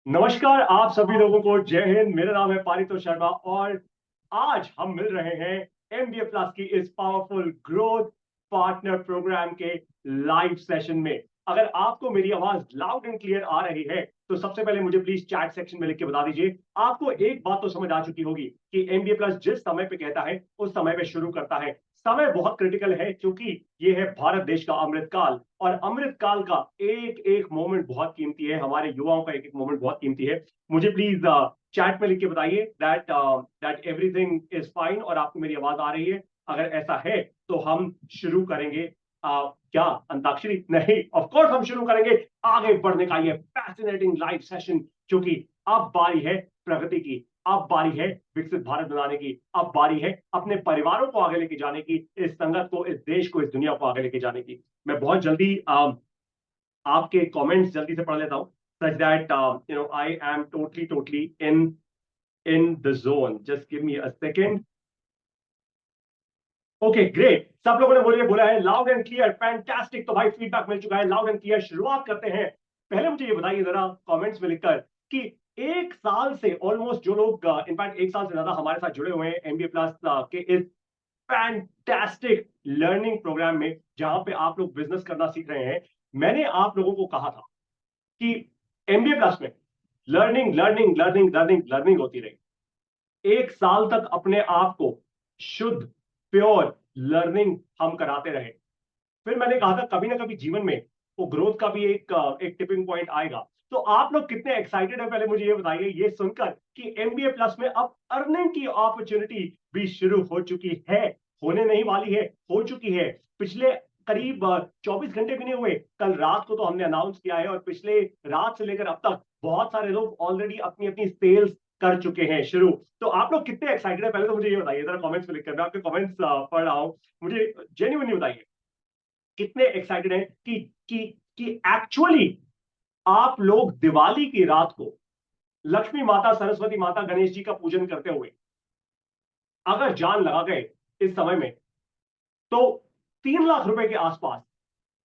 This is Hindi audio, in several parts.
नमस्कार आप सभी लोगों को जय हिंद। मेरा नाम है पारितोष शर्मा और आज हम मिल रहे हैं एमबीए प्लस की इस पावरफुल ग्रोथ पार्टनर प्रोग्राम के लाइव सेशन में। अगर आपको मेरी आवाज लाउड एंड क्लियर आ रही है तो सबसे पहले मुझे प्लीज चैट सेक्शन में लिख के बता दीजिए। आपको एक बात तो समझ आ चुकी होगी कि एमबीए प्लस जिस समय पे कहता है उस समय पे शुरू करता है। समय बहुत क्रिटिकल है क्योंकि ये है भारत देश का अमृतकाल और अमृतकाल का एक एक मोमेंट बहुत कीमती है। हमारे युवाओं का एक एक मोमेंट बहुत कीमती है। मुझे प्लीज चैट में लिख के बताइए that that everything is fine और आपको मेरी आवाज आ रही है। अगर ऐसा है तो हम शुरू करेंगे। क्या अंताक्षरी? नहीं, ऑफ कोर्स हम शुरू करेंगे आगे बढ़ने का ये फैसिनेटिंग लाइव सेशन, क्योंकि अब बारी है प्रगति की, अब बारी है विकसित भारत बनाने की, अब बारी है अपने परिवारों को आगे लेके जाने की, इस संगत को, इस देश को, इस दुनिया को आगे लेके जाने की। मैं बहुत जल्दी आपके कमेंट्स जल्दी से पढ़ लेता हूं such that I am totally in the zone. Just give me a second. Okay great, सब लोगों ने मुझे बोला है लाउड एंड क्लियर, फैंटास्टिक। तो भाई फीडबैक मिल चुका है, लाउड एंड क्लियर। शुरुआत करते हैं। पहले मुझे ये बताइए जरा कमेंट्स में लिखकर कि एक साल से ऑलमोस्ट जो लोग इनफैक्ट एक साल से ज्यादा हमारे साथ जुड़े हुए हैं एमबीए प्लस के इस फैंटास्टिक लर्निंग प्रोग्राम में, जहां पे आप लोग बिजनेस करना सीख रहे हैं। मैंने आप लोगों को कहा था कि एमबीए प्लस में learning learning learning learning learning होती रही। एक साल तक अपने आप को शुद्ध प्योर लर्निंग हम कराते रहे। फिर मैंने कहा था कभी ना कभी जीवन में वो ग्रोथ का भी एक टिपिंग पॉइंट आएगा। तो आप लोग कितने एक्साइटेड है पहले मुझे ये बताइए, ये सुनकर कि एमबीए प्लस में अब अर्निंग की अपॉर्चुनिटी भी शुरू हो चुकी है। होने नहीं वाली है, हो चुकी है। पिछले करीब 24 घंटे भी नहीं हुए, कल रात को तो हमने अनाउंस किया है और पिछले रात से लेकर अब तक बहुत सारे लोग ऑलरेडी अपनी अपनी सेल्स कर चुके हैं शुरू। तो आप लोग कितने एक्साइटेड है पहले तो मुझे ये बताइए जरा कमेंट्स में लिखकर। मैं आपके कमेंट्स पढ़ रहा हूं, मुझे जेन्युइनली बताइए कितने एक्साइटेड हैं कि कि एक्चुअली आप लोग दिवाली की रात को लक्ष्मी माता, सरस्वती माता, गणेश जी का पूजन करते हुए अगर जान लगा गए इस समय में तो 3 लाख रुपए के आसपास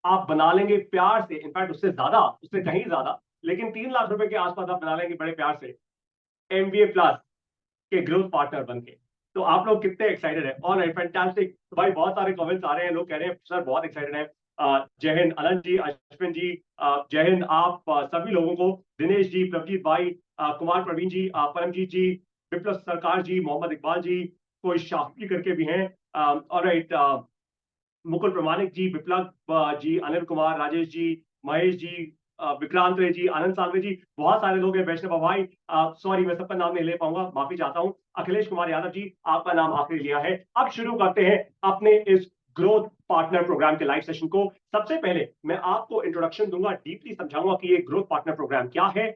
आप बना लेंगे प्यार से। इनफैक्ट उससे ज्यादा, उससे कहीं ज्यादा, लेकिन 3 लाख रुपए के आसपास आप बना लेंगे बड़े प्यार से एमबीए प्लस के ग्रोथ पार्टनर बन के। तो आप लोग कितने एक्साइटेड है? All right, fantastic. तो भाई बहुत सारे कमेंट्स आ रहे हैं, लोग कह रहे हैं सर बहुत एक्साइटेड है। जय हिंद अनंत जी, अश्विन जी, जय हिंद आप सभी लोगों को। दिनेश जी, प्रभजीत भाई, कुमार प्रवीण जी, परमजीत जी, विप्लव सरकार जी, मोहम्मद इकबाल जी, कोई शाफी करके भी हैं। ऑल राइट, मुकुल प्रमाणिक जी, विप्लव जी, अनिल कुमार, राजेश जी, महेश जी, विक्रांत रे जी, आनंद सालवे जी, बहुत सारे लोग हैं। वैष्णव भाई, सॉरी मैं सबका नाम नहीं ले पाऊंगा, माफी चाहता हूं। अखिलेश कुमार यादव जी, आपका नाम आखिरी लिया है। अब शुरू करते हैं अपने इस ग्रोथ पार्टनर प्रोग्राम के लाइव सेशन को। सबसे पहले मैं आपको इंट्रोडक्शन दूंगा, डीपली समझाऊंगा कि ये ग्रोथ पार्टनर प्रोग्राम क्या है।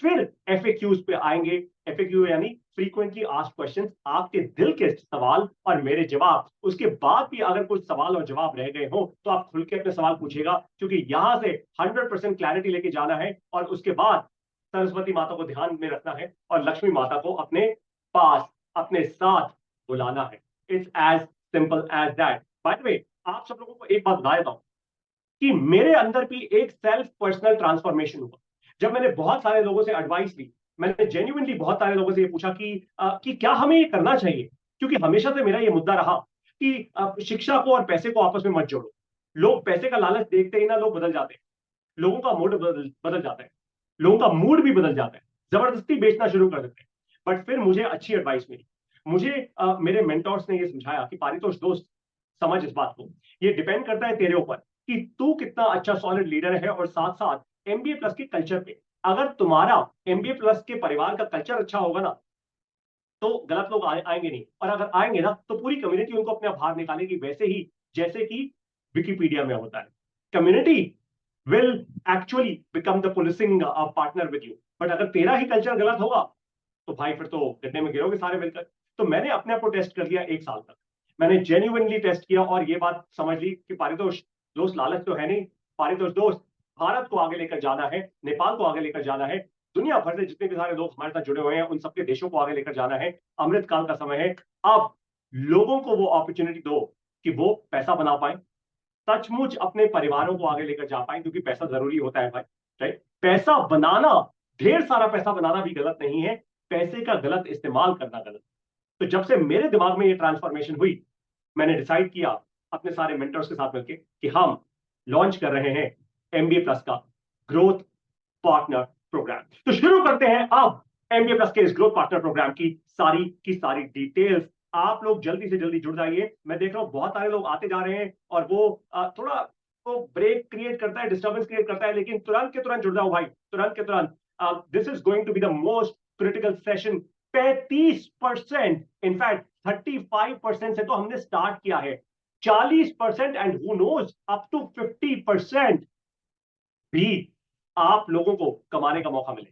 फिर एफएक्यूज पे आएंगे। एफएक्यू यानी फ्रीक्वेंटली आस्क्ड क्वेश्चंस, आपके दिल के सवाल और मेरे जवाब। उसके बाद भी अगर कुछ सवाल और जवाब रह गए हो तो आप खुल के अपने सवाल पूछेगा, क्योंकि यहां से 100% क्लैरिटी लेके जाना है। और उसके बाद सरस्वती माता को ध्यान में रखना है और लक्ष्मी माता को अपने पास, अपने साथ बुलाना है। It's as simple as that. By the way, आप सब लोगों को एक बात बता देता हूं कि मेरे अंदर भी एक सेल्फ पर्सनल ट्रांसफॉर्मेशन हुआ जब मैंने बहुत सारे लोगों से एडवाइस ली। मैंने जेन्युइनली बहुत सारे लोगों से ये पूछा कि क्या हमें ये करना चाहिए, क्योंकि हमेशा से मेरा ये मुद्दा रहा कि शिक्षा को और पैसे को आपस में मत जोड़ो। लोग पैसे का लालच देखते ही ना लोग बदल जाते हैं, लोगों का मूड बदल जाता है, लोगों का मूड भी बदल जाता है, जबरदस्ती बेचना शुरू कर देते हैं। बट फिर मुझे अच्छी एडवाइस मिली। मुझे मेरे मेंटोर्स ने ये समझाया कि पारितोष दोस्त, समझ इस बात को, ये डिपेंड करता है तेरे ऊपर कि तू कितना अच्छा सॉलिड लीडर है। और साथ साथ एमबीए प्लस के कल्चर पे, अगर तुम्हारा एमबीए प्लस के परिवार का कल्चर अच्छा होगा ना तो गलत लोग आएंगे नहीं, और अगर आएंगे ना तो पूरी कम्युनिटी उनको अपने बाहर निकालेगी, वैसे ही जैसे कि विकिपीडिया में होता है। Community will actually become the policing partner with you. But अगर तेरा ही कल्चर गलत होगा तो भाई फिर तो गड्ढे में गिरोगे सारे मिलकर। तो मैंने अपने आप को टेस्ट कर लिया एक साल तक। मैंने जेन्युइनली टेस्ट किया और ये बात समझ ली कि पारितोष दोस्त लालच तो है नहीं। पारितोष दोस्त, भारत को आगे लेकर जाना है, नेपाल को आगे लेकर जाना है, दुनिया भर से जितने भी सारे लोग हमारे साथ जुड़े हुए हैं उन सबके देशों को आगे लेकर जाना है। अमृतकाल का समय है। अब लोगों को वो अपॉर्चुनिटी दो कि वो पैसा बना पाए, सचमुच अपने परिवारों को आगे लेकर जा पाए, क्योंकि पैसा जरूरी होता है भाई, राइट? पैसा बनाना ढेर सारा पैसा बनाना भी गलत नहीं है, पैसे का गलत इस्तेमाल करना गलत। तो जब से मेरे दिमाग में ये ट्रांसफॉर्मेशन हुई, मैंने डिसाइड किया अपने सारे मेंटर्स के साथ मिलकर कि हम लॉन्च कर रहे हैं एमबीए प्लस का ग्रोथ पार्टनर प्रोग्राम। तो शुरू करते हैं अब एमबीए प्लस के इस ग्रोथ पार्टनर प्रोग्राम की सारी डिटेल्स। आप लोग जल्दी से जल्दी जुड़ जाइए। मैं देख रहा हूं बहुत सारे लोग आते जा रहे हैं और वो थोड़ा वो ब्रेक क्रिएट करता है, डिस्टर्बेंस क्रिएट करता है, लेकिन तुरंत के तुरंत जुड़ जाओ भाई, तुरंत के तुरंत। This is going to be the most critical session. 35%, in fact 35% से तो हमने स्टार्ट किया है, 40% and who knows up to 50% भी आप लोगों को कमाने का मौका मिले,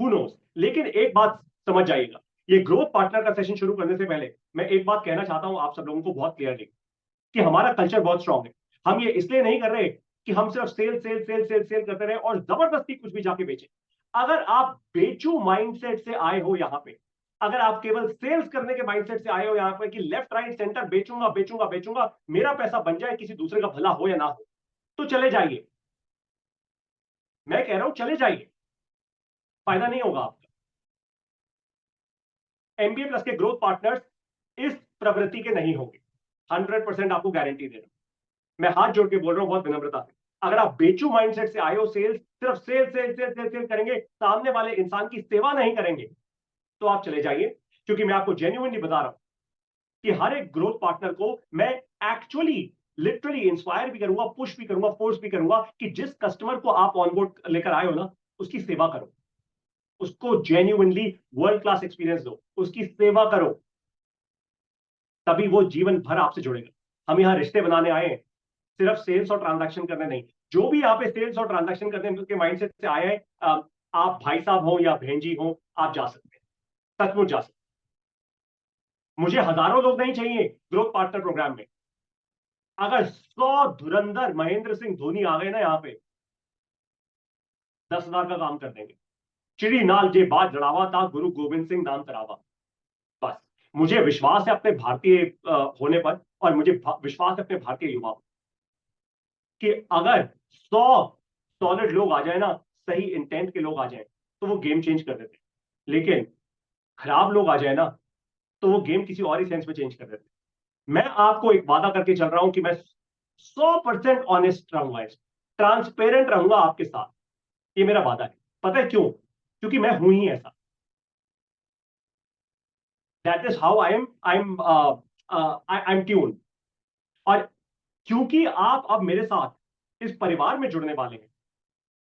हु नोज। लेकिन एक बात समझ जाइएगा, ये ग्रोथ पार्टनर का सेशन शुरू करने से पहले मैं एक बात कहना चाहता हूं आप सब लोगों को बहुत क्लियरली, कि हमारा कल्चर बहुत स्ट्रांग है। हम ये इसलिए नहीं कर रहे कि हम सिर्फ sell sell sell sell sell करते रहे और जबरदस्ती कुछ भी जाके बेचे। अगर आप बेचू माइंडसेट से आए हो यहां पे, अगर आप केवल सेल्स करने के माइंडसेट से आए हो यहां पे कि लेफ्ट राइट सेंटर बेचूंगा बेचूंगा बेचूंगा, मेरा पैसा बन जाए, किसी दूसरे का भला हो या ना हो, तो चले जाइए। मैं कह रहा हूं चले जाइए, फायदा नहीं होगा आपका। एमबीए प्लस के ग्रोथ पार्टनर्स इस प्रवृत्ति के नहीं होंगे, 100% आपको गारंटी दे रहा हूं। मैं हाथ जोड़ के बोल रहा हूं बहुत विनम्रता से। अगर आप बेचू माइंडसेट से आए हो, सेल्स सिर्फ sell sell sell sell sell करेंगे, सामने वाले इंसान की सेवा नहीं करेंगे, तो आप चले जाइए। क्योंकि मैं आपको जेन्युइनली बता रहा हूं कि हर एक ग्रोथ पार्टनर को मैं एक्चुअली लिटरली इंस्पायर भी करूंगा, पुश भी करूंगा, फोर्स भी करूंगा कि जिस कस्टमर को आप ऑनबोर्ड लेकर आए हो ना, उसकी सेवा करो, उसको जेन्युइनली वर्ल्ड क्लास एक्सपीरियंस दो, उसकी सेवा करो, तभी वो जीवन भर आपसे जुड़ेगा। हम यहां रिश्ते बनाने आए हैं, सिर्फ सेल्स और ट्रांजैक्शन करने नहीं। जो भी यहाँ पे सेल्स और ट्रांजैक्शन करने के माइंडसेट से आए हैं, आप भाई साहब हो या बहन जी हो, आप जा सकते हैं, सचमुच जा सकते हैं। मुझे हजारों लोग नहीं चाहिए ग्रोथ पार्टनर प्रोग्राम में। अगर 100 धुरंधर महेंद्र सिंह धोनी आ गए ना यहाँ पे, 10,000 का काम कर देंगे। चिड़ी नाल जे बाज लड़ावा था, गुरु गोविंद सिंह नाम करावा। बस मुझे विश्वास है अपने भारतीय होने पर, और मुझे विश्वास है अपने भारतीय युवाओं कि अगर 100 सॉलिड लोग आ जाए ना, सही इंटेंट के लोग आ जाए, तो वो गेम चेंज कर देते। लेकिन खराब लोग आ जाए ना, तो वो गेम किसी और ही सेंस में चेंज कर देते। मैं आपको एक वादा करके चल रहा हूं कि मैं 100% ऑनेस्ट रहूंगा, ट्रांसपेरेंट रहूंगा आपके साथ। ये मेरा वादा है। पता है क्यों? क्योंकि मैं हूं ही ऐसा। That is how I am tune. और क्योंकि आप अब मेरे साथ इस परिवार में जुड़ने वाले हैं,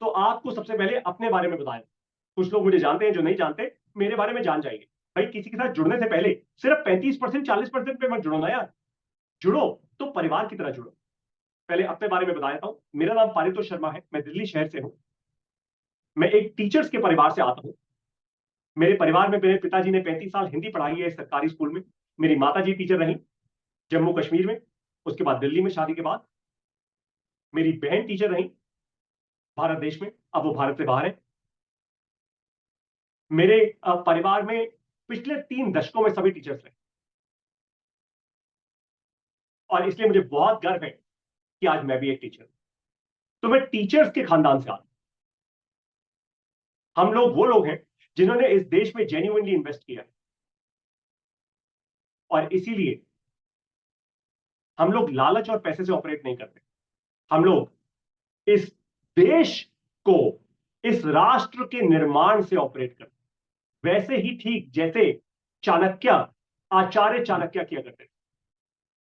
तो आपको सबसे पहले अपने बारे में बताएं। कुछ लोग मुझे जानते हैं, जो नहीं जानते मेरे बारे में जान जाइए। भाई किसी के साथ जुड़ने से पहले सिर्फ 35% 40% पे मत जुड़ो ना यार, जुड़ो तो परिवार की तरह जुड़ो। पहले अपने बारे में बता देता हूं। मेरा नाम पारितोष शर्मा है, मैं दिल्ली शहर से हूं। मैं एक टीचर्स के परिवार से आता हूं। मेरे परिवार में मेरे पिताजी ने 35 साल हिंदी पढ़ाई है सरकारी स्कूल में। मेरी माता जी टीचर रही जम्मू कश्मीर में, उसके बाद दिल्ली में शादी के बाद। मेरी बहन टीचर रही भारत देश में, अब वो भारत से बाहर है। मेरे परिवार में पिछले 3 दशकों में सभी टीचर्स रहे, और इसलिए मुझे बहुत गर्व है कि आज मैं भी एक टीचर हूं। तो मैं टीचर्स के खानदान से आता हूं। हम लोग वो लोग हैं जिन्होंने इस देश में जेन्युइनली इन्वेस्ट किया, और इसीलिए हम लोग लालच और पैसे से ऑपरेट नहीं करते। हम लोग इस देश को, इस राष्ट्र के निर्माण से ऑपरेट करते, वैसे ही ठीक जैसे चाणक्य, आचार्य चाणक्य किया करते।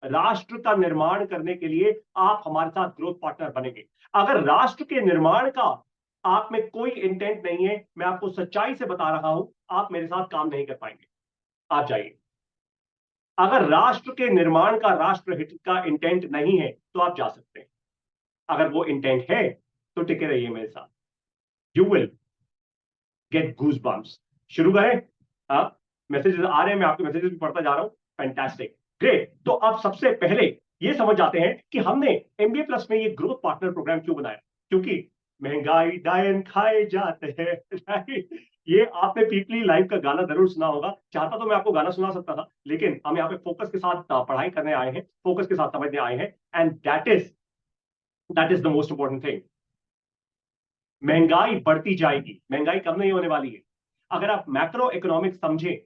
राष्ट्र का निर्माण करने के लिए आप हमारे साथ ग्रोथ पार्टनर बनेंगे। अगर राष्ट्र के निर्माण का आप में कोई इंटेंट नहीं है, मैं आपको सच्चाई से बता रहा हूं, आप मेरे साथ काम नहीं कर पाएंगे। आप जाइए। अगर राष्ट्र के निर्माण का, राष्ट्र हित का इंटेंट नहीं है, तो आप जा सकते हैं। अगर वो इंटेंट है तो टिके रहिए मेरे साथ। You will gate goose bumps. शुरू करें? आप मैसेजेस आ रहे हैं, मैं आपके मैसेजेस भी पढ़ता जा रहा हूं। Fantastic, great. तो अब सबसे पहले ये समझ जाते हैं कि हमने एमबीए प्लस में ये ग्रोथ पार्टनर प्रोग्राम क्यों बनाया। क्योंकि महंगाई डायन खाए जाते हैं। ये आपने पीपली लाइव का गाना जरूर सुना होगा। चाहता तो मैं आपको गाना सुना सकता था, लेकिन हम यहाँ पे फोकस के साथ पढ़ाई करने आए हैं, फोकस के साथ समझने आए हैं, and that is the most important thing. महंगाई बढ़ती जाएगी, महंगाई कम नहीं होने वाली है। अगर आप मैक्रो इकोनॉमिक्स समझे,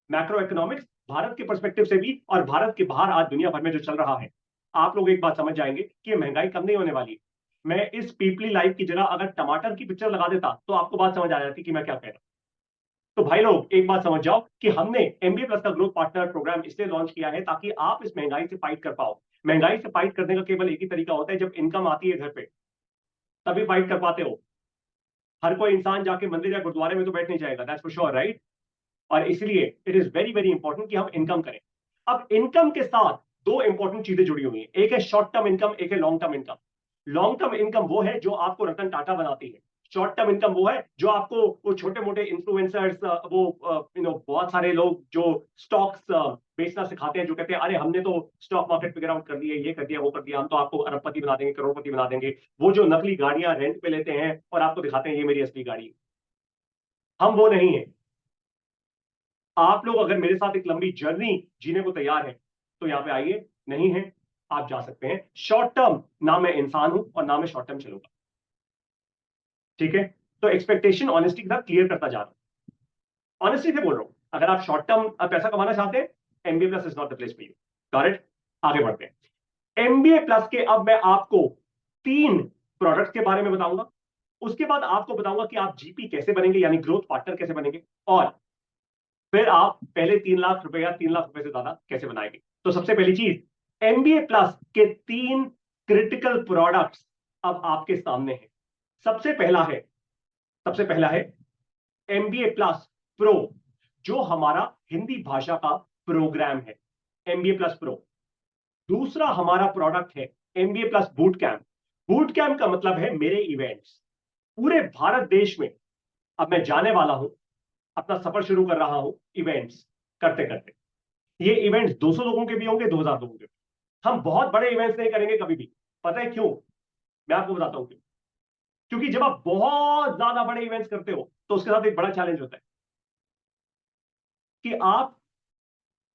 मैक्रो इकोनॉमिक्स भारत के पर्सपेक्टिव से भी और भारत के बाहर आज दुनिया भर में जो चल रहा है, आप लोग एक बात समझ जाएंगे कि महंगाई कम नहीं होने वाली है। मैं इस पीपली लाइफ की जगह अगर टमाटर की पिक्चर लगा देता तो आपको बात समझ आ जाती कि मैं क्या कह रहा हूं। तो भाई लोग एक बात समझ जाओ कि हमने एमबीए प्लस का ग्रोथ पार्टनर प्रोग्राम इसलिए लॉन्च किया है ताकि आप इस महंगाई से फाइट कर पाओ। महंगाई से फाइट करने का केवल एक ही तरीका होता है, जब इनकम आती है घर पे तभी फाइट कर पाते हो। हर कोई इंसान जाके मंदिर या गुरुद्वारे में तो बैठ नहीं जाएगा, दैट्स फॉर श्योर, राइट। और इसलिए it is very very important कि हम इनकम करें। अब इनकम के साथ दो इंपॉर्टेंट चीजें जुड़ी हुई हैं, एक है शॉर्ट टर्म इनकम, एक है long term income. Long term income वो है जो आपको रतन टाटा बनाती है। शॉर्ट टर्म इनकम वो है जो आपको वो छोटे मोटे इन्फ्लुएंसर्स, वो बहुत सारे लोग जो स्टॉक्स बेचना सिखाते हैं, जो कहते हैं अरे हमने तो स्टॉक मार्केट फिगर आउट कर दिया, ये कर दिया, वो कर दिया, हम तो आपको अरबपति बना देंगे, करोड़पति बना देंगे। वो जो नकली गाड़ियां रेंट पे लेते हैं और आपको दिखाते हैं ये मेरी असली गाड़ी है। हम वो नहीं है। आप लोग अगर मेरे साथ एक लंबी जर्नी जीने को तैयार हैं तो यहाँ पे आइए, नहीं है आप जा सकते हैं। शॉर्ट टर्म ना मैं इंसान हूं और ना मैं शॉर्ट टर्म चलूंगा, ठीक है। तो एक्सपेक्टेशन ऑनेस्टी के साथ क्लियर करता जा रहा हूं, ऑनेस्टी से बोल रहा हूं। अगर आप शॉर्ट टर्म पैसा कमाना चाहते हैं, MBA plus is not the place for you. Correct. आगे बढ़ते हैं। एमबीए प्लस के अब मैं आपको 3 प्रोडक्ट्स के बारे में बताऊंगा। उसके बाद आपको बताऊंगा कि आप जीपी कैसे बनेंगे, यानी ग्रोथ पार्टनर कैसे बनेंगे, और फिर आप पहले 3 लाख रुपए या 3 लाख रुपए से ज्यादा कैसे बनाएंगे। तो सबसे पहली चीज, एमबीए प्लस के 3 क्रिटिकल प्रोडक्ट्स अब आपके सामने हैं। सबसे पहला है, सबसे पहला है एमबीए प्लस प्रो, जो हमारा हिंदी भाषा का प्रोग्राम है, एमबीए प्लस प्रो। दूसरा हमारा प्रोडक्ट है MBA plus boot camp. Boot camp का मतलब है मेरे इवेंट्स पूरे भारत देश में। अब मैं जाने वाला हूं, अपना सफर शुरू कर रहा हूं इवेंट्स करते करते। ये इवेंट्स 200 लोगों के भी होंगे, 2000 लोगों के भी। हम बहुत बड़े इवेंट्स नहीं करेंगे कभी भी। पता है क्यों? मैं आपको बताता हूं क्यों। क्योंकि जब आप बहुत ज्यादा बड़े इवेंट्स करते हो तो उसके साथ एक बड़ा चैलेंज होता है कि आप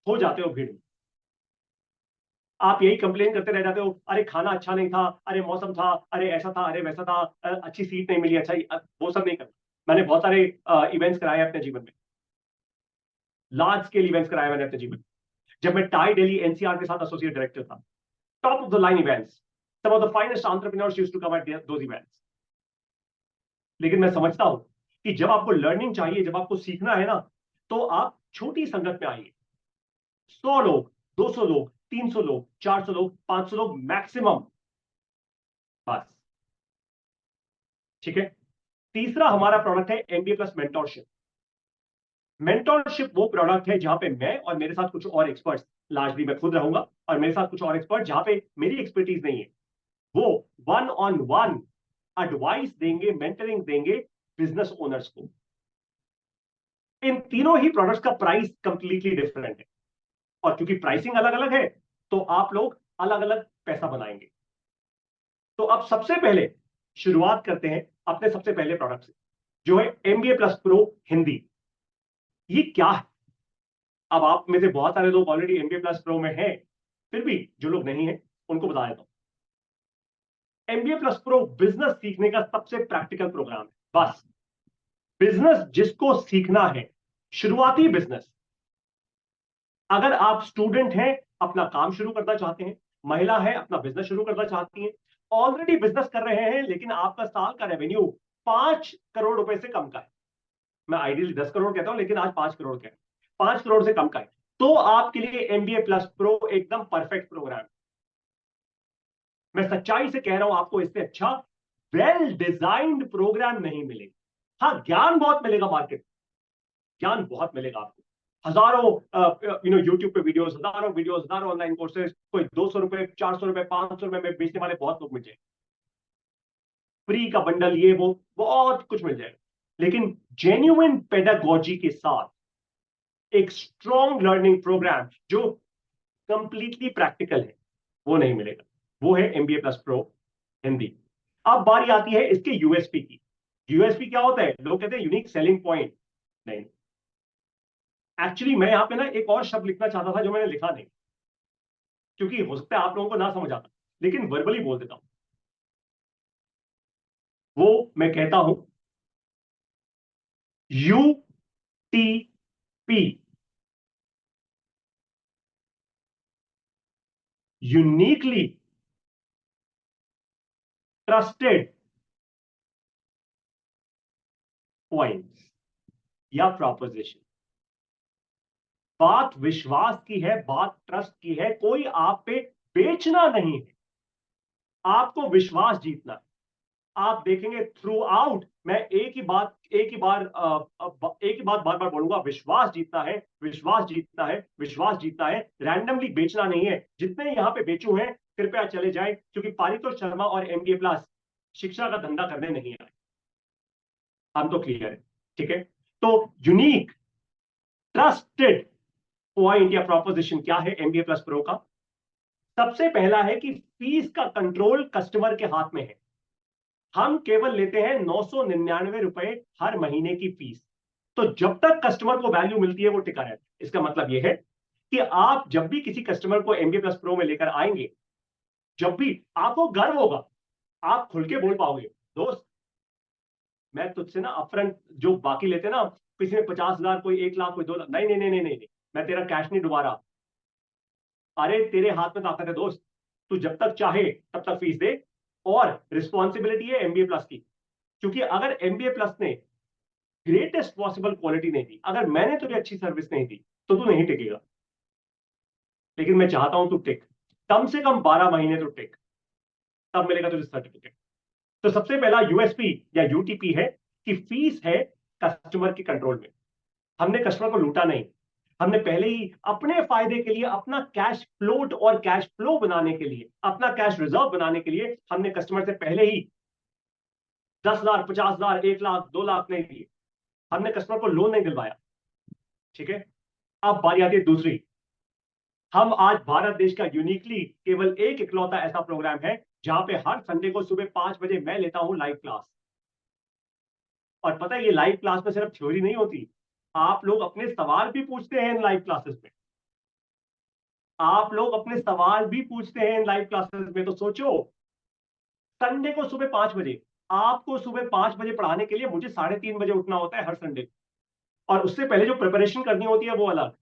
हो जाते हो भीड़ में। आप यही कंप्लेन करते रह जाते हो, अरे खाना अच्छा नहीं था, अरे मौसम था, अरे ऐसा था, अरे वैसा था, अच्छी सीट नहीं मिली, अच्छा वो सब नहीं करना। मैंने बहुत सारे इवेंट्स कराए अपने जीवन में, लार्ज स्केल इवेंट्स कराए मैंने अपने जीवन में। जब मैं टाई दिल्ली एनसीआर के साथ एसोसिएट डायरेक्टर था, top of the line events, some of the finest entrepreneurs used to come at those events। लेकिन मैं समझता हूं कि जब आपको लर्निंग चाहिए, जब आपको सीखना है ना, तो आप छोटी संगत में आइए। 100 लोग, 200 लोग, 300 लोग, 400 लोग, 500 लोग मैक्सिमम, बस, ठीक है। तीसरा हमारा प्रोडक्ट है एमबीए प्लस मेंटोरशिप। मेंटोरशिप वो प्रोडक्ट है जहां पे मैं और मेरे साथ कुछ और एक्सपर्ट्स, लार्जली मैं खुद रहूंगा और मेरे साथ कुछ और एक्सपर्ट, जहां पे मेरी एक्सपर्टीज नहीं है, वो वन ऑन वन एडवाइस देंगे, मेंटरिंग देंगे बिजनेस ओनर्स को। इन तीनों ही प्रोडक्ट्स का प्राइस कंप्लीटली डिफरेंट है, और क्योंकि प्राइसिंग अलग अलग है तो आप लोग अलग अलग पैसा बनाएंगे। तो अब सबसे पहले शुरुआत करते हैं अपने सबसे पहले प्रोडक्ट से, जो है एमबीए प्लस प्रो हिंदी। ये क्या है? अब आप में से बहुत सारे लोग ऑलरेडी एमबीए प्लस प्रो में हैं, फिर भी जो लोग नहीं है उनको बता देता हूं। एमबीए प्लस प्रो बिजनेस सीखने का सबसे प्रैक्टिकल प्रोग्राम है, बस। बिजनेस जिसको सीखना है, शुरुआती बिजनेस, अगर आप स्टूडेंट हैं, अपना काम शुरू करना चाहते हैं, महिला है अपना बिजनेस शुरू करना चाहती हैं, ऑलरेडी बिजनेस कर रहे हैं लेकिन आपका साल का रेवेन्यू 5 करोड़ रुपए से कम का है, मैं आइडियली 10 करोड़ कहता हूं लेकिन आज 5 करोड़ का है, 5 करोड़ से कम का है, तो आपके लिए एमबीए प्लस प्रो एकदम परफेक्ट प्रोग्राम है। मैं सच्चाई से कह रहा हूं, आपको इससे अच्छा वेल डिजाइंड प्रोग्राम नहीं मिलेगा। हाँ, ज्ञान बहुत मिलेगा, मार्केट ज्ञान बहुत मिलेगा आपको। हजारों यूट्यूब पे वीडियोस, हजारों वीडियोस, हजारों ऑनलाइन कोर्सेज, कोई 200 रुपए, 400 रुपए, 500 रुपए में बेचने वाले बहुत लोग मिल जाएंगे। फ्री का बंडल, ये वो बहुत कुछ मिल जाएगा, लेकिन जेन्युइन पेडागोजी के साथ एक स्ट्रॉन्ग लर्निंग प्रोग्राम जो कंप्लीटली प्रैक्टिकल है, वो नहीं मिलेगा। वो है एमबीए प्लस प्रो हिंदी। अब बारी आती है इसके यूएसपी की। यूएसपी क्या होता है? लोग कहते हैं यूनिक सेलिंग पॉइंट। नहीं, एक्चुअली मैं यहां पे ना एक और शब्द लिखना चाहता था जो मैंने लिखा नहीं, क्योंकि हो सकता है आप लोगों को ना समझ आता, लेकिन वर्बली बोल देता हूं। वो मैं कहता हूं UTP, यूनिकली ट्रस्टेड पॉइंट्स या प्रोपोजिशन। बात विश्वास की है, बात ट्रस्ट की है, कोई आप पे बेचना नहीं है, आपको विश्वास जीतना है। आप देखेंगे थ्रू आउट, मैं एक ही बात बार बार बोलूंगा, विश्वास जीतना है, विश्वास जीतना है, विश्वास जीतना है, रैंडमली बेचना नहीं है। जितने यहां पे बेचू हैं कृपया चले जाएं, क्योंकि पारितोष शर्मा और MBA प्लस शिक्षा का धंधा करने नहीं आए। हम तो क्लियर है, ठीक है। तो यूनिक ट्रस्टेड पॉइंट या प्रोपोजिशन क्या है MBA प्लस प्रो का? सबसे पहला है कि फीस का कंट्रोल कस्टमर के हाथ में है। हम केवल लेते हैं 999 रुपए हर महीने की फीस। तो जब तक कस्टमर को वैल्यू मिलती है वो टिका है। इसका मतलब यह है कि आप जब भी किसी कस्टमर को MBA प्लस प्रो में लेकर आएंगे, जब भी आपको गर्व होगा, आप खुल के बोल पाओगे, दोस्त मैं तुझसे ना अपफ्रंट जो बाकी लेते ना, किसी ने 50,000, कोई 1 लाख, कोई 2 लाख, नहीं नहीं नहीं नहीं नहीं, मैं तेरा कैश नहीं डुबा रहा। अरे तेरे हाथ में ताकत है दोस्त, तू जब तक चाहे तब तक फीस दे। और रिस्पॉन्सिबिलिटी है MBA प्लस की, क्योंकि अगर MBA प्लस ने ग्रेटेस्ट पॉसिबल क्वालिटी नहीं दी, अगर मैंने तुझे अच्छी सर्विस नहीं दी, तो तू नहीं टिकेगा। लेकिन मैं चाहता हूं तू टिक, कम से कम 12 महीने तो टिक, तब मिलेगा तुझे सर्टिफिकेट। तो सबसे पहला USP या UTP है कि फीस है कस्टमर के कंट्रोल में। हमने कस्टमर को लूटा नहीं, हमने पहले ही अपने फायदे के लिए, अपना कैश फ्लोट और कैश फ्लो बनाने के लिए, अपना कैश रिजर्व बनाने के लिए, हमने कस्टमर से पहले ही 10,000, 50,000, 1 लाख, 2 लाख नहीं दिए। हमने कस्टमर को लोन नहीं दिलवाया, ठीक है। अब बारी आती है दूसरी। हम आज भारत देश का यूनिकली केवल एक इकलौता ऐसा प्रोग्राम है जहां पे हर संडे को सुबह 5 बजे मैं लेता हूं लाइव क्लास। और पता है ये लाइव क्लास में सिर्फ थ्योरी नहीं होती, आप लोग अपने सवाल भी पूछते हैं इन लाइव क्लासेस में। आप लोग अपने सवाल भी पूछते हैं इन लाइव क्लासेस में। तो सोचो, संडे को सुबह 5 बजे, आपको सुबह 5 बजे पढ़ाने के लिए मुझे 3:30 बजे उठना होता है हर संडे। और उससे पहले जो प्रिपरेशन करनी होती है वो अलग,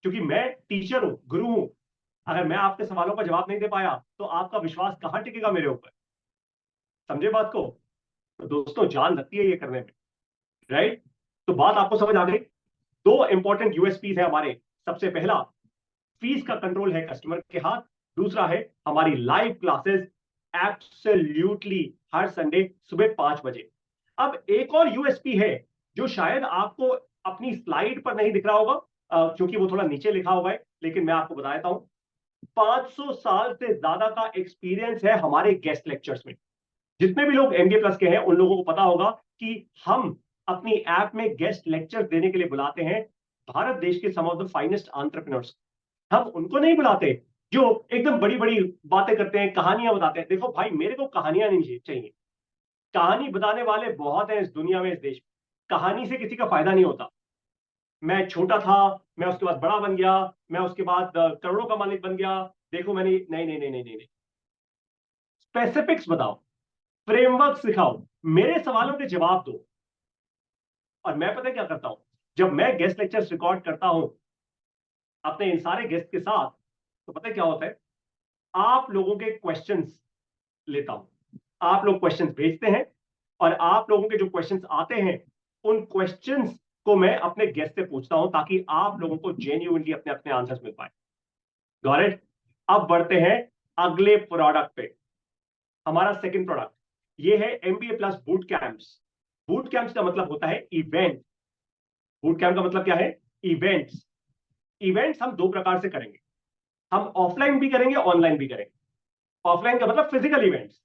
क्योंकि मैं टीचर हूं, गुरु हूं। अगर मैं आपके सवालों का जवाब नहीं दे पाया तो आपका विश्वास कहां टिकेगा मेरे ऊपर? समझे बात को? तो दोस्तों जान लगती है ये करने में, राइट? तो बात आपको समझ आ गई। दो इंपॉर्टेंट USPs है हमारे। सबसे पहला, फीस का कंट्रोल है कस्टमर के हाथ। दूसरा है हमारी लाइव क्लासेस, एब्सोल्यूटली हर संडे सुबह 5 बजे। अब एक और USP है जो शायद आपको अपनी स्लाइड पर नहीं दिख रहा होगा, क्योंकि वो थोड़ा नीचे लिखा हुआ है, लेकिन मैं आपको बताता हूं। 500 साल से ज्यादा का एक्सपीरियंस है हमारे गेस्ट लेक्चर्स में। जितने भी लोग MBA प्लस के हैं उन लोगों को पता होगा कि हम अपनी ऐप में गेस्ट लेक्चर देने के लिए बुलाते हैं भारत देश के सम ऑफ द फाइनेस्ट एंटरप्रेन्योर्स। हम उनको नहीं बुलाते जो एकदम बड़ी बड़ी बातें करते हैं, कहानियां बताते हैं। देखो भाई, मेरे को कहानियां नहीं चाहिए। कहानी बताने वाले बहुत हैं इस दुनिया में, इस देश में। कहानी से किसी का फायदा नहीं होता। मैं छोटा था, मैं उसके बाद बड़ा बन गया, मैं उसके बाद करोड़ों का मालिक बन गया, देखो मैंने, नहीं नहीं नहीं नहीं नहीं, स्पेसिफिक्स बताओ, फ्रेमवर्क सिखाओ, मेरे सवालों के जवाब दो। और मैं पता है क्या करता हूं, जब मैं गेस्ट लेक्चर्स रिकॉर्ड करता हूं अपने इन सारे गेस्ट के साथ, तो पता है क्या होता है, आप लोगों के क्वेश्चंस लेता हूं। आप लोग क्वेश्चंस भेजते हैं और आप लोगों के जो क्वेश्चंस आते हैं उन क्वेश्चंस को मैं अपने गेस्ट से पूछता हूं, ताकि आप लोगों को जेन्युइनली अपने अपने आंसर्स मिल पाए। Got it? अब बढ़ते हैं अगले प्रोडक्ट पे। हमारा सेकंड प्रोडक्ट ये है MBA plus boot camps. Boot camps का मतलब होता है इवेंट। बूट कैंप का मतलब क्या है? इवेंट्स। इवेंट्स हम दो प्रकार से करेंगे, हम ऑफलाइन भी करेंगे, ऑनलाइन भी करेंगे। ऑफलाइन का मतलब फिजिकल इवेंट्स,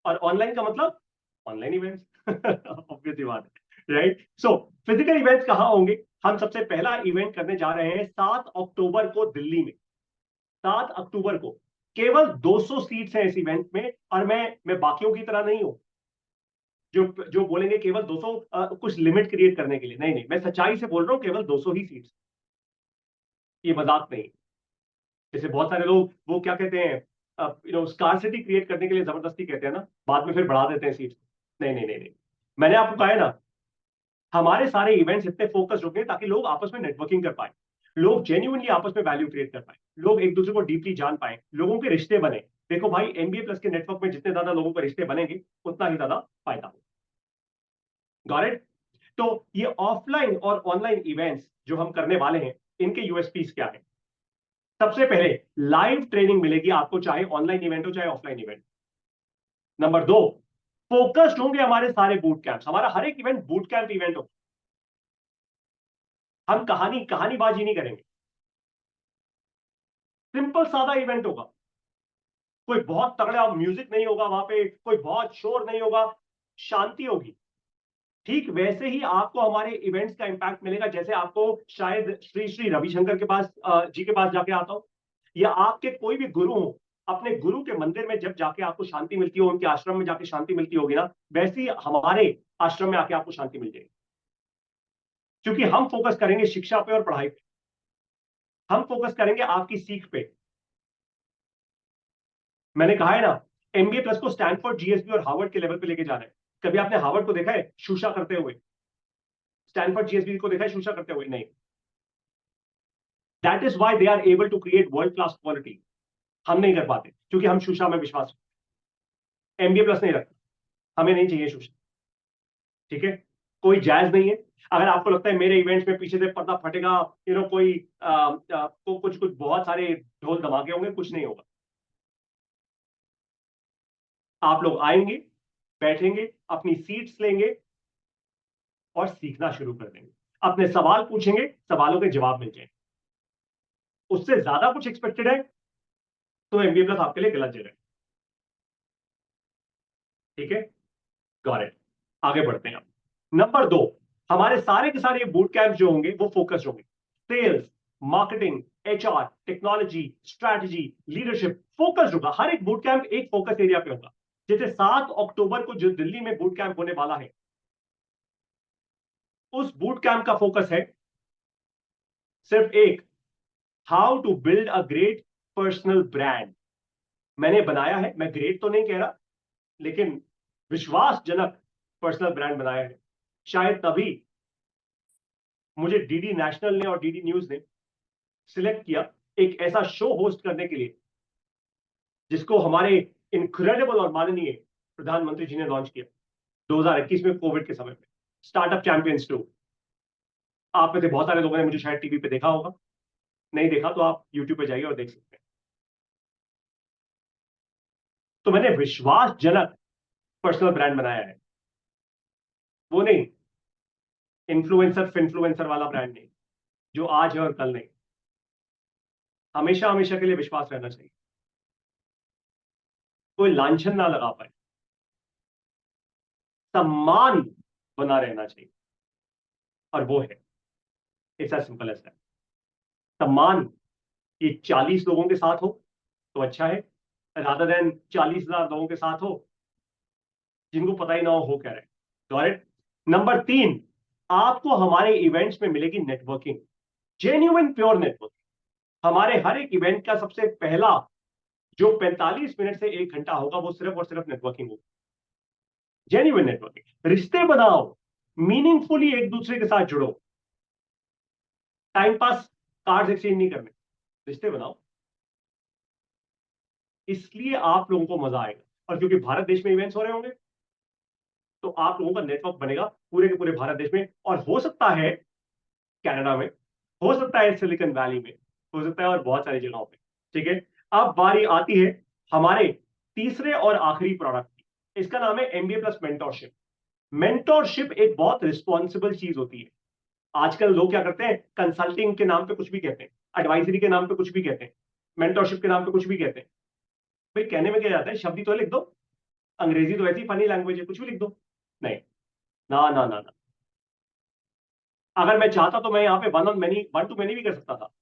और ऑनलाइन का मतलब ऑनलाइन इवेंट्स। ऑब्वियसली बात है, राइट? सो फिजिकल इवेंट्स कहां होंगे? हम सबसे पहला इवेंट करने जा रहे हैं 7 अक्टूबर को दिल्ली में। 7 अक्टूबर को केवल 200 सीट्स हैं इस इवेंट में। और मैं बाकियों की तरह नहीं हूं जो जो बोलेंगे केवल 200 कुछ लिमिट क्रिएट करने के लिए। नहीं नहीं, मैं सच्चाई से बोल रहा हूं, केवल 200 ही सीट्स। ये मजाक नहीं। जैसे बहुत सारे लोग वो क्या कहते हैं, स्कार्सिटी क्रिएट करने के लिए जबरदस्ती कहते हैं ना, बाद में फिर बढ़ा देते हैं सीट। नहीं नहीं नहीं नहीं, मैंने आपको कहा है ना, हमारे सारे इवेंट्स इतने फोकस होंगे ताकि लोग आपस में नेटवर्किंग कर पाए, लोग जेन्युइनली आपस में वैल्यू क्रिएट कर पाए, लोग एक दूसरे को डीपली जान पाए, लोगों के रिश्ते बने। देखो भाई, एमबीए प्लस के नेटवर्क में जितने ज्यादा लोगों के रिश्ते बनेंगे उतना ही ज्यादा फायदा होगा। Got it? तो ये ऑफलाइन और ऑनलाइन इवेंट्स जो हम करने वाले हैं, इनके यूएसपीस क्या है? सबसे पहले लाइव ट्रेनिंग मिलेगी आपको, चाहे ऑनलाइन इवेंट हो चाहे ऑफलाइन इवेंट। नंबर 2, फोकस्ड होंगे हमारे सारे बूट कैंप्स, हमारा हर एक इवेंट बूट कैंप इवेंट हो। हम कहानीबाजी नहीं करेंगे, सिंपल सादा इवेंट होगा। कोई बहुत तगड़ा म्यूजिक नहीं होगा वहां पे, कोई बहुत शोर नहीं होगा, शांति होगी। ठीक वैसे ही आपको हमारे इवेंट्स का इंपैक्ट मिलेगा जैसे आपको शायद श्री श्री रविशंकर के पास जी के पास जाके आता हो, या आपके कोई भी गुरु हो, अपने गुरु के मंदिर में जब जाके आपको शांति मिलती हो, उनके आश्रम में जाके शांति मिलती होगी ना, वैसे ही हमारे आश्रम में आके आपको शांति मिल जाएगी। क्योंकि हम फोकस करेंगे शिक्षा पे और पढ़ाई पे, हम फोकस करेंगे आपकी सीख पे। मैंने कहा है ना, एमबीए प्लस को स्टैनफोर्ड, जीएसबी और हार्वर्ड के लेवल पे लेके जाना है। कभी आपने हार्वर्ड को देखा है शूशा करते हुए? स्टैनफोर्ड जीएसबी को देखा है शूशा करते हुए? नहीं। That is why they are able to create world class quality. हम नहीं कर पाते क्योंकि हम शूशा में विश्वास रखते, एमबीए प्लस नहीं रखते, हमें नहीं चाहिए शूशा। ठीक है, कोई जायज नहीं है। अगर आपको लगता है मेरे इवेंट्स में पीछे से पर्दा फटेगा, कोई कुछ कुछ बहुत सारे ढोल धमाके होंगे, कुछ नहीं होगा। आप लोग आएंगे, बैठेंगे, अपनी सीट्स लेंगे और सीखना शुरू कर देंगे, अपने सवाल पूछेंगे, सवालों के जवाब मिल जाएंगे। उससे ज्यादा कुछ एक्सपेक्टेड है तो एमबीए प्लस आपके लिए गलत जगह है। ठीक है, गॉट इट। आगे बढ़ते हैं अब। नंबर 2, हमारे सारे के सारे बूट कैंप जो होंगे वो फोकस्ड होंगे। Sales, marketing, HR, technology, strategy, leadership, focused होगा। हर एक बूट कैंप एक फोकस एरिया पे होगा। जैसे 7 अक्टूबर को जो दिल्ली में बूट कैंप होने वाला है, उस बूट कैंप का फोकस है सिर्फ एक, how to build a great personal brand. मैंने बनाया है, मैं ग्रेट तो नहीं कह रहा, लेकिन विश्वासजनक पर्सनल ब्रांड बनाया है। शायद तभी मुझे डीडी नेशनल ने और डीडी न्यूज ने सिलेक्ट किया एक ऐसा शो होस्ट करने के लिए जिसको हमारे इनक्रेडिबल और माननीय प्रधानमंत्री जी ने लॉन्च किया 2021 में, कोविड के समय में, स्टार्टअप चैंपियंस 2। आप में से बहुत सारे लोगों ने मुझे शायद टीवी पे देखा होगा, नहीं देखा तो आप यूट्यूब पे जाइए और देख सकते हैं। तो मैंने विश्वासजनक पर्सनल ब्रांड बनाया है, वो नहीं इन्फ्लुएंसर फिन्फ्लुएंसर वाला ब्रांड नहीं, जो आज है और कल नहीं। हमेशा हमेशा के लिए विश्वास रहना चाहिए, कोई लांछन ना लगा पाए, सम्मान बना रहना चाहिए, और वो है, it's as simple as that. सम्मान ये 40 लोगों के साथ हो तो अच्छा है, रादर देन 40,000 लोगों के साथ हो जिनको पता ही ना हो क्या रहे। Got it? नंबर 3, आपको हमारे इवेंट्स में मिलेगी नेटवर्किंग, जेन्युइन प्योर नेटवर्किंग। हमारे हर एक इवेंट का सबसे पहला जो 45 मिनट से 1 घंटा होगा वो सिर्फ और सिर्फ नेटवर्किंग होगी, जेन्युइन नेटवर्किंग। रिश्ते बनाओ, मीनिंगफुली एक दूसरे के साथ जुड़ो, टाइम पास कार्ड एक्सचेंज नहीं करने, रिश्ते बनाओ। इसलिए आप लोगों को मजा आएगा, और क्योंकि भारत देश में इवेंट्स हो रहे होंगे तो आप लोगों का नेटवर्क बनेगा पूरे के पूरे भारत देश में, और हो सकता है कनाडा में, हो सकता है सिलिकॉन वैली में, हो सकता है और बहुत सारी जगहों पे। ठीक है, अब बारी आती है हमारे तीसरे और आखिरी प्रोडक्ट की। इसका नाम है एमबीए प्लस मेंटोरशिप। मेंटोरशिप एक बहुत रिस्पॉन्सिबल चीज होती है। आजकल लोग क्या करते हैं, कंसल्टिंग के नाम पे कुछ भी कहते हैं, एडवाइजरी के नाम पे कुछ भी कहते हैं, मेंटोरशिप के नाम पे कुछ भी कहते हैं। भाई कहने में क्या जाता है, शब्द ही तो लिख दो, अंग्रेजी तो ऐसी फनी लैंग्वेज है, कुछ भी लिख दो। नहीं, ना ना ना ना, अगर मैं चाहता तो मैं यहाँ पे वन टू मैनी भी कर सकता था,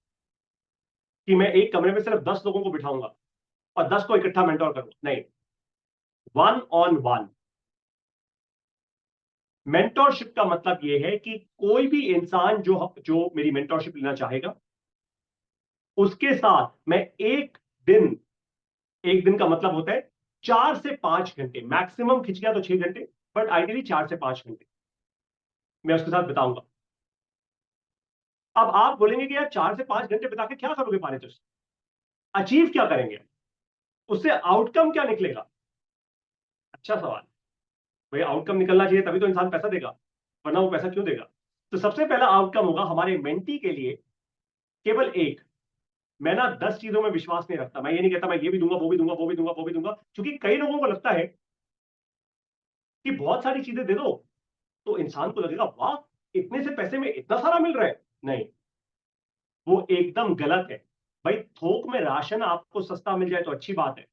कि मैं एक कमरे में सिर्फ 10 लोगों को बिठाऊंगा और 10 को इकट्ठा मेंटोर करूंगा। नहीं, 1-on-1। मेंटोरशिप का मतलब यह है कि कोई भी इंसान जो जो मेरी मेंटोरशिप लेना चाहेगा, उसके साथ मैं एक दिन एक दिन का मतलब होता है 4 से 5 घंटे, मैक्सिमम खिंच गया तो 6 घंटे, बट आइडियली 4 से 5 घंटे मैं उसके साथ बिताऊंगा। अब आप बोलेंगे कि यार 4 से 5 घंटे बिता के क्या करोगे पारितोष, अचीव क्या करेंगे, उससे आउटकम क्या निकलेगा? अच्छा सवाल। भाई आउटकम निकलना चाहिए तभी तो इंसान पैसा देगा, वरना वो पैसा क्यों देगा? तो सबसे पहला आउटकम होगा हमारे मेंटी के लिए केवल एक। मैं ना 10 चीजों में विश्वास नहीं रखता, मैं ये नहीं कहता मैं ये भी दूंगा वो भी दूंगा वो भी दूंगा वो भी दूंगा, क्योंकि कई लोगों को लगता है कि बहुत सारी चीजें दे दो तो इंसान को लगेगा वाह इतने से पैसे में इतना सारा मिल रहा है। नहीं, वो एकदम गलत है। भाई थोक में राशन आपको सस्ता मिल जाए तो अच्छी बात है,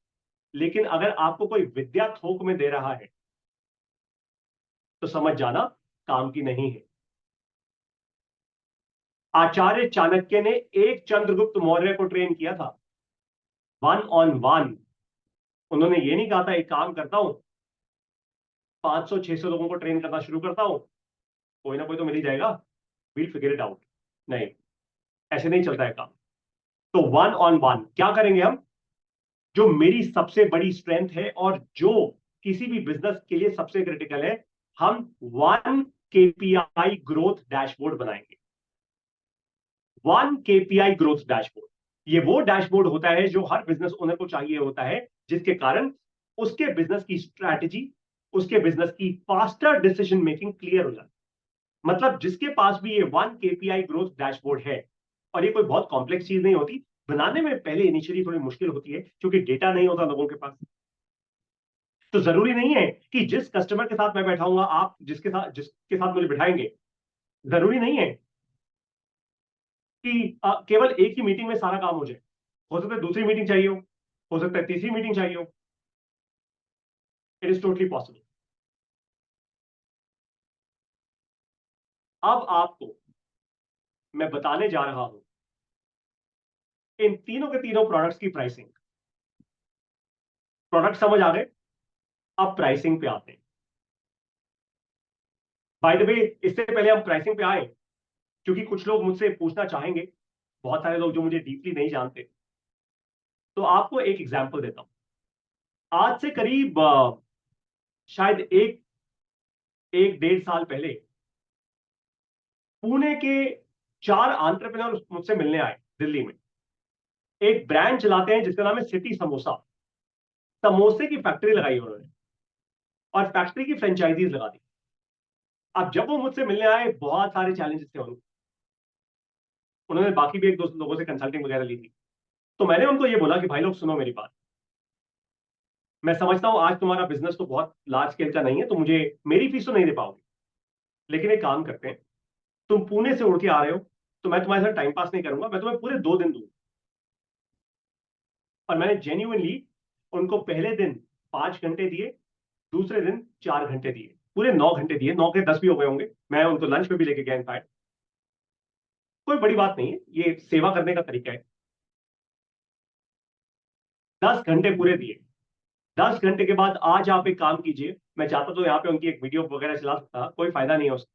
लेकिन अगर आपको कोई विद्या थोक में दे रहा है तो समझ जाना काम की नहीं है। आचार्य चाणक्य ने एक चंद्रगुप्त मौर्य को ट्रेन किया था, 1-on-1। उन्होंने ये नहीं कहा था एक काम करता हूं 500-600 लोगों को ट्रेन करना शुरू करता हूं, कोई ना कोई तो मिल ही जाएगा, विल फिगर इट आउट। नहीं, ऐसे नहीं चलता है काम। तो 1-on-1 क्या करेंगे हम, जो मेरी सबसे बड़ी स्ट्रेंथ है और जो किसी भी बिजनेस के लिए सबसे क्रिटिकल है, हम 1 KPI ग्रोथ डैशबोर्ड बनाएंगे। 1 KPI ग्रोथ डैशबोर्ड, ये वो डैशबोर्ड होता है जो हर बिजनेस ओनर को चाहिए होता है, जिसके कारण उसके बिजनेस की स्ट्रैटेजी, उसके बिजनेस की फास्टर डिसीजन मेकिंग क्लियर हो जाती है। मतलब जिसके पास भी ये 1 KPI ग्रोथ डैशबोर्ड है, और ये कोई बहुत कॉम्प्लेक्स चीज नहीं होती, बनाने में पहले इनिशियली थोड़ी मुश्किल होती है क्योंकि डेटा नहीं होता लोगों के पास। तो जरूरी नहीं है कि जिस कस्टमर के साथ मैं बैठाऊंगा, आप जिसके साथ मुझे बिठाएंगे, जरूरी नहीं है कि केवल एक ही मीटिंग में सारा काम हो सकता है दूसरी मीटिंग चाहिए हो सकता है तीसरी मीटिंग चाहिए हो। It is totally possible. अब आपको मैं बताने जा रहा हूं इन तीनों के तीनों प्रोडक्ट्स की प्राइसिंग। प्रोडक्ट समझ आ गए, अब प्राइसिंग पे आते हैं। बाय द वे, इससे पहले हम प्राइसिंग पे आए, क्योंकि कुछ लोग मुझसे पूछना चाहेंगे, बहुत सारे लोग जो मुझे डीपली नहीं जानते, तो आपको एक एग्जांपल देता हूं। आज से करीब शायद एक एक 1.5 साल पहले पुणे के 4 एंटरप्रेन्योर मुझसे मिलने आए दिल्ली में। एक ब्रांड चलाते हैं जिसका नाम है सिटी समोसा। समोसे की फैक्ट्री लगाई उन्होंने और फैक्ट्री की फ्रेंचाइजीज लगा दी। अब जब वो मुझसे मिलने आए, बहुत सारे चैलेंजेस थे उनको, उन्होंने बाकी भी एक दो लोगों से कंसल्टिंग वगैरह ली थी। तो मैंने उनको ये बोला कि भाई लोग सुनो मेरी बात, मैं समझता हूं आज तुम्हारा बिजनेस तो बहुत लार्ज स्केल का नहीं है, तो मुझे मेरी फीस तो नहीं दे पाओगे, लेकिन एक काम करते हैं, तुम पुणे से उड़ के आ रहे हो, तो मैं तुम्हारे साथ टाइम पास नहीं करूंगा, मैं तुम्हें पूरे 2 दिन दूंगा। और मैंने जेन्युइनली उनको पहले दिन 5 घंटे दिए, दूसरे दिन 4 घंटे दिए, पूरे 9 घंटे दिए, 9 के 10 भी हो गए होंगे, मैं उनको लंच पे भी लेके गया इनफैक्ट। कोई बड़ी बात नहीं है, ये सेवा करने का तरीका है। 10 घंटे पूरे दिए। 10 घंटे के बाद आज आप एक काम कीजिए, मैं चाहता तो यहाँ पे उनकी एक वीडियो वगैरह चला सकता, कोई फायदा नहीं है उसका।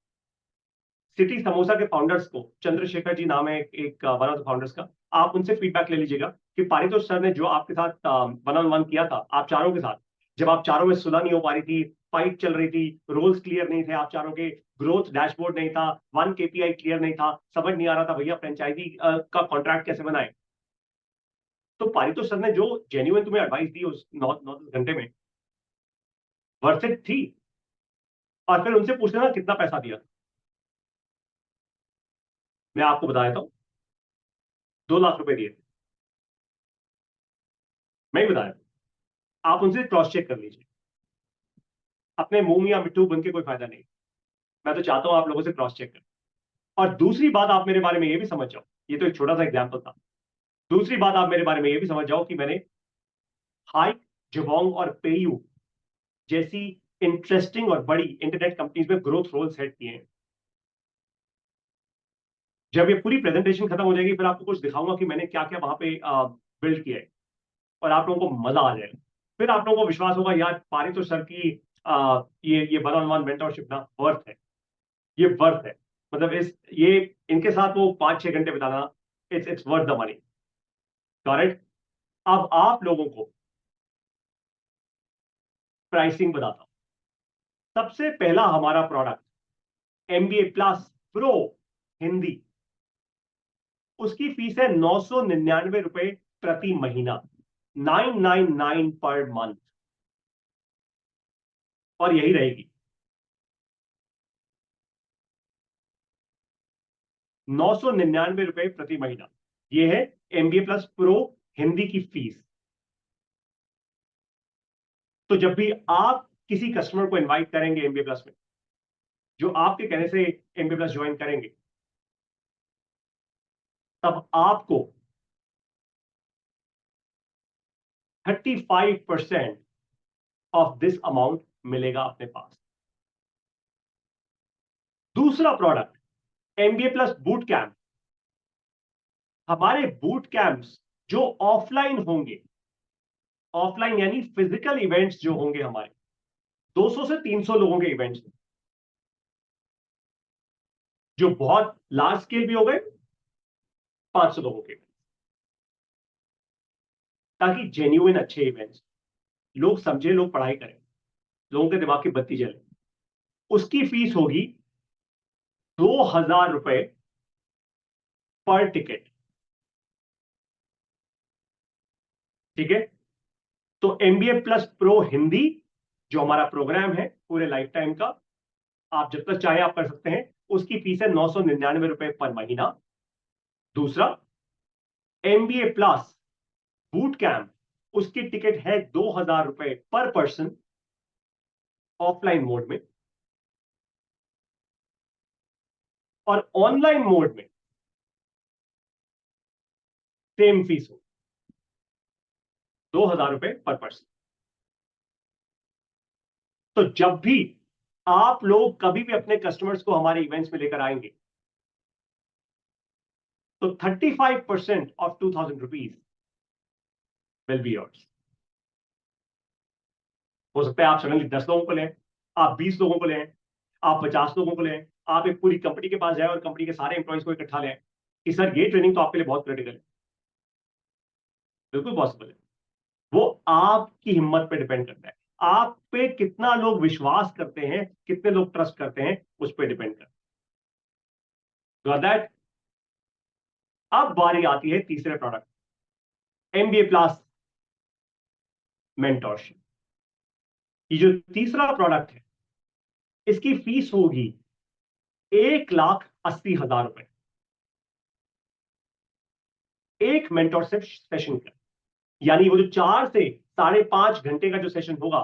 सिटी समोसा के फाउंडर्स को, चंद्रशेखर जी नाम है एक वन ऑफ द फाउंडर्स का, आप उनसे फीडबैक ले लीजिएगा कि पारितोष सर ने जो आपके साथ 1-on-1 किया था आप चारों के साथ, जब आप चारों में सुलह नहीं हो पा रही थी, फाइट चल रही थी, रोल्स क्लियर नहीं थे आप चारों के, ग्रोथ डैशबोर्ड नहीं था, 1 KPI क्लियर नहीं था, समझ नहीं आ रहा था भैया फ्रेंचाइजी का कॉन्ट्रैक्ट कैसे बनाए, तो पारितोष सर ने जो जेन्युइन तुम्हें एडवाइस दी उस 9-10 घंटे में, वर्थ इट थी। और फिर उनसे पूछ लेना कितना पैसा दिया। मैं आपको बता देता हूँ, 2 लाख रुपए दिए थे, मैं ही बताया। आप उनसे क्रॉस चेक कर लीजिए, अपने मुंह या मिट्टू बन के कोई फायदा नहीं। मैं तो चाहता हूं आप लोगों से क्रॉस चेक करें। और दूसरी बात आप मेरे बारे में ये भी समझ जाओ, ये तो एक छोटा सा एग्जाम्पल था, दूसरी बात आप मेरे बारे में ये भी समझ जाओ कि मैंने हाइक, जबोंग और पेयू जैसी इंटरेस्टिंग और बड़ी इंटरनेट कंपनीज में ग्रोथ रोल सेट किए हैं। जब ये पूरी प्रेजेंटेशन खत्म हो जाएगी, फिर आपको कुछ दिखाऊंगा कि मैंने क्या क्या वहां पे बिल्ड किया है, और आप लोगों को मजा आ जाएगा। फिर आप लोगों को विश्वास होगा यार पारितोष सर की ये 1-on-1 मेंटरशिप ना वर्थ है, ये वर्थ है। मतलब इस ये इनके साथ वो 5-6 घंटे बिताना, it's worth the money. Correct. अब आप लोगों को प्राइसिंग बताता हूं। सबसे पहला हमारा product MBA plus pro Hindi, उसकी फीस है 999 रुपए प्रति महीना, 999 पर मंथ, और यही रहेगी। 999 रुपए प्रति महीना, ये है MBA प्लस प्रो हिंदी की फीस। तो जब भी आप किसी कस्टमर को इनवाइट करेंगे MBA प्लस में, जो आपके कहने से MBA प्लस ज्वाइन करेंगे, तब आपको 35% ऑफ दिस अमाउंट मिलेगा अपने पास। दूसरा product MBA plus boot camp. हमारे बूट कैंप्स जो ऑफलाइन होंगे, ऑफलाइन यानी फिजिकल इवेंट्स जो होंगे हमारे, 200 से 300 लोगों के इवेंट्स, जो बहुत लार्ज स्केल भी हो गए, 500 लोगों के, ताकि जेन्युइन अच्छे इवेंट्स, लोग समझे, लोग पढ़ाई करें, लोगों के दिमाग की बत्ती जले, उसकी फीस होगी 2000 रुपए पर टिकट। ठीक है, तो MBA प्लस प्रो हिंदी जो हमारा प्रोग्राम है पूरे लाइफ टाइम का, आप जब तक चाहे आप कर सकते हैं, उसकी फीस है 999 रुपए पर महीना। दूसरा MBA प्लस बूट कैंप, उसकी टिकट है 2000 रुपए पर पर्सन ऑफलाइन मोड में, और ऑनलाइन मोड में सेम फीस हो, 2000 रुपए पर पर्सन। तो जब भी आप लोग कभी भी अपने कस्टमर्स को हमारे इवेंट्स में लेकर आएंगे, तो 35% of 2000 rupees will be yours. हो सकता है आप सडनली 10 लोगों को लें, आप 20 लोगों को लें, आप 50 लोगों को लें, आप एक पूरी कंपनी के पास जाए और कंपनी के सारे एम्प्लॉइज को इकट्ठा लें कि सर ये ट्रेनिंग तो आपके लिए बहुत क्रिटिकल है। बिल्कुल पॉसिबल है। वो आपकी हिम्मत पे डिपेंड करता है, आप पे कितना लोग विश्वास करते हैं, कितने लोग ट्रस्ट करते हैं, उस पर डिपेंड करता है। दैट, अब बारी आती है तीसरे प्रोडक्ट, MBA प्लस मेंटोरशिप। ये जो तीसरा प्रोडक्ट है, इसकी फीस होगी 1,80,000 रुपए एक मेंटोरशिप सेशन का। यानी वो जो 4 से 5.5 घंटे का जो सेशन होगा,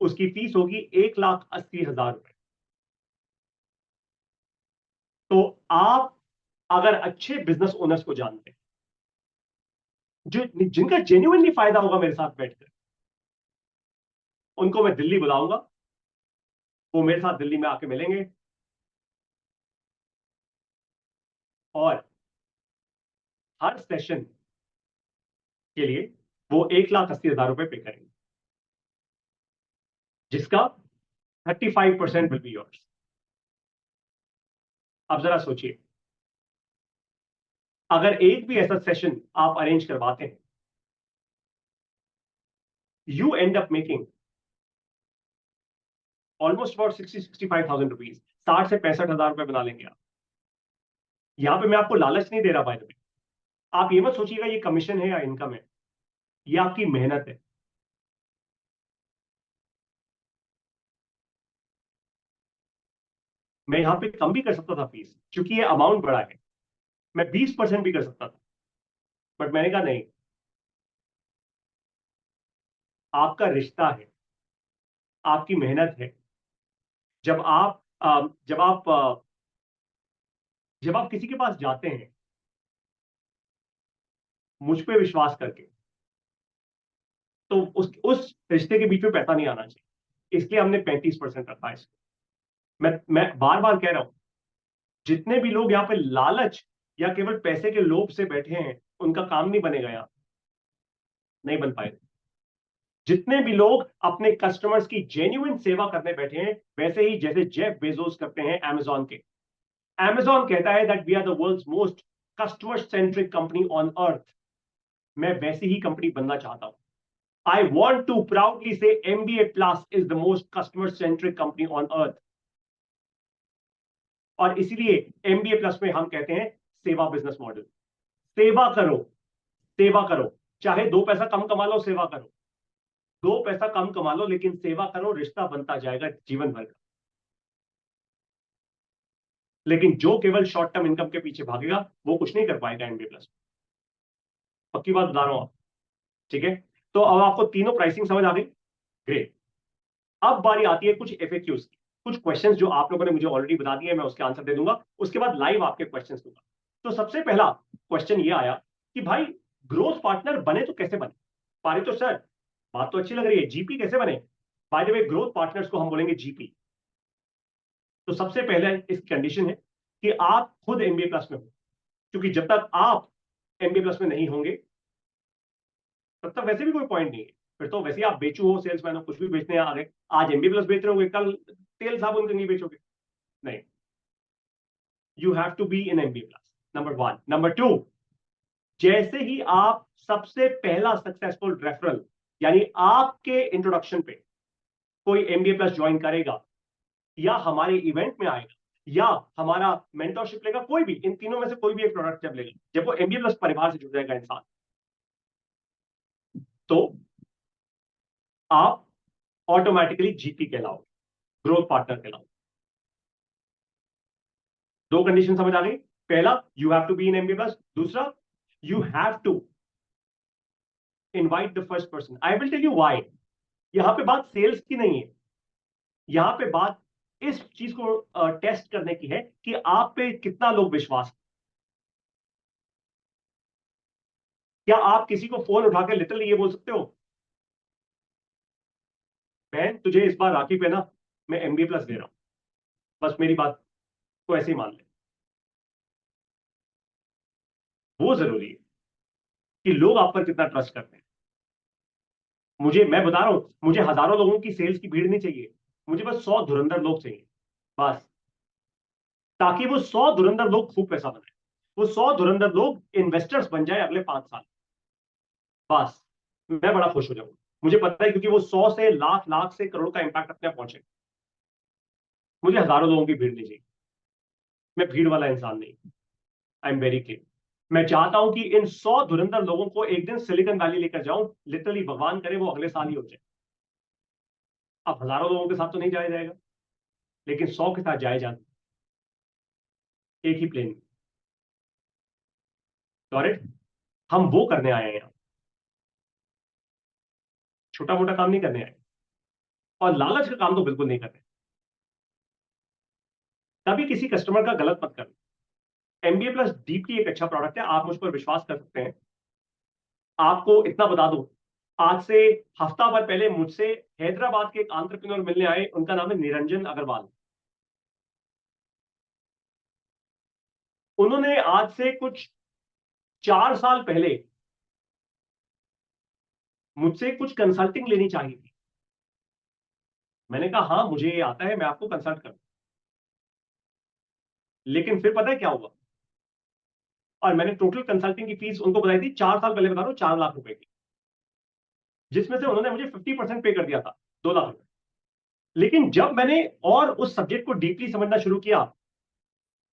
उसकी फीस होगी 1,80,000 रुपए। तो आप अगर अच्छे बिजनेस ओनर्स को जानते हैं, जो जिनका जेन्युइनली फायदा होगा मेरे साथ बैठकर, उनको मैं दिल्ली बुलाऊंगा, वो मेरे साथ दिल्ली में आके मिलेंगे, और हर सेशन के लिए वो 1,80,000 रुपए पे करेंगे, जिसका 35% विल बी योर्स। अब जरा सोचिए, अगर एक भी ऐसा सेशन आप अरेंज करवाते हैं, you and up making almost about 60-65,000 rupees, 60 से 65,000 रुपए बना लेंगे आप। यहां पे मैं आपको लालच नहीं दे रहा भाई, आप ये मत सोचिएगा ये कमीशन है या इनकम है, ये आपकी मेहनत है। मैं यहां पे कम भी कर सकता था फीस, क्योंकि ये अमाउंट बड़ा है, मैं 20% भी कर सकता था, बट मैंने कहा नहीं, आपका रिश्ता है, आपकी मेहनत है। जब आप जब आप जब आप किसी के पास जाते हैं मुझ पे विश्वास करके, तो उस रिश्ते के बीच में पैसा नहीं आना चाहिए, इसलिए हमने 35% रखा है इसको। मैं बार बार कह रहा हूं, जितने भी लोग यहाँ पे लालच या केवल पैसे के लोभ से बैठे हैं, उनका काम नहीं बनेगा, यहाँ नहीं बन पाएगा। जितने भी लोग अपने कस्टमर्स की जेन्युइन सेवा करने बैठे हैं, वैसे ही जैसे जेफ बेजोस करते हैं अमेजॉन के, अमेजॉन कहता है that we are the world's most customer centric company on earth, मैं वैसी ही कंपनी बनना चाहता हूं। I want to proudly say MBA Plus is the most customer-centric company on earth. और इसीलिए MBA Plus में हम कहते हैं सेवा बिजनेस मॉडल। सेवा करो, सेवा करो, चाहे 2 पैसा कम कमा लो, सेवा करो। 2 पैसा कम कमा लो, लेकिन सेवा करो, रिश्ता बनता जाएगा जीवन भर का। लेकिन जो केवल शॉर्ट टर्म इनकम के पीछे भागेगा, वो कुछ नहीं कर पाएगा MBA Plus। पक्की बात बता रहा हूं आप, ठीक है? तो अब आपको तीनों प्राइसिंग समझ आ गई, ग्रेट। अब बारी आती है कुछ FAQs की, कुछ क्वेश्चंस जो आप लोगों ने मुझे ऑलरेडी बता दिए, मैं उसके आंसर दे दूंगा, उसके बाद लाइव आपके क्वेश्चंस दूंगा। तो सबसे पहला क्वेश्चन ये आया कि भाई ग्रोथ पार्टनर बने तो कैसे बने? पारितो सर, बात तो अच्छी लग रही है, जीपी कैसे बने? Bye the way, growth partners को हम बोलेंगे जीपी। तो सबसे पहले इस कंडीशन है कि आप खुद MBA Plus में हो, क्योंकि जब तक आप MBA Plus में नहीं होंगे तब तक वैसे भी कोई पॉइंट नहीं है। फिर तो वैसे आप बेचू हो, सेल्समैन हो, कुछ भी बेचने आ गए, आज MBA Plus बेच रहे होगे, कल तेल साबुन नहीं बेचोगे, नहीं। You have to be in MBA Plus, number 1। Number 2, जैसे ही आप सबसे पहला सक्सेसफुल रेफरल, यानी आपके इंट्रोडक्शन पे कोई MBA Plus ज्वाइन करेगा, या हमारे इवेंट में आएगा, या हमारा मेंटरशिप लेगा, कोई भी इन तीनों में से कोई भी एक प्रोडक्ट जब लेगा, जब वो MBA Plus परिवार से जुड़ जाएगा इंसान, तो आप ऑटोमेटिकली जीपी कहलाओगे, ग्रोथ पार्टनर कहलाओगे। 2 कंडीशन समझ आ गई? पहला, you have to be in MBA Plus। दूसरा, you have to invite the first person. I will tell you why. यहां पे बात सेल्स की नहीं है, यहां पे बात इस चीज को टेस्ट करने की है कि आप पे कितना लोग विश्वास। क्या आप किसी को फोन उठा के लिटरली ये बोल सकते हो, बहन तुझे इस बार राखी पे ना मैं MBA Plus दे रहा हूं, बस मेरी बात को ऐसे ही मान ले? वो जरूरी है कि लोग आप पर कितना ट्रस्ट करते हैं। मैं बता रहा हूं, मुझे हजारों लोगों की सेल्स की भीड़ नहीं चाहिए, मुझे बस 100 धुरंधर लोग चाहिए, बस। ताकि वो 100 धुरंधर लोग खूब पैसा बनाए, वो 100 धुरंधर लोग इन्वेस्टर्स बन जाए अगले 5 साल, बस। मैं बड़ा खुश हो जाऊंगा, मुझे पता है, क्योंकि वो 100 से लाख, लाख से करोड़ का इंपैक्ट अपने आप पहुंचे। मुझे हजारों लोगों की भीड़ नहीं चाहिए, मैं भीड़ वाला इंसान नहीं। I am very clear. मैं चाहता हूं कि इन 100 धुरंधर लोगों को एक दिन सिलिकॉन वैली लेकर जाऊं, लिटरली भगवान करे वो अगले साल ही हो जाए। अब हजारों लोगों के साथ तो नहीं जाया जाएगा, लेकिन 100 के साथ जाए जाते, एक ही प्लेन में। करेक्ट? हम वो करने आए हैं यहां, छोटा मोटा काम नहीं करने आए, और लालच का काम तो बिल्कुल नहीं करते। कभी किसी कस्टमर का गलत मत करना। MBA Plus डीपली एक अच्छा प्रोडक्ट है, आप मुझ पर विश्वास कर सकते हैं। आपको इतना बता दूं, आज से हफ्ता भर पहले मुझसे हैदराबाद के एक एंटरप्रेन्योर मिलने आए, उनका नाम है निरंजन अग्रवाल। उन्होंने आज से कुछ 4 साल पहले मुझसे कुछ कंसल्टिंग लेनी चाहिए थी। मैंने कहा हाँ मुझे ये आता है, मैं आपको कंसल्ट करूं। लेकिन फिर पता है क्या हुआ? और मैंने टोटल कंसल्टिंग की फीस उनको बताई थी, 4 साल पहले बता रहा हूं, 4 लाख रुपए की, जिसमें से उन्होंने मुझे 50% पे कर दिया था, 2 लाख रुपए। लेकिन जब मैंने और उस सब्जेक्ट को डीपली समझना शुरू किया,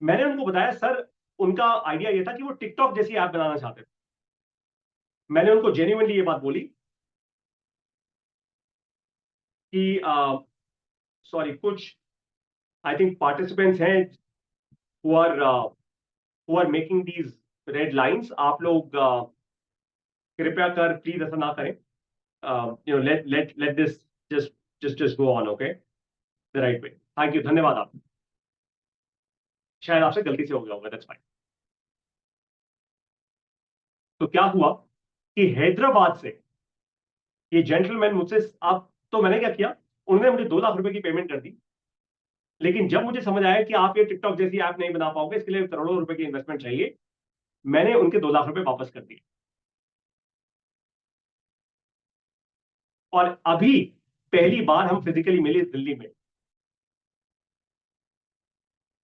मैंने उनको बताया, सर उनका आइडिया ये था कि वो टिकटॉक जैसी ऐप बनाना चाहते थे। मैंने उनको जेन्युइनली ये बात बोली कि सॉरी, कुछ आई थिंक पार्टिसिपेंट्स हैं who are making these red lines, आप लोग कृपया कर प्लीज ऐसा ना करें, let this just go on, okay, the right way। Thank you, धन्यवाद। आप शायद आपसे गलती से हो गया होगा, दैट्स फाइन। तो क्या हुआ कि हैदराबाद से ये जेंटलमैन मुझसे, आप तो मैंने क्या किया, उन्होंने मुझे 2 लाख रुपए की पेमेंट कर दी। लेकिन जब मुझे समझ आया कि आप ये टिकटॉक जैसी ऐप नहीं बना पाओगे, इसके लिए करोड़ों रुपए की इन्वेस्टमेंट चाहिए, मैंने उनके 2 लाख रुपए वापस कर दिए। और अभी पहली बार हम फिजिकली मिले दिल्ली में,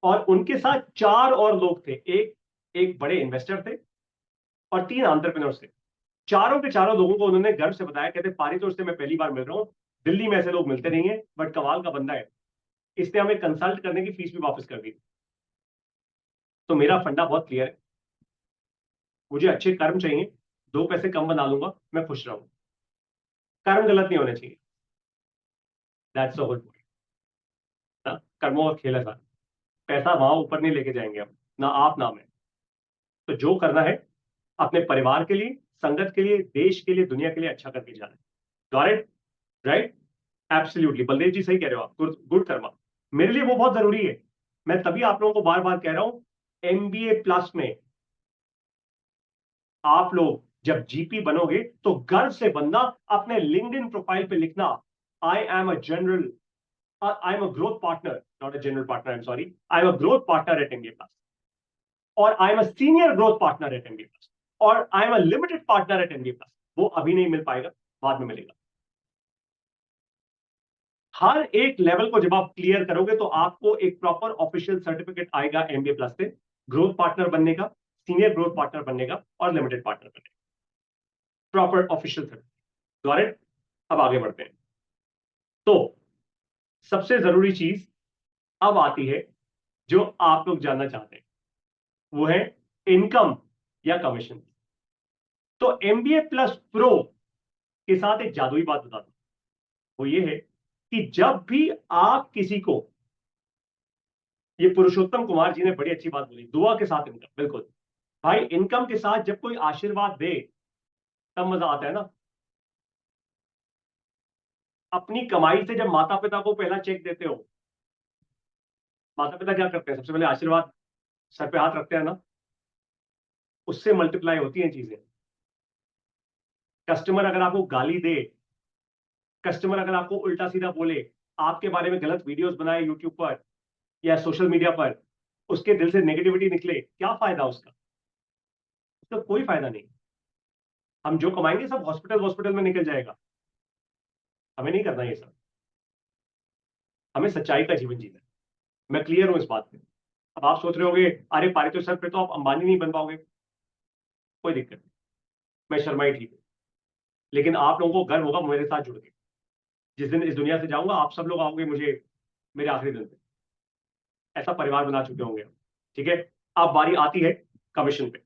और उनके साथ 4 और लोग थे, एक एक बड़े इन्वेस्टर थे, और 3 एंटरप्रेन्योर्स थे। चारों के चारों लोगों को उन्होंने गर्व से बताया, कहते पारितोष से मैं पहली बार मिल रहा हूं, दिल्ली में ऐसे लोग मिलते नहीं है, बट कमाल का बंदा है, इसने हमें कंसल्ट करने की फीस भी वापस कर दी। तो मेरा फंडा बहुत क्लियर है, मुझे अच्छे कर्म चाहिए, 2 पैसे कम बना लूंगा, मैं खुश रहूंगा, कर्म गलत नहीं होने चाहिए। That's the whole point. कर्मों का खेल है सारा, पैसा वहां ऊपर नहीं लेके जाएंगे हम, ना आप ना मैं। तो जो करना है अपने परिवार के लिए, संगत के लिए, देश के लिए, दुनिया के लिए अच्छा करके जाना है। Got it? Right? Absolutely, Baldev ji सही कह रहे हो आप, गुड कर्मा। मेरे लिए वो बहुत जरूरी है। मैं तभी आप लोगों को बार बार कह रहा हूं, एमबीए प्लस में आप लोग जब जीपी बनोगे तो गर्व से बनना, अपने लिंक्डइन प्रोफाइल पे लिखना, I am a general, I am a growth partner, not a general partner, I am sorry, I am a growth partner at MBA plus, और I am a senior growth partner at MBA plus, और I am a limited partner at MBA plus. वो अभी नहीं मिल पाएगा, बाद में मिलेगा। हर एक लेवल को जब आप क्लियर करोगे तो आपको एक प्रॉपर ऑफिशियल सर्टिफिकेट आएगा एमबीए प्लस से, ग्रोथ पार्टनर बनने का, सीनियर ग्रोथ पार्टनर बनने का, और लिमिटेड पार्टनर बनने का, proper official certificate. Got it? अब आगे बढ़ते हैं। तो सबसे जरूरी चीज अब आती है जो आप लोग जानना चाहते हैं, वो है इनकम या कमीशन। तो एमबीए प्लस प्रो के साथ एक जादुई बात बता दूं, वो ये है कि जब भी आप किसी को, ये पुरुषोत्तम कुमार जी ने बड़ी अच्छी बात बोली, दुआ के साथ इनकम, बिल्कुल भाई, इनकम के साथ जब कोई आशीर्वाद दे तब मजा आता है ना। अपनी कमाई से जब माता पिता को पहला चेक देते हो, माता पिता क्या करते हैं, सबसे पहले आशीर्वाद सर पे हाथ रखते हैं ना, उससे मल्टीप्लाई होती हैं चीजें। कस्टमर अगर आपको गाली दे, कस्टमर अगर आपको उल्टा सीधा बोले, आपके बारे में गलत वीडियोस बनाए यूट्यूब पर या सोशल मीडिया पर, उसके दिल से नेगेटिविटी निकले, क्या फायदा उसका? उसका कोई फायदा नहीं। हम जो कमाएंगे सब हॉस्पिटल हॉस्पिटल में निकल जाएगा, हमें नहीं करना ये सब। हमें सच्चाई का जीवन जीना है। मैं क्लियर हूं इस बात पे। अब आप सोच रहे होंगे, अरे पारितो सर पे तो आप अंबानी नहीं बन पाओगे, कोई दिक्कत नहीं, मैं शर्मा ही ठीक हूँ, लेकिन आप लोगों को गर्व होगा मेरे साथ जुड़ के। जिस दिन इस दुनिया से जाऊंगा आप सब लोग आओगे मुझे मेरे आखिरी दिन पे, ऐसा परिवार बना चुके होंगे हम। ठीक है? अब बारी आती है कमीशन पे।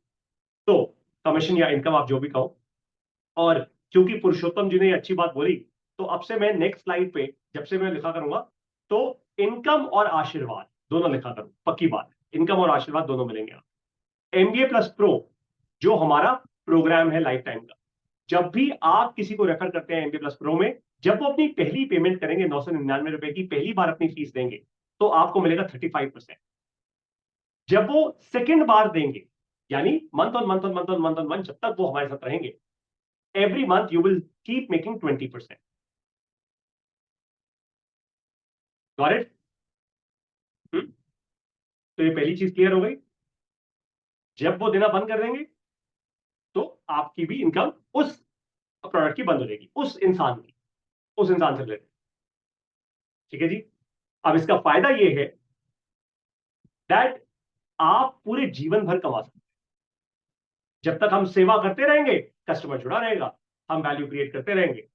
तो कमीशन या इनकम, आप जो भी कहो, और क्योंकि पुरुषोत्तम जी ने ये अच्छी बात बोली, तो अब से मैं नेक्स्ट स्लाइड पे जब से मैं लिखा करूंगा, तो इनकम और आशीर्वाद दोनों लिखा करूं, पक्की बात, इनकम और आशीर्वाद दोनों मिलेंगे। एमबीए प्लस प्रो जो हमारा प्रोग्राम है लाइफ टाइम का, जब भी आप किसी को रेफर करते हैं एमबीए प्लस प्रो में, जब वो अपनी पहली पेमेंट करेंगे, 999 रुपए की पहली बार अपनी फीस देंगे, तो आपको मिलेगा 35%। जब वो सेकेंड बार देंगे, यानी month on month on month on month on month, जब तक वो हमारे साथ रहेंगे, every month you will keep making 20%. Got it? तो ये पहली चीज क्लियर हो गई। जब वो देना बंद कर देंगे तो आपकी भी इनकम उस प्रोडक्ट की बंद हो जाएगी, उस इंसान की, उस इंसान से रिलेटेड। ठीक है जी? अब इसका फायदा ये है दैट आप पूरे जीवन भर कमा सकते हैं। जब तक हम सेवा करते रहेंगे, कस्टमर जुड़ा रहेगा, हम वैल्यू क्रिएट करते रहेंगे,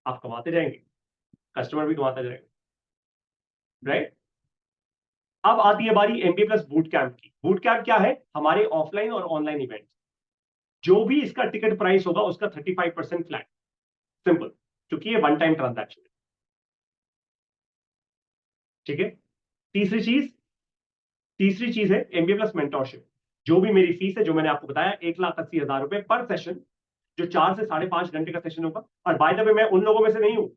आप कमाते जाएंगे, कस्टमर भी कमाता जाएगा। राइट? अब आती है बारी एमबीए प्लस बूट कैंप की। बूट कैंप क्या है? हमारे ऑफलाइन और ऑनलाइन इवेंट, जो भी इसका टिकट प्राइस होगा उसका 35% फ्लैट, सिंपल, क्योंकि ये वन टाइम ट्रांजैक्शन है। ठीक है? तीसरी चीज, तीसरी चीज है एमबीए प्लस मेंटोरशिप। जो भी मेरी फीस है, जो मैंने आपको बताया, 1,80,000 रुपए पर सेशन, जो 4 से 5.5 घंटे का सेशन होगा। और बाय द वे, मैं उन लोगों में से नहीं हूं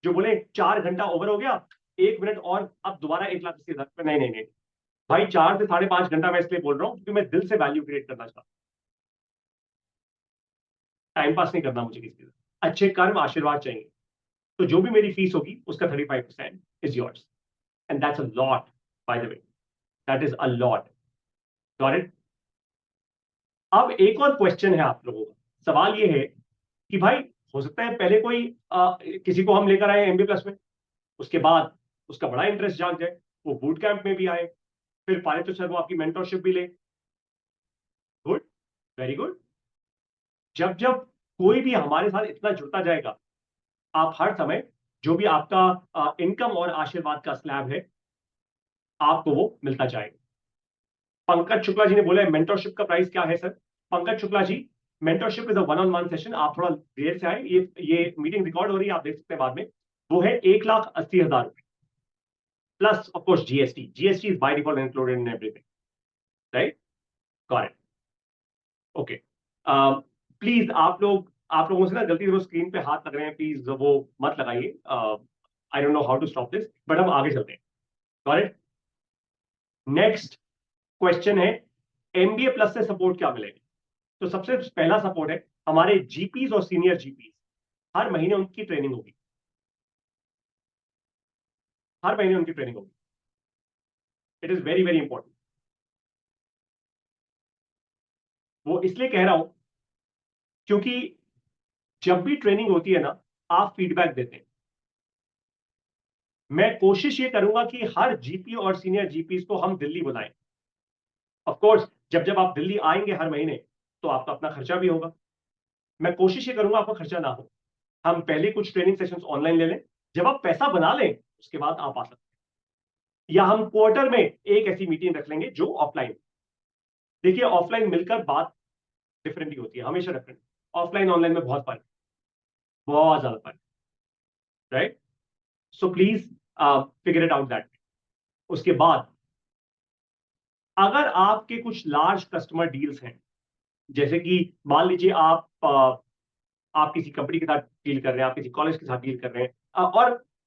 जो बोले 4 घंटा ओवर हो गया, 1 मिनट और, अब दोबारा 1,80,000 रुपए। नहीं नहीं नहीं भाई, 4 से 5.5 घंटा मैं इसलिए बोल रहा हूं क्योंकि मैं दिल से वैल्यू क्रिएट करना चाहता हूं। टाइम पास नहीं करना मुझे किसी का, अच्छे कर्म आशीर्वाद चाहिए। तो जो भी मेरी फीस होगी उसका 35% is yours, and that's a lot, bye the way, that is a lot. Got it? अब एक और क्वेश्चन है आप लोगों का, सवाल ये है कि भाई, हो सकता है पहले कोई किसी को हम लेकर आए एमबी प्लस में, उसके बाद उसका बड़ा इंटरेस्ट जाग जाए, वो बूट कैंप में भी आए, फिर पारितो सर वो आपकी मेंटरशिप भी ले। Good, very good. जब जब कोई भी हमारे साथ इतना जुड़ता जाएगा, आप हर समय जो भी आपका इनकम और आशीर्वाद का स्लैब है, आपको वो मिलता जाएगा। पंकज शुक्ला जी ने बोला है मेंटरशिप का प्राइस क्या है sir? Pankaj Shukla ji, mentorship is a one on one session. आप थोड़ा देर से आए, ये मीटिंग रिकॉर्ड हो रही है, आप देख सकते हैं बाद में। वो है 1,80,000 रुपए plus of course GST. GST is by default included in everything, right? Correct. Okay, please आप लोगों से ना गलती से स्क्रीन पे हाथ लग रहे हैं, प्लीज वो मत लगाइए। I don't know how to stop this, but हम आगे चलते हैं। करेक्ट। नेक्स्ट क्वेश्चन है, एमबीए प्लस से सपोर्ट क्या मिलेगा? तो सबसे पहला सपोर्ट है हमारे जीपीज और सीनियर जीपीज, हर महीने उनकी ट्रेनिंग होगी। हर महीने उनकी ट्रेनिंग होगी। It is very very important. वो इसलिए कह रहा हूं क्योंकि जब भी ट्रेनिंग होती है ना, आप फीडबैक देते हैं। मैं कोशिश ये करूंगा कि हर जीपी और सीनियर जीपीज को हम दिल्ली बुलाएं। ऑफ कोर्स जब जब आप दिल्ली आएंगे हर महीने, तो आपका अपना खर्चा भी होगा। मैं कोशिश ये करूंगा आपका खर्चा ना हो। हम पहले कुछ ट्रेनिंग सेशंस ऑनलाइन ले लें, जब आप पैसा बना लें उसके बाद आप आ सकते हैं। या हम क्वार्टर में एक ऐसी मीटिंग रख लेंगे जो ऑफलाइन। देखिए, ऑफलाइन मिलकर बात डिफरेंटली होती है, हमेशा डिफरेंट। ऑफलाइन ऑनलाइन में बहुत फर्क, बहुत ज्यादा फर्क, right? So please figure it out that. उसके बाद अगर आपके कुछ लार्ज कस्टमर डील्स हैं, जैसे कि मान लीजिए आप किसी कंपनी के साथ डील कर रहे हैं, आप किसी कॉलेज के साथ डील कर रहे हैं,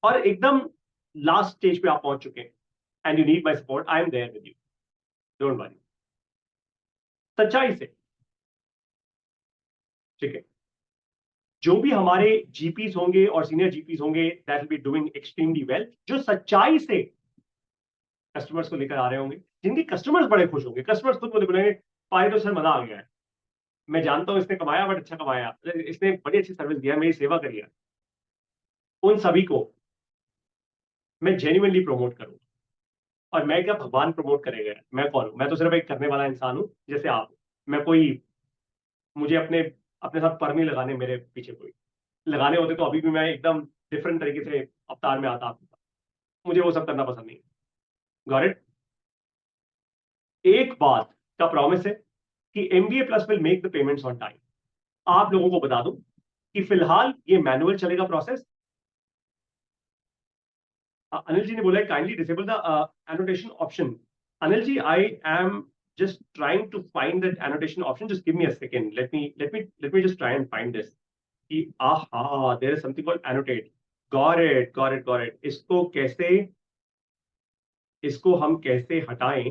और एकदम लास्ट स्टेज पे आप पहुंच चुके हैं, and you need my support, I am there with you, don't worry. सच्चाई से, ठीक है, जो भी हमारे जीपीस होंगे और सीनियर जीपीस होंगे, that will be doing extremely well, जो सच्चाई से कस्टमर्स को लेकर आ रहे होंगे, जिनके कस्टमर्स बड़े खुश होंगे। कस्टमर्स खुद मुझे बोलेंगे, पाए तो सर मजा आ गया है, मैं जानता हूं इसने कमाया, बट अच्छा कमाया, इसने बड़ी अच्छी सर्विस दिया, मेरी सेवा करी है। उन सभी को मैं जेन्युइनली प्रमोट करूंगा। और मैं क्या, भगवान प्रमोट करेगा? मैं कौन हूं? मैं तो सिर्फ एक करने वाला इंसान हूं, जैसे आप हो। मैं कोई, मुझे अपने अपने साथ पर नहीं लगाने, मेरे पीछे कोई लगाने होते तो अभी भी मैं एकदम डिफरेंट तरीके से अवतार में आता आपके पास। मुझे वो सब करना पसंद नहीं। Got it? एक बात का प्रॉमिस है कि MBA plus will make the payments on time. आप लोगों को बता दूं कि फिलहाल ये मैनुअल चलेगा प्रोसेस। अनिल जी ने बोला है kindly disable the annotation option. Anil ji, I am just trying to find that annotation option. Just give me a second. Let me just try and find this. Aha, there is something called annotate. Got it. इसको हम कैसे हटाएं?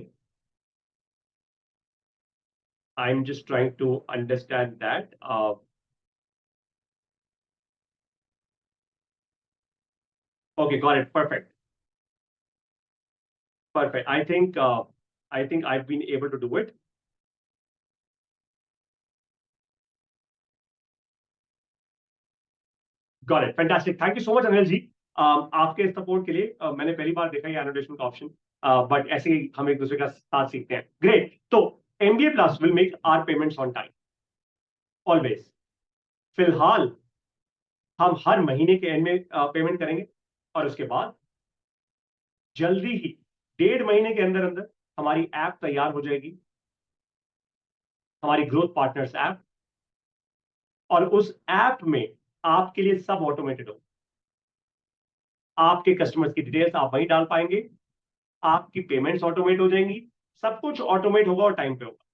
I'm just trying to understand that. Okay, got it. Perfect. I think I've been able to do it. Got it. Fantastic. Thank you so much, Anil जी। आपके सपोर्ट के लिए। मैंने पहली बार देखा ये एनोटेशन का ऑप्शन, बट ऐसे ही हम एक दूसरे का साथ सीखते हैं। ग्रेट। तो MBA plus will make our payments on time always. फिलहाल हम हर महीने के एंड में पेमेंट करेंगे, और उसके बाद जल्दी ही 1.5 महीने के अंदर अंदर हमारी ऐप तैयार हो जाएगी, हमारी ग्रोथ पार्टनर्स ऐप। और उस ऐप में आपके लिए सब ऑटोमेटेड हो। आपके कस्टमर्स की डिटेल्स आप वहीं डाल पाएंगे, आपकी पेमेंट्स ऑटोमेट हो जाएंगी, सब कुछ ऑटोमेट होगा और टाइम पे होगा।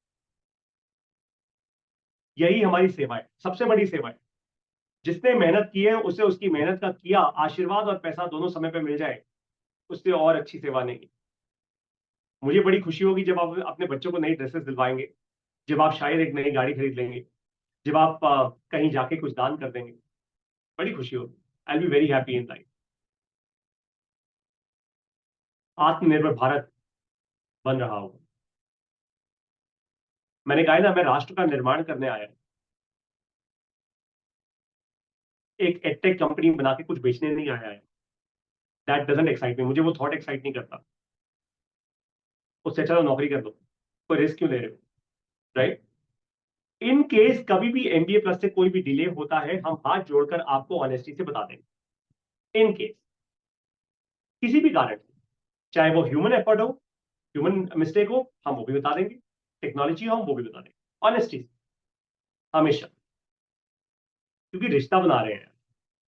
यही हमारी सेवा है, सबसे बड़ी सेवा है। जिसने मेहनत की है उसे उसकी मेहनत का किया आशीर्वाद और पैसा दोनों समय पे मिल जाए, उससे और अच्छी सेवा नहीं। मुझे बड़ी खुशी होगी जब आप अपने बच्चों को नई ड्रेसेस दिलवाएंगे, जब आप शायद एक नई गाड़ी खरीद लेंगे, जब आप कहीं जाके कुछ दान कर देंगे, बड़ी खुशी होगी। आई will be very happy in life. आत्मनिर्भर भारत बन रहा होगा। मैंने कहा ना, मैं राष्ट्र का निर्माण करने आया, एक एडटेक कंपनी बना के कुछ बेचने नहीं आया है। That doesn't excite me. मुझे वो थॉट एक्साइट नहीं करता। उससे अच्छा तो नौकरी कर दो, कोई रिस्क क्यों ले रहे हो, राइट? इन केस कभी भी एमबीए प्लस से कोई भी डिले होता है, हम हाथ जोड़कर आपको ऑनेस्टी से बता देंगे। इन केस किसी भी कारण से, चाहे वो ह्यूमन एफर्ट हो, ह्यूमन मिस्टेक हो, हम वो भी बता देंगे, टेक्नोलॉजी हो, हम वो भी बता देंगे, ऑनेस्टी से, हमेशा। क्योंकि रिश्ता बना रहे हैं,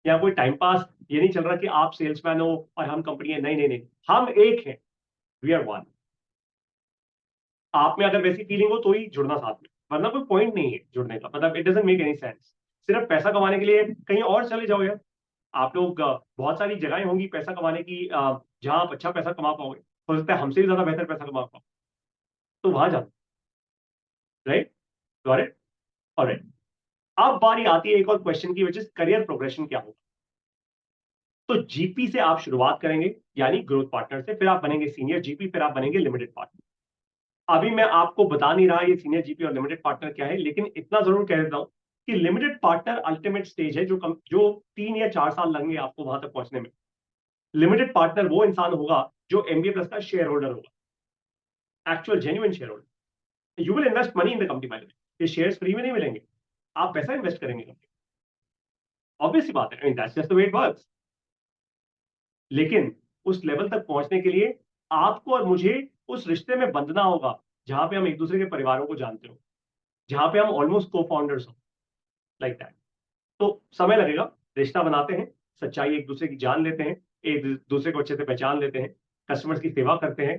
या कोई टाइम पास ये नहीं चल रहा कि आप सेल्समैन हो और हम कंपनी है। नहीं नहीं नहीं, हम एक हैं, वी आर वन। आप में अगर वैसी फीलिंग हो तो ही जुड़ना साथ में, वरना कोई पॉइंट नहीं है जुड़ने का, मतलब it doesn't make any sense. सिर्फ पैसा कमाने के लिए कहीं और चले जाओ यार। आप लोग बहुत सारी जगहें होंगी पैसा कमाने की, जहां आप अच्छा पैसा कमा पाओगे, हो सकता है हमसे भी ज्यादा बेहतर पैसा कमा पाओ, तो वहां जाओ। Right, got it, alright. अब बारी आती है एक और क्वेश्चन की, विच इज करियर प्रोग्रेशन क्या होगा। तो जीपी से आप शुरुआत करेंगे, यानी ग्रोथ पार्टनर से, फिर आप बनेंगे सीनियर जीपी, फिर आप बनेंगे लिमिटेड पार्टनर। अभी मैं आपको बता नहीं रहा ये सीनियर जीपी और लिमिटेड पार्टनर क्या है, लेकिन इतना जरूर कह देता हूं कि लिमिटेड पार्टनर अल्टीमेट स्टेज है, जो 3 या 4 साल लगेंगे आपको वहां तक पहुंचने में। लिमिटेड पार्टनर वो इंसान होगा जो एमबीए प्लस का शेयर होल्डर होगा, actual genuine share holder. You will invest money in the company, bye the वे, ये शेयर्स फ्री में नहीं मिलेंगे, आप पैसा इन्वेस्ट करेंगे कंपनी, ऑब्वियस सी बात है, that's just the way it works. लेकिन उस लेवल तक पहुंचने के लिए आपको और मुझे उस रिश्ते में बंधना होगा जहां पे हम एक दूसरे के परिवारों को जानते हो, जहां पे हम ऑलमोस्ट को फाउंडर्स हो, लाइक दैट। तो समय लगेगा, रिश्ता बनाते हैं, सच्चाई एक दूसरे की जान लेते हैं, एक दूसरे को अच्छे से पहचान लेते हैं, कस्टमर्स की सेवा करते हैं,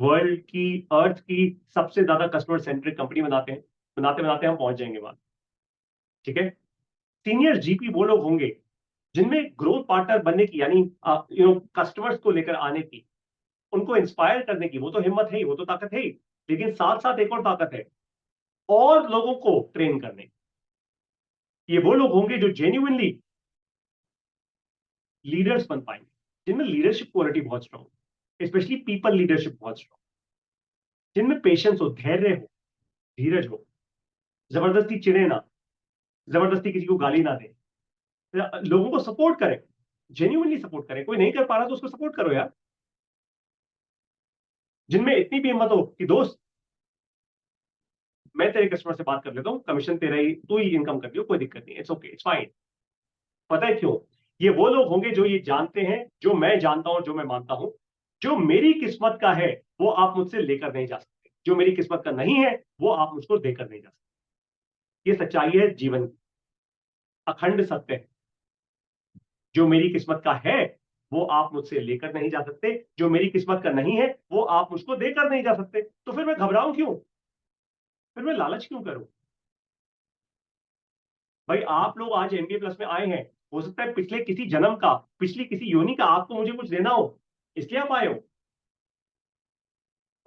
वर्ल्ड की, अर्थ की सबसे ज्यादा कस्टमर सेंट्रिक कंपनी बनाते हैं, बनाते बनाते हम पहुंच जाएंगे वहां। ठीक है। सीनियर जीपी वो लोग होंगे जिनमें ग्रोथ पार्टनर बनने की, यानी कस्टमर्स को लेकर आने की, उनको इंस्पायर करने की वो तो हिम्मत है ही, वो तो ताकत है ही, लेकिन साथ साथ एक और ताकत है, और लोगों को ट्रेन करने की। ये वो लोग होंगे जो जेन्युइनली लीडर्स बन पाएंगे, जिनमें लीडरशिप क्वालिटी बहुत स्ट्रांग, स्पेशली पीपल लीडरशिप बहुत स्ट्रांग, जिनमें पेशेंस हो, धैर्य हो, धीरज हो, जबरदस्ती चिढ़े ना, जबरदस्ती किसी को गाली ना दे, लोगों को सपोर्ट करें, जेन्युइनली सपोर्ट करें। कोई नहीं कर पा रहा तो उसको सपोर्ट करो यार। जिनमें इतनी भी हिम्मत हो कि दोस्त, मैं तेरे कस्टमर से बात कर लेता हूँ, कमीशन तेरा ही, तू ही इनकम कर लियो, कोई दिक्कत नहीं, इट्स ओके, इट्स फाइन। पता है क्यों? ये वो लोग होंगे जो ये जानते हैं, जो मैं जानता हूं, जो मैं मानता हूं, जो मेरी किस्मत का है वो आप मुझसे लेकर नहीं जा सकते, जो मेरी किस्मत का नहीं है वो आप मुझको देकर नहीं जा सकते। ये सच्चाई है जीवन की, अखंड सत्य है। जो मेरी किस्मत का है वो आप मुझसे लेकर नहीं जा सकते, जो मेरी किस्मत का नहीं है वो आप मुझको देकर नहीं जा सकते। तो फिर मैं घबराऊं क्यों, फिर मैं लालच क्यों करूं? भाई आप लोग आज एमबीए प्लस में आए हैं, हो सकता है पिछले किसी जन्म का, पिछली किसी योनि का आपको मुझे कुछ देना हो, इसलिए आप आए हो।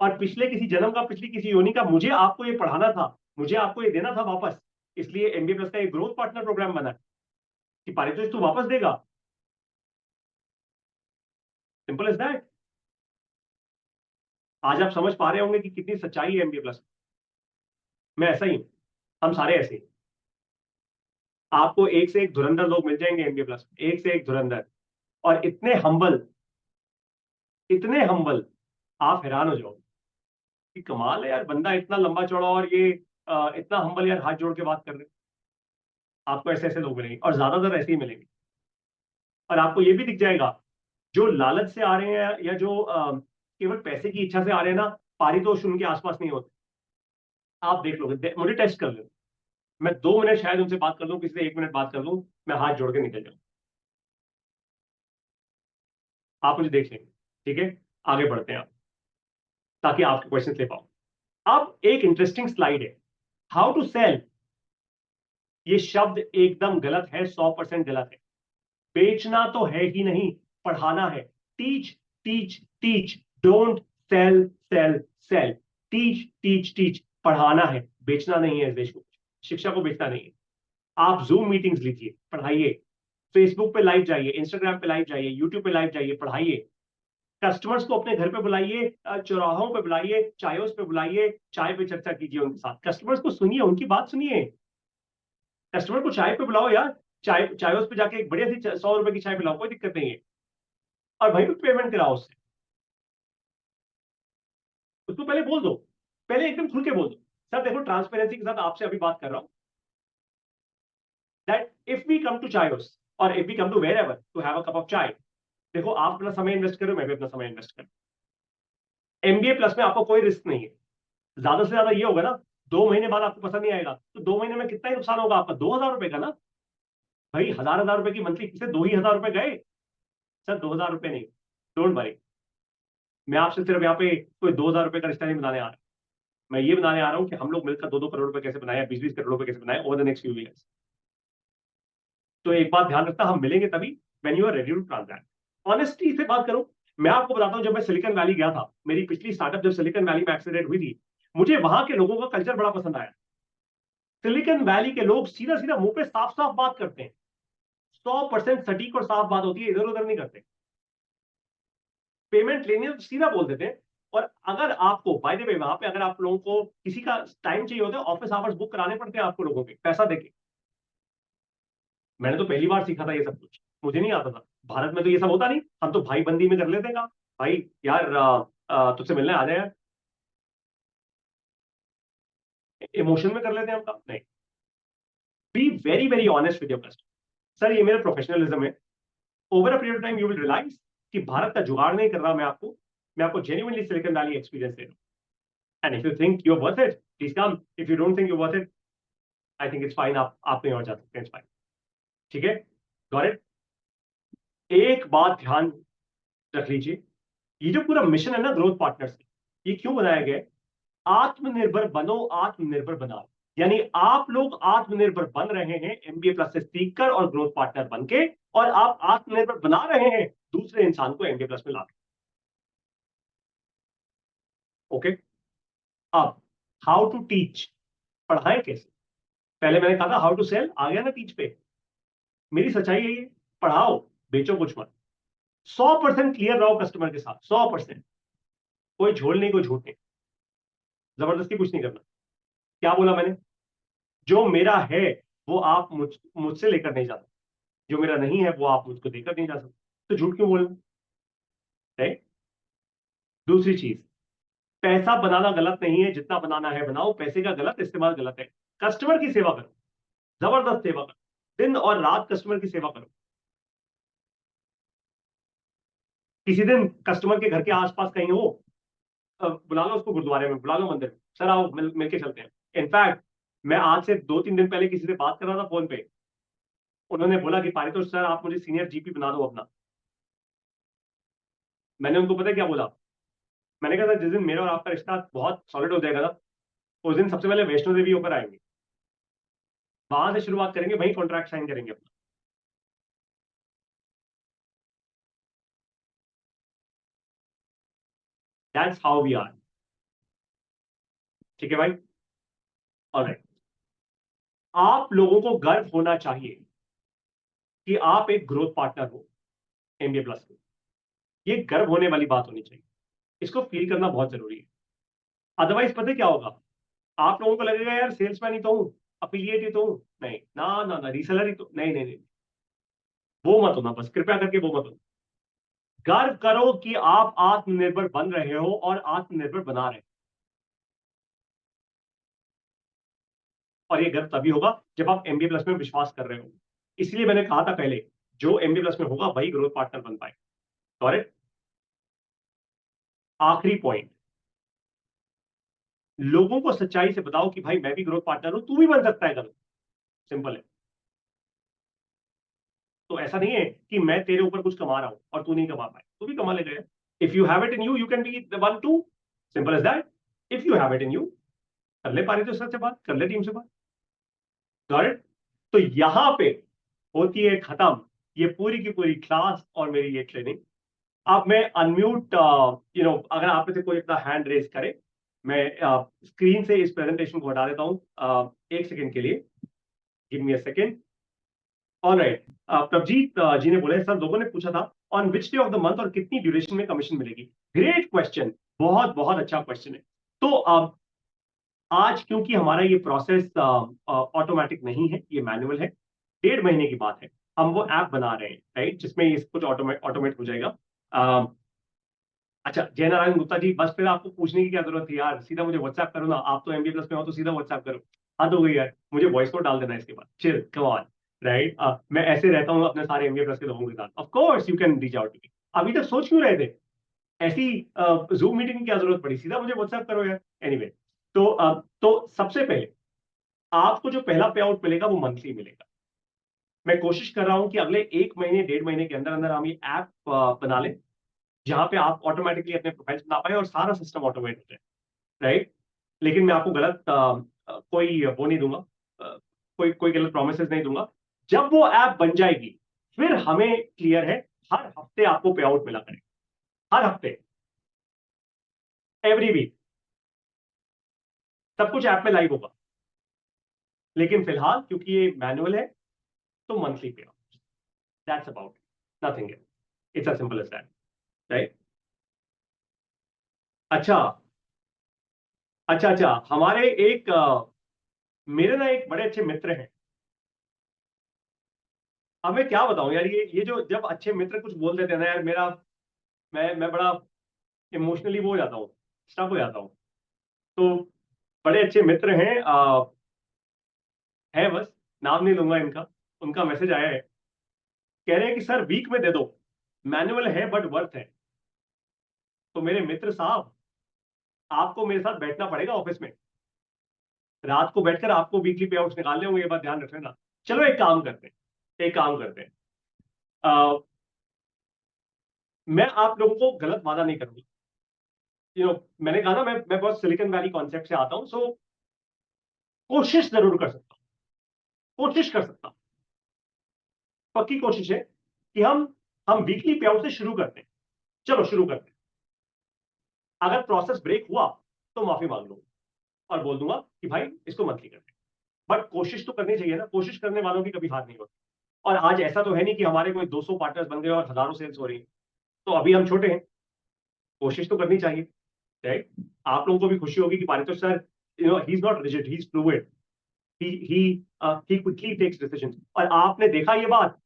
और पिछले किसी जन्म का, पिछली किसी योनि का मुझे आपको ये पढ़ाना था, मुझे आपको ये देना था वापस, इसलिए एमबीए प्लस का एक ग्रोथ पार्टनर प्रोग्राम बना कि पारितोषिक तू वापस देगा। Simple is that. आज आप समझ पा रहे होंगे कि कितनी सच्चाई है एमबीए प्लस। मैं ऐसा ही हूं, हम सारे ऐसे ही। आपको एक से एक धुरंधर लोग मिल जाएंगे एमबीए प्लस, एक से एक धुरंधर, और इतने हम्बल, इतने हम्बल, आप हैरान हो जाओगे कि कमाल है यार, बंदा इतना लंबा चौड़ा और ये इतना हम्बल यार, हाथ जोड़ के बात कर रहे हैं। आपको ऐसे ऐसे लोग मिलेंगे और ज्यादातर ऐसे ही मिलेंगे। और आपको ये भी दिख जाएगा, जो लालच से आ रहे हैं या जो केवल पैसे की इच्छा से आ रहे हैं ना, पारितोष उनके आसपास नहीं होते। आप देख लोगे, मुझे टेस्ट कर लो, मैं 2 मिनट शायद उनसे बात कर लूं, किसी से 1 मिनट बात कर लूं, मैं हाथ जोड़ के निकल जाऊं, आप मुझे देख लेंगे। ठीक है, आगे बढ़ते हैं आप, ताकि आपके क्वेश्चन ले पाओ। अब एक इंटरेस्टिंग स्लाइड है, हाउ टू सेल। ये शब्द एकदम गलत है, 100% गलत है। बेचना तो है ही नहीं, पढ़ाना है। Teach, teach, teach, don't sell, sell, sell. Teach, teach, teach, पढ़ाना है, बेचना नहीं है। इस देश को, शिक्षा को बेचना नहीं है। आप जूम मीटिंग्स लीजिए, पढ़ाइए, फेसबुक पे लाइव जाइए, इंस्टाग्राम पे लाइव जाइए, यूट्यूब पे लाइव जाइए, पढ़ाइए। कस्टमर्स को अपने घर पे बुलाइए, चौराहों पे बुलाइए, चायोस पे बुलाइए, चाय पे चर्चा कीजिए उनके साथ, कस्टमर्स को सुनिए, उनकी बात सुनिए। कस्टमर को चाय पे बुलाओ यार, चाय चायोस पे जाके एक बढ़िया सी 100 रुपए की चाय पिलाओ, कोई दिक्कत नहीं है, और वहीं पे पेमेंट कराओ उससे। उसको पहले बोल दो, पहले एकदम खुल के बोल दो, सर देखो ट्रांसपेरेंसी के साथ आपसे अभी बात कर रहा हूं, that if we come to Chaayos और if we come to wherever to have a cup of chai, देखो आप अपना समय इन्वेस्ट करो, मैं भी अपना समय इन्वेस्ट करूं। एमबीए प्लस में आपको कोई रिस्क नहीं है, ज्यादा से ज्यादा ये होगा ना 2 महीने बाद आपको पसंद नहीं आएगा, तो 2 महीने में कितना ही नुकसान होगा आपका, 2,000 रुपए का ना भाई, हजार रुपए की मंथली से 2 ही हजार रुपए गए। सर 2,000 रुपए नहीं, डोंट वरी, मैं आपसे सिर्फ यहाँ पे कोई 2,000 रुपए का रिश्ता नहीं बनाने आ रहा, मैं ये बनाने आ रहा हूँ कि हम लोग मिलकर 2-2 करोड़ रुपए कैसे बनाए, 20-20 करोड़ रुपए कैसे बनाए over the next few years. तो एक बात ध्यान रखना, हम मिलेंगे तभी when you are ready to transact. Honesty से बात करूं, मैं आपको बताता हूं, जब मैं सिलिकॉन वैली गया था, मेरी पिछली स्टार्टअप जब सिलिकॉन वैली में एक्सीडेंट हुई थी, मुझे वहां के लोगों का कल्चर बड़ा पसंद आया। सिलिकॉन वैली के लोग सीधा सीधा मुंह पे साफ साफ बात करते हैं, 100% सटीक और साफ बात होती है, इधर उधर नहीं करते। पेमेंट लेनी है तो सीधा बोल देते हैं। और अगर आपको बाय द वे वहां पे अगर आप लोगों को किसी का टाइम चाहिए होता है, ऑफिस आवर्स बुक कराने पड़ते हैं आपको लोगों के पैसा देके। मैंने तो पहली बार सीखा था ये सब कुछ, मुझे नहीं आता था, भारत में तो ये सब होता नहीं, हम तो भाई बंदी में कर लेते हैं काम, भाई यार तुझसे मिलने आ जाए यार, इमोशन में कर लेते हैं हम काम, नहीं। Be very very honest with your customer. Sir ये मेरा प्रोफेशनलिज्म है, over a period of time you will realise कि भारत का जुगाड़ नहीं कर रहा मैं आपको जेन्युइनली सिलिकॉन वैली एक्सपीरियंस दे रहा हूं। And if you think you are worth it, please come, if you don't think you worth it, I think it's fine, आप कहीं और जा सकते हैं, इट्स फाइन। ठीक है, गॉट इट। एक बात ध्यान रख लीजिए, ये जो पूरा मिशन है ना ग्रोथ पार्टनर्स, ये क्यों बनाया गया है? आत्मनिर्भर बनो, आत्मनिर्भर बनाओ। यानी आप लोग आत्मनिर्भर बन रहे हैं एमबीए प्लस से सीखकर और ग्रोथ पार्टनर बन के, और आप आत्मनिर्भर बना रहे हैं दूसरे इंसान को एमबीए प्लस में लाकर। ओके, अब हाउ टू टीच, पढ़ाएं कैसे? पहले मैंने कहा था हाउ टू सेल, आ गया ना टीच पे। मेरी सच्चाई है ये, पढ़ाओ, बेचो कुछ मत। 100% क्लियर रहो कस्टमर के साथ, 100%, कोई झोल नहीं, कोई झूठ नहीं, जबरदस्ती कुछ नहीं करना। क्या बोला मैंने? जो मेरा है वो आप मुझसे लेकर नहीं जा सकते, जो मेरा नहीं है वो आप मुझको देकर नहीं जा सकते, तो झूठ क्यों बोलना है? दूसरी चीज, पैसा बनाना गलत नहीं है, जितना बनाना है बनाओ, पैसे का गलत इस्तेमाल गलत है। कस्टमर की सेवा करो, जबरदस्त सेवा करो, दिन और रात कस्टमर की सेवा करो। किसी दिन कस्टमर के घर के आसपास कहीं हो, बुला लो उसको गुरुद्वारे में, बुला लो मंदिर में, सर आओ मिलके चलते हैं। इनफैक्ट मैं आज से 2-3 दिन पहले किसी से बात कर रहा था फोन पे, उन्होंने बोला कि पारितोष सर आप मुझे सीनियर जीपी बना दो अपना। मैंने उनको पता क्या बोला? मैंने कहा सर जिस दिन मेरा और आपका रिश्ता बहुत सॉलिड हो जाएगा ना, उस दिन सबसे पहले वैष्णो देवी होकर आएंगे, वहां से शुरुआत करेंगे, वहीं कॉन्ट्रैक्ट साइन करेंगे अपना। That's how we are. ठीक है भाई, ऑलराइट। आप लोगों को गर्व होना चाहिए कि आप एक ग्रोथ पार्टनर हो एमबीए प्लस के, ये गर्व होने वाली बात होनी चाहिए, इसको फील करना बहुत जरूरी है। अदरवाइज पता है क्या होगा, आप लोगों को लगेगा यार सेल्समैन ही तो हूं, अफिलिएट ही तो हूं, नहीं ना ना ना, रीसेलर ही तो नहीं नहीं नहीं, वो मत होना, बस कृपया करके वो मत होना। गर्व करो कि आप आत्मनिर्भर बन रहे हो और आत्मनिर्भर बना रहे हो, और ये गर्व तभी होगा जब आप एमबीए प्लस में विश्वास कर रहे हो। इसलिए मैंने कहा था पहले, जो एमबीए प्लस में होगा वही ग्रोथ पार्टनर बन पाए। करेक्ट। आखिरी पॉइंट, लोगों को सच्चाई से बताओ कि भाई मैं भी ग्रोथ पार्टनर हूं, तू भी बन सकता है कल, सिंपल है। तो ऐसा नहीं है कि मैं तेरे ऊपर कुछ कमा रहा हूं और तू नहीं कमा पाए, तू भी कमा लेगा। If you have it in you, you can be the one too, simple as that. If you have it in you, कर ले पारित सर से बात, कर ले टीम से बात। Got it? तो यहां पे होती है खत्म ये पूरी की पूरी क्लास और मेरी ये ट्रेनिंग। अब मैं अनम्यूट, अगर आप में से कोई अपना हैंड रेज करे, मैं स्क्रीन से इस प्रेजेंटेशन को हटा देता हूं 1 सेकेंड के लिए। Give me a second. Alright, Prabhjeet ji ने बोला सर लोगों ने पूछा था on which day of the month और कितनी ड्यूरेशन में कमीशन मिलेगी। ग्रेट क्वेश्चन, बहुत बहुत अच्छा क्वेश्चन है। तो आज क्योंकि हमारा ये प्रोसेस ऑटोमेटिक नहीं है, ये मैनुअल है, 1.5 महीने की बात है, हम वो ऐप बना रहे हैं, राइट, जिसमें ये कुछ ऑटोमेट हो जाएगा। अच्छा जयनारायण गुप्ता जी, बस फिर आपको पूछने की क्या जरूरत थी यार, सीधा मुझे व्हाट्सएप करो ना, आप तो एमबीए प्लस में हो तो सीधा व्हाट्सएप करो। हद हो गई यार, मुझे वॉइस नोट डाल देना इसके बाद, चिल कम ऑन। राइट, मैं ऐसे रहता हूँ अपने सारे एमबीए प्लस के लोगों के साथ, of course you can reach out to me. अभी तक सोच क्यों रहे थे ऐसी जूम मीटिंग की क्या जरूरत पड़ी, सीधा मुझे व्हाट्सएप करो यार। एनीवे तो सबसे पहले आपको जो पहला पे आउट मिलेगा वो मंथली मिलेगा। मैं कोशिश कर रहा हूं कि अगले 1 महीने 1.5 महीने के अंदर अंदर हम ये ऐप बना लें, जहां पे आप ऑटोमेटिकली अपने प्रोफाइल्स बना पाए और सारा सिस्टम ऑटोमेट हो जाए। राइट, लेकिन मैं आपको गलत कोई वो नहीं दूंगा, कोई कोई गलत प्रोमिस नहीं दूंगा। जब वो ऐप बन जाएगी फिर हमें क्लियर है, हर हफ्ते आपको पे आउट मिला करेगा, हर हफ्ते, एवरी वीक, सब कुछ ऐप में लाइव होगा। लेकिन फिलहाल क्योंकि ये मैनुअल है तो monthly pay out, that's about, nothing else, it's as simple as that. Right, अच्छा अच्छा अच्छा, हमारे एक मेरे ना एक बड़े अच्छे मित्र हैं। अब मैं क्या बताऊं यार, ये जो जब अच्छे मित्र कुछ बोल देते हैं ना यार, मेरा मैं बड़ा इमोशनली वो हो जाता हूँ, स्टक हो जाता हूँ। तो बड़े अच्छे मित्र हैं, है बस, नाम नहीं लूंगा इनका। उनका मैसेज आया है, कह रहे हैं कि सर वीक में दे दो, मैनुअल है बट वर्थ है। तो मेरे मित्र साहब, आपको मेरे साथ बैठना पड़ेगा ऑफिस में, रात को बैठकर आपको वीकली पे आउट्स निकालने होंगे, ये बात ध्यान रख लेना। चलो एक काम करते हैं, एक काम करते हैं, मैं आप लोगों को गलत वादा नहीं करूंगा। मैंने कहा ना, मैं बहुत सिलिकॉन वैली कॉन्सेप्ट से आता हूं, सो कोशिश जरूर कर सकता हूं, कोशिश कर सकता हूं, पक्की कोशिश है कि हम वीकली पे आउट से शुरू करते हैं। चलो शुरू करते हैं, अगर प्रोसेस ब्रेक हुआ तो माफी मांग लूंगा और बोल दूंगा कि भाई इसको मंथली करते हैं। बट कोशिश तो करनी चाहिए ना, कोशिश करने वालों की कभी हार नहीं होती। और आज ऐसा तो है नहीं कि हमारे कोई 200 पार्टनर्स बन गए और हजारों सेल्स हो रही है, तो अभी हम छोटे हैं, कोशिश तो करनी चाहिए। राइट, आप लोगों को भी खुशी होगी कि Paritosh sir, he is not rigid, he is fluid, he quickly takes decisions. और आपने देखा ये बात,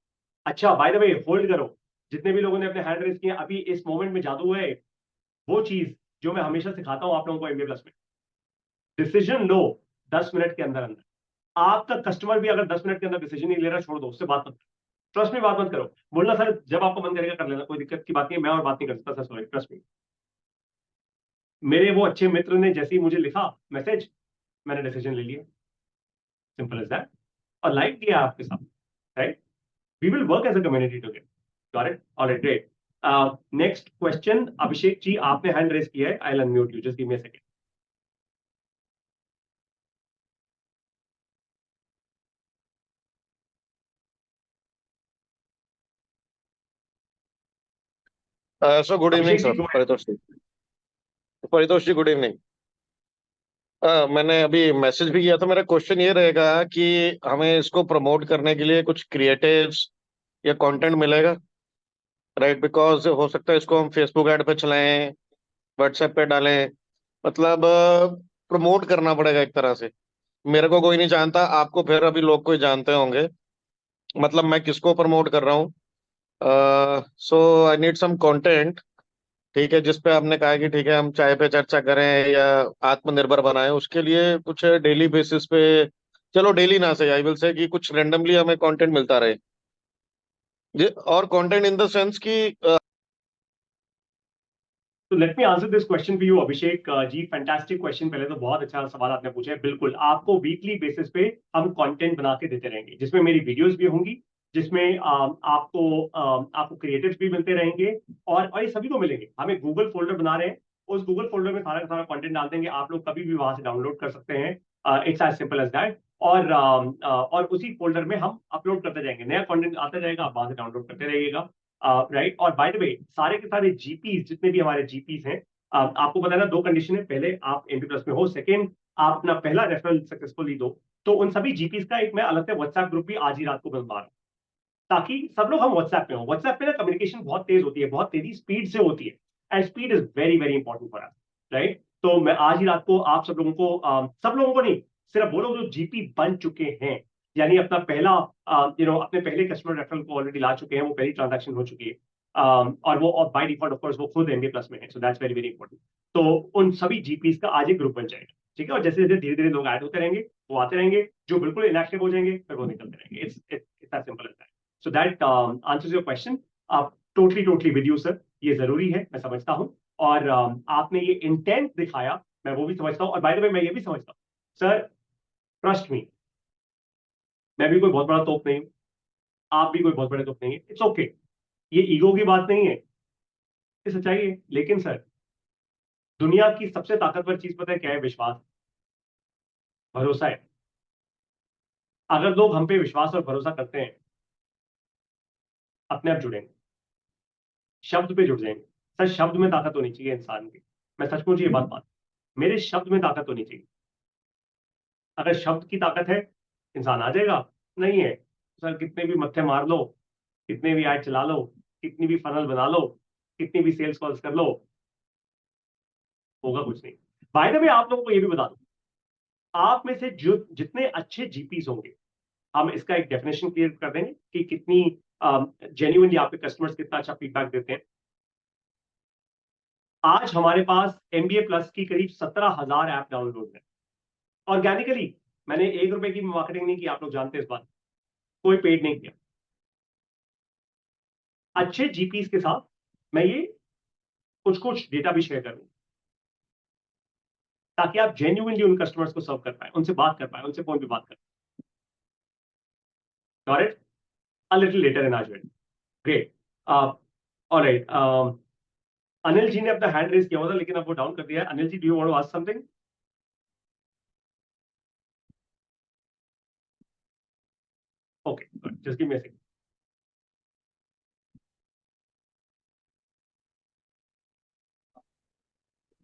अच्छा बाय द वे होल्ड करो, जितने भी लोगों ने अपने हैंड रेज किए अभी इस मोमेंट में जादू है, वो चीज जो मैं हमेशा सिखाता हूं आप लोगों को एमबीए प्लस में, डिसीजन लो 10 मिनट के अंदर अंदर। आपका कस्टमर भी अगर 10 मिनट के अंदर डिसीजन नहीं ले रहा, छोड़ दो, उससे बात मत करो, ट्रस्ट में बात मत करो। बोलना सर जब आपको मन करेगा कर लेना, कोई दिक्कत की बात नहीं है, मैं और बात नहीं कर सकता सर, सॉरी, ट्रस्ट में। मेरे वो अच्छे मित्र ने जैसे ही मुझे लिखा मैसेज, मैंने डिसीजन ले लिया, सिंपल एज दैट, और लाइक दिया आपके साथ। Right, we will work as a community together. Got it, alright, great. Next question, Abhishek ji आपने हैंड रेज किया है, I will unmute you, just give me a second. So good evening Abhishek ji sir, go ahead. Paritosh ji. Paritosh ji good evening. मैंने अभी मैसेज भी किया था। मेरा क्वेश्चन ये रहेगा कि हमें इसको प्रमोट करने के लिए कुछ क्रिएटिव्स या कंटेंट मिलेगा, राइट? बिकॉज हो सकता है इसको हम फेसबुक ऐड पे चलाएं, व्हाट्सएप पे डालें, मतलब प्रमोट करना पड़ेगा एक तरह से। मेरे को कोई नहीं जानता, आपको फिर अभी लोग कोई जानते होंगे, मतलब मैं किसको प्रमोट कर रहा हूँ। सो आई नीड सम कंटेंट, ठीक है, जिसपे आपने कहा कि ठीक है हम चाय पे चर्चा करें या आत्मनिर्भर बनाएं, उसके लिए कुछ डेली बेसिस पे, चलो डेली ना से, आई विल से कि कुछ रेंडमली हमें कंटेंट मिलता रहे और कंटेंट इन द सेंस कि तो let me answer this question for you Abhishek ji, fantastic question. पहले तो बहुत अच्छा सवाल आपने पूछा है। बिल्कुल आपको वीकली बेसिस पे हम कंटेंट बना के देते रहेंगे, जिसमें मेरी वीडियोस भी होंगी, जिसमें आपको क्रिएटिव्स भी मिलते रहेंगे, और ये सभी को मिलेंगे। हमें गूगल फोल्डर बना रहे हैं, उस गूगल फोल्डर में सारा का सारा कंटेंट डाल देंगे, आप लोग कभी भी वहां से डाउनलोड कर सकते हैं। It's as simple as that. और उसी फोल्डर में हम अपलोड करते जाएंगे, नया कंटेंट आता जाएगा, आप वहां से डाउनलोड करते रहिएगा। राइट, और बाय द वे सारे के सारे जीपीस, जितने भी हमारे जीपीस हैं, आपको पता है ना, दो कंडीशन है, पहले आप एमपी प्लस में हो, सेकंड आप अपना पहला रेफरल सक्सेसफुली दो। तो उन सभी जीपीस का एक मैं अलग से व्हाट्सएप ग्रुप भी आज ही रात को बनवा रहा हूं, ताकि सब लोग हम व्हाट्सएप पे हो। व्हाट्सएप पे ना कम्युनिकेशन बहुत तेज होती है, बहुत तेजी स्पीड से होती है, and speed is very very important for us. Right, तो मैं आज ही रात को आप सब लोगों को, सब लोगों को नहीं, सिर्फ वो लोग जो जीपी बन चुके हैं, यानी अपना पहला अपने पहले कस्टमर रेफरल को ऑलरेडी ला चुके हैं, वो पहली ट्रांजैक्शन हो चुकी है, और वो बाय डिफॉल्ट ऑफ कोर्स वो खुद MBA प्लस में है, so that's very very important. तो उन सभी जीपीस का आज एक ग्रुप बन जाएगा, ठीक है, और जैसे जैसे धीरे धीरे लोग ऐड होते रहेंगे, वो आते रहेंगे, जो बिल्कुल इनएक्टिव हो जाएंगे फिर वो निकलते रहेंगे। It's as simple as that. So that answers your question. आप टोटली विद यू सर, ये जरूरी है, मैं समझता हूँ। और आपने ये इंटेंट दिखाया, मैं वो भी समझता हूँ। और बाय द वे मैं ये भी समझता हूँ सर, ट्रस्ट मी, मैं भी कोई बहुत बड़ा तोप नहीं हूँ, आप भी कोई बहुत बड़े तोप नहीं है। इट्स ओके, ये ईगो की बात नहीं है, ये सच्चाई है। लेकिन सर, दुनिया की सबसे ताकतवर चीज पता है क्या है? विश्वास, भरोसा है। अगर लोग हम पे विश्वास और भरोसा करते हैं, अपने आप जुड़ेंगे, शब्द पे जुड़ जाएंगे। सर, शब्द में ताकत होनी चाहिए इंसान की, मैं सचमुच ये बात मान, मेरे शब्द में ताकत होनी चाहिए। अगर शब्द की ताकत है, इंसान आ जाएगा। नहीं है सर, कितने भी मत्थे मार लो, कितने भी ऐड चला लो, कितनी भी फनल बना लो, कितनी भी सेल्स कॉल्स कर लो, होगा कुछ नहीं। बाय द वे आप लोगों को ये भी बता दूं, आप में से जो जितने अच्छे जीपीस होंगे, हम इसका एक डेफिनेशन क्लियर कर देंगे कि कितनी जेन्युइनली आपके कस्टमर्स कितना अच्छा फीडबैक देते हैं। आज हमारे पास MBA प्लस की करीब 17,000 ऐप डाउनलोड है ऑर्गेनिकली। मैंने ₹1 की मार्केटिंग नहीं की, आप लोग जानते हैं इस बात, कोई पेड नहीं किया। अच्छे जीपीस के साथ मैं ये कुछ डेटा भी शेयर करूंगा, ताकि आप जेन्युइनली उन कस्टमर्स को सर्व कर पाए, उनसे बात कर पाए, उनसे फोन पे बात कर पाए। Got it? A little later in as well. Great. Alright, Anil ji ने अपना हैंड रेज किया हुआ था, लेकिन अब वो डाउन कर दिया है। Anil ji, do you want to ask something? Okay, just give me a second.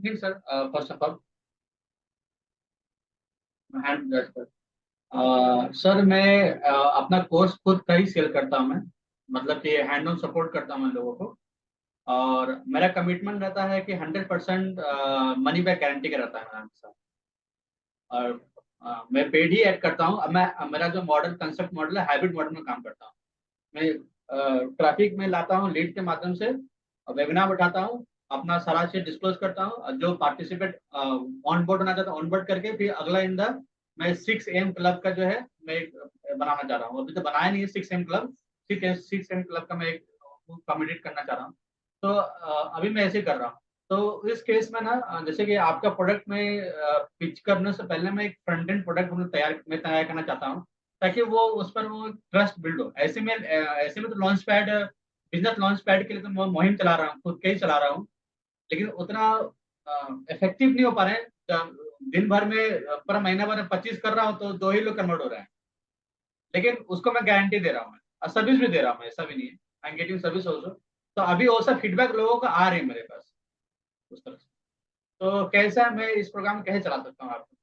Ji sir, first of all hand sir. Sir मैं अपना कोर्स खुद का ही सेल करता हूँ मैं, मतलब कि हैंड ऑन सपोर्ट करता हूँ मैं लोगों को। और मेरा कमिटमेंट रहता है कि 100% मनी बैक गारंटी का रहता है मेरा हमेशा। और मैं पेड ही ऐड करता हूँ। अब मैं मेरा जो मॉडल कंसेप्ट मॉडल है, हाइब्रिड मॉडल में काम करता हूँ मैं। ट्रैफिक में लाता हूँ लीड के माध्यम से, वेबिनार बैठाता हूँ, अपना सारा चीज डिस्क्लोज करता हूँ, और जो पार्टिसिपेट ऑन बोर्ड होना चाहता हूँ ऑन बोर्ड करके, फिर अगला इन द मैं 6 AM क्लब का जो है मैं एक बनाना चाह रहा हूँ। अभी तो बनाया नहीं है 6 AM क्लब। 6 AM क्लब का मैं एक कम्युनिकेट करना चाह रहा हूँ। तो अभी मैं ऐसे कर रहा हूँ। तो इस केस में ना, जैसे कि आपका प्रोडक्ट में पिच करने से पहले मैं एक फ्रंट एंड प्रोडक्ट तैयार करना चाहता हूँ, ताकि वो उस पर वो ट्रस्ट बिल्ड हो। ऐसे में तो launch pad, business launch pad के लिए तो मैं मुहिम चला रहा हूँ, खुद के ही चला रहा हूँ, लेकिन उतना इफेक्टिव नहीं हो पा रहे हैं। दिन भर में पर महीना भर में 25 कर रहा हूँ तो 2 ही लोग कन्वर्ट हो रहे हैं, लेकिन उसको मैं गारंटी दे रहा हूँ, मैं और सर्विस भी दे रहा हूँ, ऐसा भी नहीं है, I am getting service also. तो अभी वो सब फीडबैक लोगों का आ रहे हैं मेरे पास उस तरह से। तो कैसा मैं इस प्रोग्राम कैसे चला सकता हूँ आपको?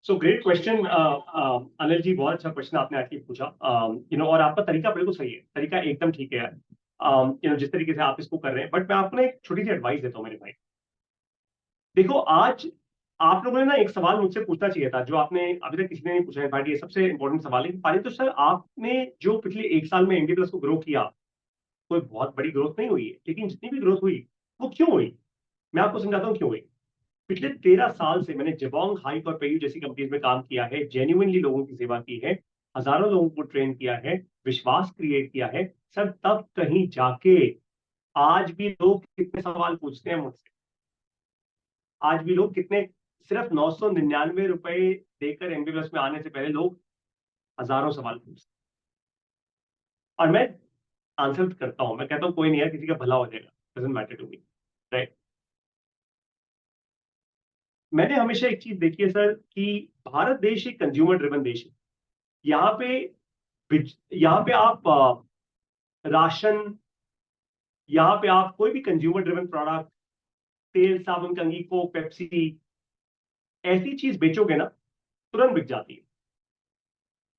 So great question Anil ji, बहुत अच्छा क्वेश्चन आपने आज पूछा। और आपका तरीका बिल्कुल सही है, तरीका एकदम ठीक है यार। जिस तरीके से आप इसको कर रहे हैं, बट मैं आपको ना एक छोटी सी एडवाइस देता हूँ मेरे भाई। देखो, आज आप लोगों ने ना एक सवाल मुझसे पूछना चाहिए था, जो आपने अभी तक किसी ने नहीं पूछा है। इनफैक्ट ये सबसे इंपॉर्टेंट सवाल है। पानी तो सर, आपने जो पिछले 1 साल में MBA प्लस को ग्रो किया, कोई बहुत बड़ी ग्रोथ नहीं हुई है, लेकिन जितनी भी ग्रोथ हुई, वो क्यों हुई? मैं आपको समझाता हूँ क्यों हुई। पिछले 13 साल से मैंने जबोंग, हाइक और पेयू जैसी कंपनीज में काम किया है, जेन्युइनली लोगों की सेवा की है, हजारों लोगों को ट्रेन किया है, विश्वास क्रिएट किया है सर। तब कहीं जाके आज भी लोग कितने सवाल पूछते हैं मुझसे, आज भी लोग कितने, सिर्फ ₹999 देकर MBA प्लस में आने से पहले लोग हजारों सवाल पूछते हैं। और मैं आंसर करता हूं, मैं कहता हूं कोई नहीं यार, किसी का भला हो जाएगा, doesn't matter to me, right? मैंने हमेशा एक चीज देखी है सर, कि भारत देश एक कंज्यूमर ड्रिवन देश है। यहाँ पे यहाँ पे आप राशन, यहाँ पे आप कोई भी कंज्यूमर ड्रिवन प्रोडक्ट, तेल, साबुन, कंघी, कोक, पेप्सी, ऐसी चीज बेचोगे ना, तुरंत बिक जाती है।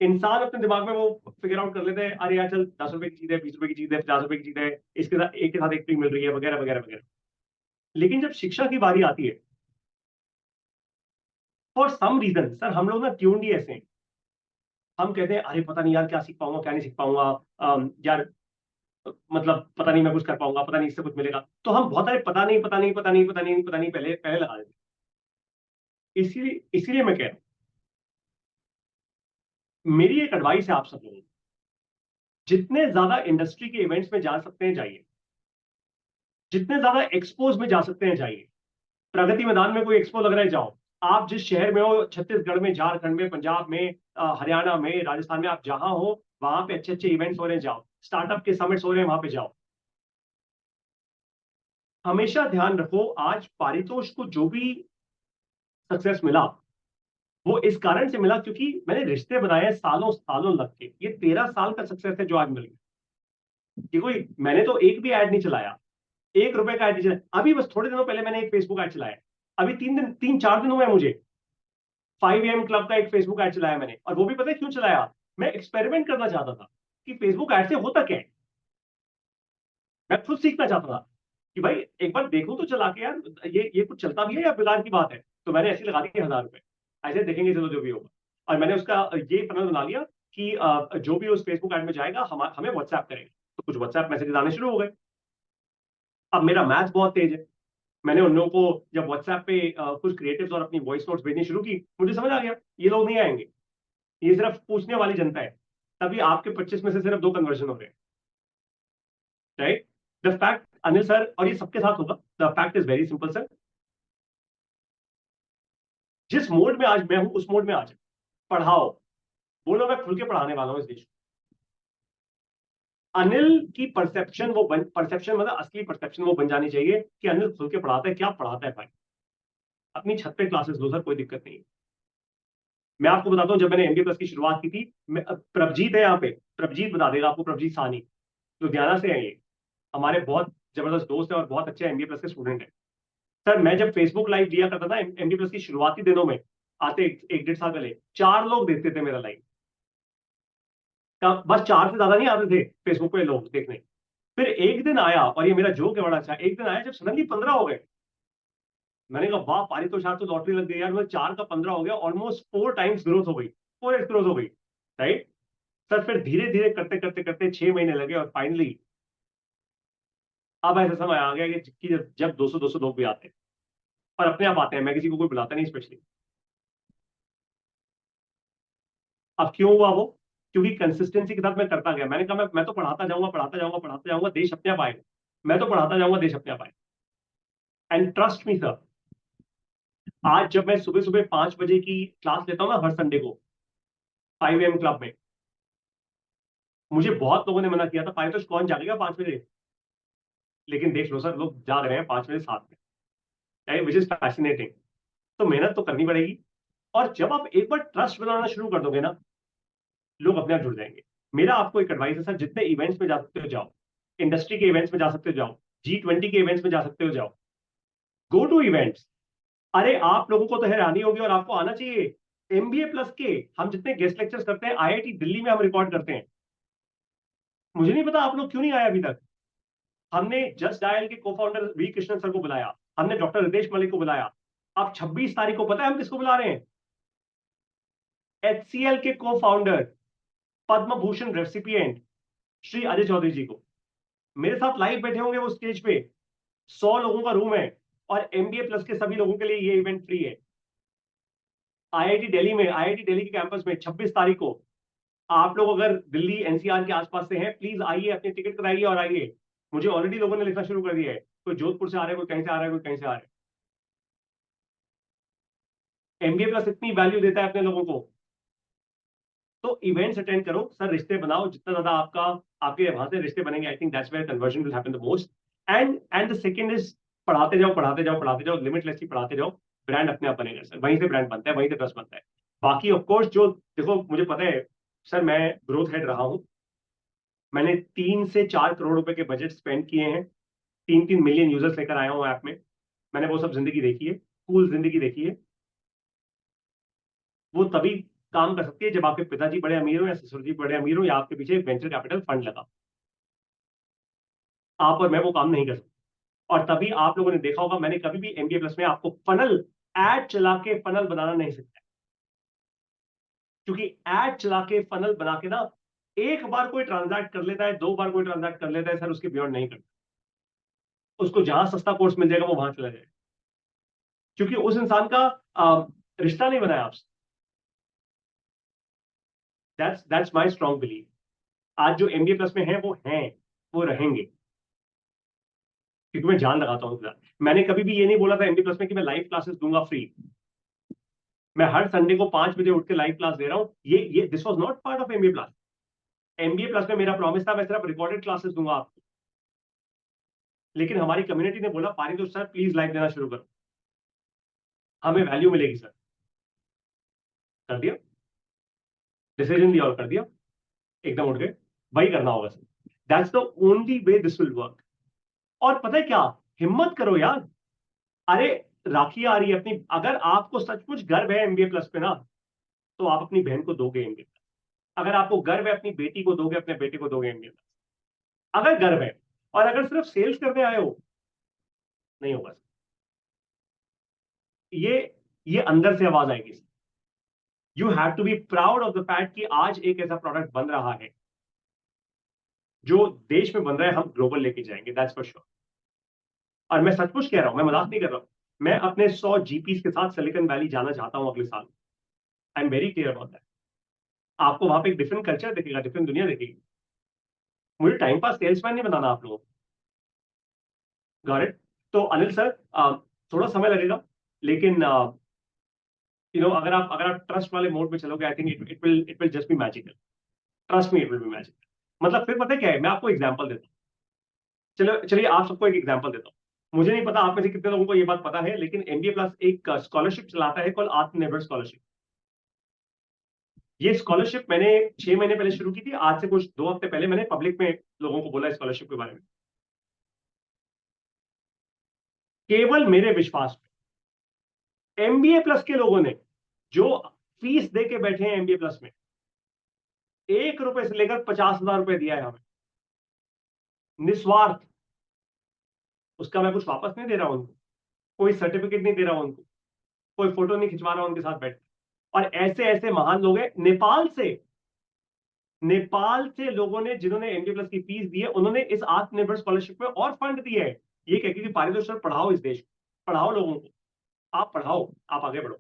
इंसान अपने दिमाग में वो फिगर आउट कर लेते हैं, अरे यार चल, ₹10 की चीज है, ₹20 की चीज है, ₹50 की चीज है, इसके साथ एक के साथ एक फ्री मिल रही है, वगैरह वगैरह वगैरह। लेकिन जब शिक्षा की बारी आती है, फॉर सम रीजन सर, हम लोग ना ट्यून्ड ही ऐसे हैं। हम कहते हैं अरे पता नहीं यार क्या सीख पाऊंगा क्या नहीं सीख पाऊंगा, यार मतलब पता नहीं मैं कुछ कर पाऊंगा, पता नहीं इससे कुछ मिलेगा, तो हम बहुत सारे पता नहीं पता नहीं पता नहीं पता नहीं पता नहीं पहले पहले लगा देते हैं। इसीलिए मैं कह रहा हूं, मेरी एक एडवाइस है आप सब लोगों को, जितने ज्यादा इंडस्ट्री के इवेंट्स में जा सकते हैं जाइए, जितने ज्यादा एक्सपोज में जा सकते हैं जाइए। प्रगति मैदान में कोई एक्सपो लग रहा है जाओ, आप जिस शहर में हो, छत्तीसगढ़ में, झारखंड में, पंजाब में, हरियाणा में, राजस्थान में, आप जहां हो वहां पे अच्छे अच्छे इवेंट्स हो रहे हैं जाओ, स्टार्टअप के समिट्स हो रहे हैं वहां पे जाओ। हमेशा ध्यान रखो, आज पारितोष को जो भी सक्सेस मिला वो इस कारण से मिला क्योंकि मैंने रिश्ते बनाए हैं सालों सालों लग के। ये 13 साल का सक्सेस है जो आज मिल गया। ये कोई, मैंने तो एक भी ऐड नहीं चलाया, 1 रुपए का ऐड नहीं चलाया। अभी बस थोड़े दिनों पहले मैंने एक फेसबुक ऐड चलाया, अभी 3-4 दिन हुए मुझे। 5 AM क्लब का एक फेसबुक ऐड चलाया मैंने, और वो भी पता है क्यों चलाया? मैं एक्सपेरिमेंट करना चाहता था कि फेसबुक ऐड से होता क्या है। मैं खुद सीखना चाहता था कि भाई एक बार देखो तो चला के यार, ये कुछ चलता भी है या बेकार की बात है। तो मैंने ऐसे लगा दिए 1000 रुपए, ऐसे देखेंगे चलो जो भी होगा। और मैंने उसका ये फनल बना लिया कि जो भी उस फेसबुक ऐड में जाएगा हमें व्हाट्सएप करेगा। तो कुछ व्हाट्सएप मैसेजेस आने शुरू हो गए। अब मेरा मैथ बहुत तेज है, मैंने उन लोगों को जब व्हाट्सएप पे कुछ क्रिएटिव्स और अपनी वॉइस नोट्स भेजनी शुरू की, मुझे समझ आ गया ये लोग नहीं आएंगे, ये सिर्फ पूछने वाली जनता है। तभी आपके 25 में से सिर्फ 2 कन्वर्जन हो रहे हैं, right? The fact, Anil sir, और ये सबके साथ होगा, the fact is very simple sir. जिस मोड में आज मैं हूं उस मोड में आज पढ़ाओ, बोलो मैं खुल के पढ़ाने वाला हूं इस देश को। अनिल की परसेप्शन परसेप्शन मतलब असली परसेप्शन वो बन जानी चाहिए कि अनिल खुल के पढ़ाता है। क्या पढ़ाता है भाई? अपनी छत पे क्लासेस लो सर, कोई दिक्कत नहीं है। मैं आपको बताता हूँ, जब मैंने एमबीए प्लस की शुरुआत की थी, प्रभजीत है यहाँ पे, प्रभजीत बता देगा आपको, प्रभजीत साहनी, लुधियाना से है ये, हमारे बहुत जबरदस्त दोस्त है और बहुत अच्छे एमबीए प्लस के स्टूडेंट है। सर मैं जब फेसबुक लाइव दिया करता था एमबीए प्लस की शुरुआती दिनों में, आते 1-1.5 साल पहले 4 लोग देखते थे मेरा लाइव। बस 4 से ज्यादा नहीं आते थे फेसबुक पे लोग देखने। फिर एक दिन आया, और ये मेरा जोक है बड़ा अच्छा, एक दिन आया जब सडनली 15 हो गए। मैंने कहा वाह पारितोष तो लॉटरी लग गई यार, मतलब 4 का 15 हो गया, ऑलमोस्ट 4 टाइम्स ग्रोथ हो गई, 4x ग्रोथ हो गई, राइट? सर फिर धीरे धीरे करते करते करते 6 महीने लगे, और फाइनली अब ऐसा समय आ गया कि जब 200-200 लोग भी आते हैं, और अपने आप आते हैं, मैं किसी को कोई बुलाता नहीं स्पेशली। अब क्यों हुआ वो? क्योंकि कंसिस्टेंसी के साथ मैं करता गया। मैंने कहा मैं तो पढ़ाता जाऊंगा पढ़ाता जाऊंगा पढ़ाता जाऊंगा, देश अपने आप आएगा। मैं तो पढ़ाता जाऊंगा, देश अपने आप आएगा। एंड ट्रस्ट मी सर, आज जब मैं सुबह सुबह 5 बजे की क्लास लेता हूँ ना हर संडे को 5 AM क्लब में, मुझे बहुत लोगों ने मना किया था, पारितोष कौन जागेगा 5 बजे? लेकिन देख लो सर, लोग जाग रहे हैं 5 बजे 7 में, विच इज फैसिनेटिंग। तो मेहनत तो करनी पड़ेगी, और जब आप एक बार ट्रस्ट बनाना शुरू कर दोगे ना, लोग अपने आप जुड़ जाएंगे। मेरा आपको एक एडवाइस है सर, जितने इवेंट्स में जा सकते हो जाओ, इंडस्ट्री के इवेंट्स में जा सकते हो जाओ, G20 के इवेंट्स में जा सकते हो जाओ, गो टू इवेंट्स। अरे आप लोगों को तो हैरानी होगी और आपको आना चाहिए, एमबीए प्लस के हम जितने गेस्ट लेक्चर्स करते हैं आईआईटी दिल्ली में हम रिकॉर्ड करते हैं। मुझे नहीं पता आप लोग क्यों नहीं आए अभी तक। हमने जस्ट डायल के को फाउंडर वी कृष्णन सर को बुलाया, हमने डॉक्टर रितेश मलिक को बुलाया। अब 26 तारीख को पता है हम किसको बुला रहे हैं? HCL के को फाउंडर, पद्म भूषण रेसिपिएंट श्री अजय चौधरी जी को मेरे साथ लाइव बैठे होंगे वो स्टेज पे। 100 लोगों का रूम है, और एमबीए प्लस के सभी लोगों के लिए ये इवेंट फ्री है। आईआईटी दिल्ली में, आईआईटी दिल्ली के कैंपस में 26 तारीख को। आप लोग अगर दिल्ली एनसीआर के आसपास से हैं, प्लीज आइए, अपनी टिकट कराइए और आइए। मुझे ऑलरेडी लोगों ने लिखना शुरू कर दिया है, कोई जोधपुर से आ रहा है, कोई कहीं से आ रहा है, कोई कहीं से आ रहा है। एमबीए प्लस इतनी वैल्यू देता है अपने लोगों को, तो इवेंट्स अटेंड करो सर, रिश्ते बनाओ। जितना ज्यादा आपके वहां से रिश्ते बनेंगे, I think that's where conversion will happen the most. And the second is, पढ़ाते जाओ पढ़ाते जाओ पढ़ाते जाओ, लिमिटलेसली पढ़ाते जाओ, ब्रांड अपने आप बनेगा सर। वहीं से ब्रांड बनता है, वहीं से ट्रस्ट बनता है। बाकी ऑफ कोर्स जो, देखो मुझे पता है सर, मैं ग्रोथ हेड रहा हूं, मैंने 3 से 4 करोड़ रुपए के बजट स्पेंड किए हैं, 3-3 मिलियन यूजर्स लेकर आया हूं ऐप में। मैंने वो सब जिंदगी देखी है, कूल जिंदगी देखी है। वो तभी काम कर सकती है जब आपके पिताजी बड़े अमीर हो, या ससुर जी बड़े अमीर हो, या आपके पीछे वेंचर कैपिटल फंड लगा। आप और मैं वो काम नहीं कर सकते। और तभी आप लोगों ने देखा होगा, मैंने कभी भी एमबीए प्लस में आपको फनल ऐड चला के फनल बनाना नहीं सिखाया। क्योंकि एड चला के फनल बना के ना, एक बार कोई ट्रांजैक्ट कर लेता है, 2 बार कोई ट्रांजैक्ट कर लेता है सर, उसके बियॉन्ड नहीं करता। उसको जहां सस्ता कोर्स मिल जाएगा वो वहां चला जाएगा, क्योंकि उस इंसान का रिश्ता नहीं बनाया आपसे। That's my strong believe. आज जो MBA प्लस में है वो रहेंगे, क्योंकि मैं जान लगाता हूँ। मैंने कभी भी ये नहीं बोला था MBA प्लस में कि मैं लाइव क्लासेस दूंगा फ्री। मैं हर संडे को 5 बजे उठ के लाइव क्लास दे रहा हूँ। ये this was not part of MBA plus. MBA plus में मेरा प्रॉमिस था मैं सिर्फ रिकॉर्डेड क्लासेस दूंगा आपको, लेकिन हमारी कम्युनिटी ने बोला पारितोष सर प्लीज लाइव देना शुरू करो, हमें वैल्यू मिलेगी सर। कर दिया, डिसीजन लिया और कर दिया, एकदम उठ गए, वही करना होगा sir. That's the only way this will work. और पता है क्या, हिम्मत करो यार। अरे राखी आ रही है अपनी, अगर आपको सचमुच गर्व है MBA प्लस पे ना, तो आप अपनी बहन को दोगे MBA प्लस। अगर आपको गर्व है अपनी बेटी को दोगे, अपने बेटे को दोगे MBA प्लस, अगर गर्व है। और अगर सिर्फ सेल्स करने आए हो, नहीं होगा। ये अंदर से आवाज आएगी। You have to be proud of the fact कि आज एक ऐसा प्रोडक्ट बन रहा है जो देश में बन रहा है, हम ग्लोबल लेके जाएंगे, दैट्स फॉर श्योर। और मैं सचमुच कह रहा हूं, मैं मजाक नहीं कर रहा हूं। मैं अपने 100 GPs के साथ सिलिकॉन वैली जाना चाहता हूं अगले साल। I am very clear about that. आपको वहां पे एक डिफरेंट कल्चर दिखेगा, डिफरेंट दुनिया दिखेगी। मुझे टाइम पास सेल्समैन नहीं बनाना आप लोगों को। Got it? तो अनिल सर, थोड़ा समय लगेगा, लेकिन अगर आप ट्रस्ट वाले मोड में चलोगे, आई think it will just be magical. Trust me, it will be magical. मतलब फिर पता है क्या है, मैं आपको एग्जांपल देता हूँ। चलिए आप सबको एक एग्जांपल देता हूँ। मुझे नहीं पता आप में से कितने लोगों को ये बात पता है, लेकिन MBA प्लस एक स्कॉलरशिप चलाता है कॉल आत्मनिर्भर स्कॉलरशिप। ये स्कॉलरशिप मैंने 6 महीने पहले शुरू की थी। आज से कुछ 2 हफ्ते पहले मैंने पब्लिक में लोगों को बोला स्कॉलरशिप के बारे में, केवल मेरे विश्वास पे। MBA प्लस के लोगों ने जो फीस दे के बैठे हैं MBA प्लस में, 1 रुपए से लेकर 50,000 रुपए दिया है हमें, निस्वार्थ। उसका मैं कुछ वापस नहीं दे रहा हूं उनको, कोई सर्टिफिकेट नहीं दे रहा हूं उनको, कोई फोटो नहीं खिंचवा रहा हूं उनके साथ बैठ। और ऐसे ऐसे महान लोग हैं नेपाल से लोगों ने, जिन्होंने MBA प्लस की फीस दी है, उन्होंने इस आत्मनिर्भर स्कॉलरशिप में और फंड दिए हैं। ये कह के कि पारितोष सर पढ़ाओ इस देश को, पढ़ाओ लोगों को, आप पढ़ाओ, आप आगे बढ़ो।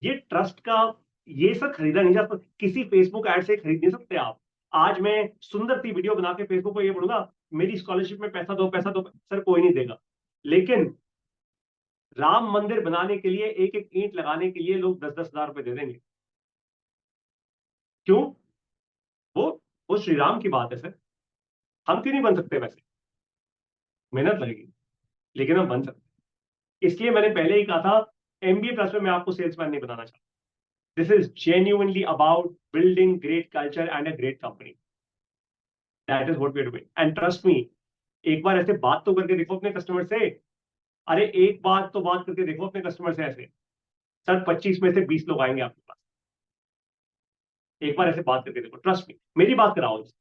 ये ट्रस्ट का, ये सब खरीदा नहीं जा सकता, किसी फेसबुक ऐड से खरीद नहीं सकते आप। आज मैं सुंदर सी वीडियो बना के फेसबुक पर ये बोलूंगा मेरी स्कॉलरशिप में पैसा दो, पैसा दो, सर कोई नहीं देगा। लेकिन राम मंदिर बनाने के लिए एक एक ईंट लगाने के लिए लोग 10-10 हजार रुपए दे देंगे। क्यों? वो वो श्री राम की बात है सर। हम क्यों नहीं बन सकते? वैसे मेहनत लगेगी, लेकिन हम बन सकते। इसलिए मैंने पहले ही कहा था MBA प्लस में मैं आपको सेल्समैन नहीं बनाना चाहता। This is genuinely about building great culture and a great company. That is what we are doing and trust me. एक बार ऐसे बात तो करके देखो अपने कस्टमर से। अरे एक बात तो बात करके देखो अपने कस्टमर से ऐसे, सर 25 में से 20 लोग आएंगे आपके पास। एक बार ऐसे बात करके देखो, ट्रस्ट मी, मेरी बात कराओ इनसे।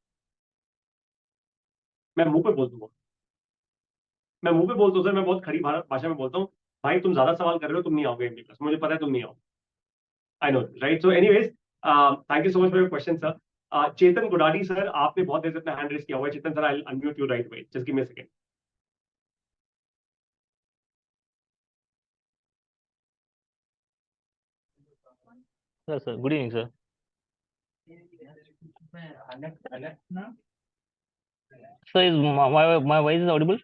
मैं मुंह पे बोल दूंगा, मैं मुंह पे बोलता हूँ सर, मैं बहुत खड़ी भाषा में बोलता हूँ, भाई तुम ज्यादा सवाल कर रहे हो, तुम नहीं आओगे MBA प्लस, मुझे पता है तुम नहीं आओगे। I know, right? So anyways, thank you so much for your question sir. Chetan Gudari sir, आपने बहुत देर से अपना हैंड रेस किया हुआ है। Chetan sir, I unmute you right away, just give me a second. Sir, good evening, sir. So is my voice is audible?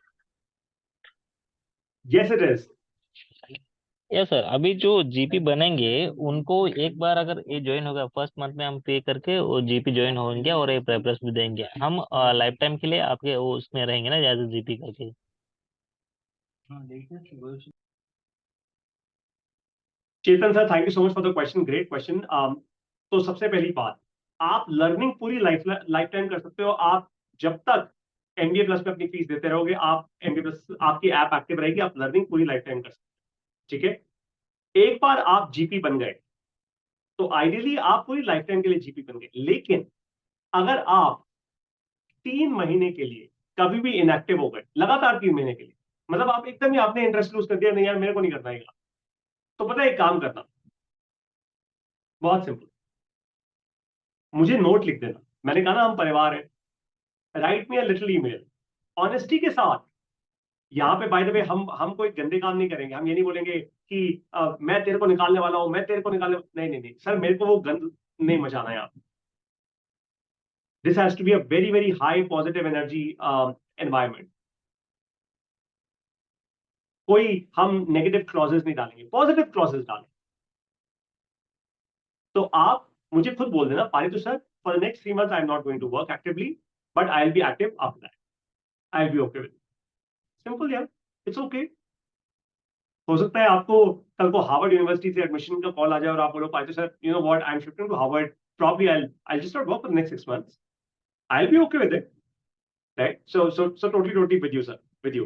Yes it is. Yes sir. अभी जो GP बनेंगे उनको एक बार अगर ये ज्वाइन होगा, फर्स्ट मंथ में हम पे करके वो GP ज्वाइन होंगे और एक रेफरेंस भी देंगे हम, लाइफ टाइम के लिए आपके वो उसमें रहेंगे ना एज GP करके। Chetan sir, thank you so much for the question, great question. तो सबसे पहली बात, आप लर्निंग पूरी लाइफ टाइम कर सकते हो। आप जब तक MBA प्लस में अपनी फीस देते रहोगे, आप MBA प्लस, आपकी ऐप एक्टिव रहेगी, आप लर्निंग पूरी लाइफ टाइम कर सकते हो। ठीक है? एक बार आप GP बन गए तो आइडियली आप पूरी लाइफ टाइम के लिए GP बन गए। लेकिन अगर आप 3 महीने के लिए कभी भी इनएक्टिव हो गए, लगातार 3 महीने के लिए, मतलब आप एकदम ही आपने इंटरेस्ट लूज कर दिया, नहीं यार मेरे को नहीं करना है, तो पता है एक काम करना, बहुत सिंपल, मुझे नोट लिख देना, मैंने कहा ना हम परिवार हैं, right me a little email honesty के साथ। यहाँ पे बाय द वे हम कोई गंदे काम नहीं करेंगे, हम ये नहीं बोलेंगे कि मैं तेरे को निकालने वाला हूं, मैं तेरे को निकालने, नहीं नहीं नहीं सर, मेरे को वो गंद नहीं मचाना है। आप, this has to be a very very high positive energy environment. कोई हम नेगेटिव क्लॉजेस नहीं डालेंगे, पॉजिटिव क्लॉजेस डालें। तो आप मुझे खुद बोल देना, Paritosh sir for the next 3 months I am not going to work actively, but I will be active after that, I will be okay with, simple यार, इट्स ओके। हो सकता है आपको कल को हार्वर्ड यूनिवर्सिटी से एडमिशन का कॉल आ जाए और आप बोलो Paritosh sir you know what, I am shifting to Harvard, probably I'll just not work for the next 6 months, I'll be okay with it, right? So totally with you sir, with you.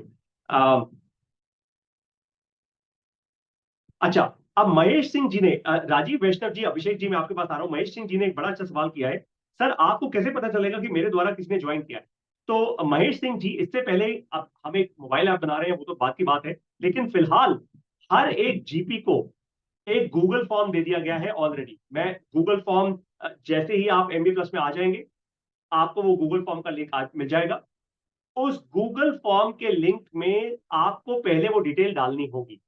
अच्छा, अब महेश सिंह जी ने राजीव वैष्णव जी, अभिषेक जी, मैं आपके पास आ रहा हूँ। महेश सिंह जी ने एक बड़ा अच्छा सवाल किया है, सर आपको कैसे पता चलेगा कि मेरे द्वारा किसने ज्वाइन किया है? तो महेश सिंह जी, इससे पहले अब हम एक मोबाइल ऐप बना रहे हैं, वो तो बात की बात है, लेकिन फिलहाल हर एक जीपी को एक गूगल फॉर्म दे दिया गया है ऑलरेडी। मैं गूगल फॉर्म, जैसे ही आप MBA प्लस में आ जाएंगे, आपको वो गूगल फॉर्म का लिंक आज मिल जाएगा। उस गूगल फॉर्म के लिंक में आपको पहले वो डिटेल डालनी होगी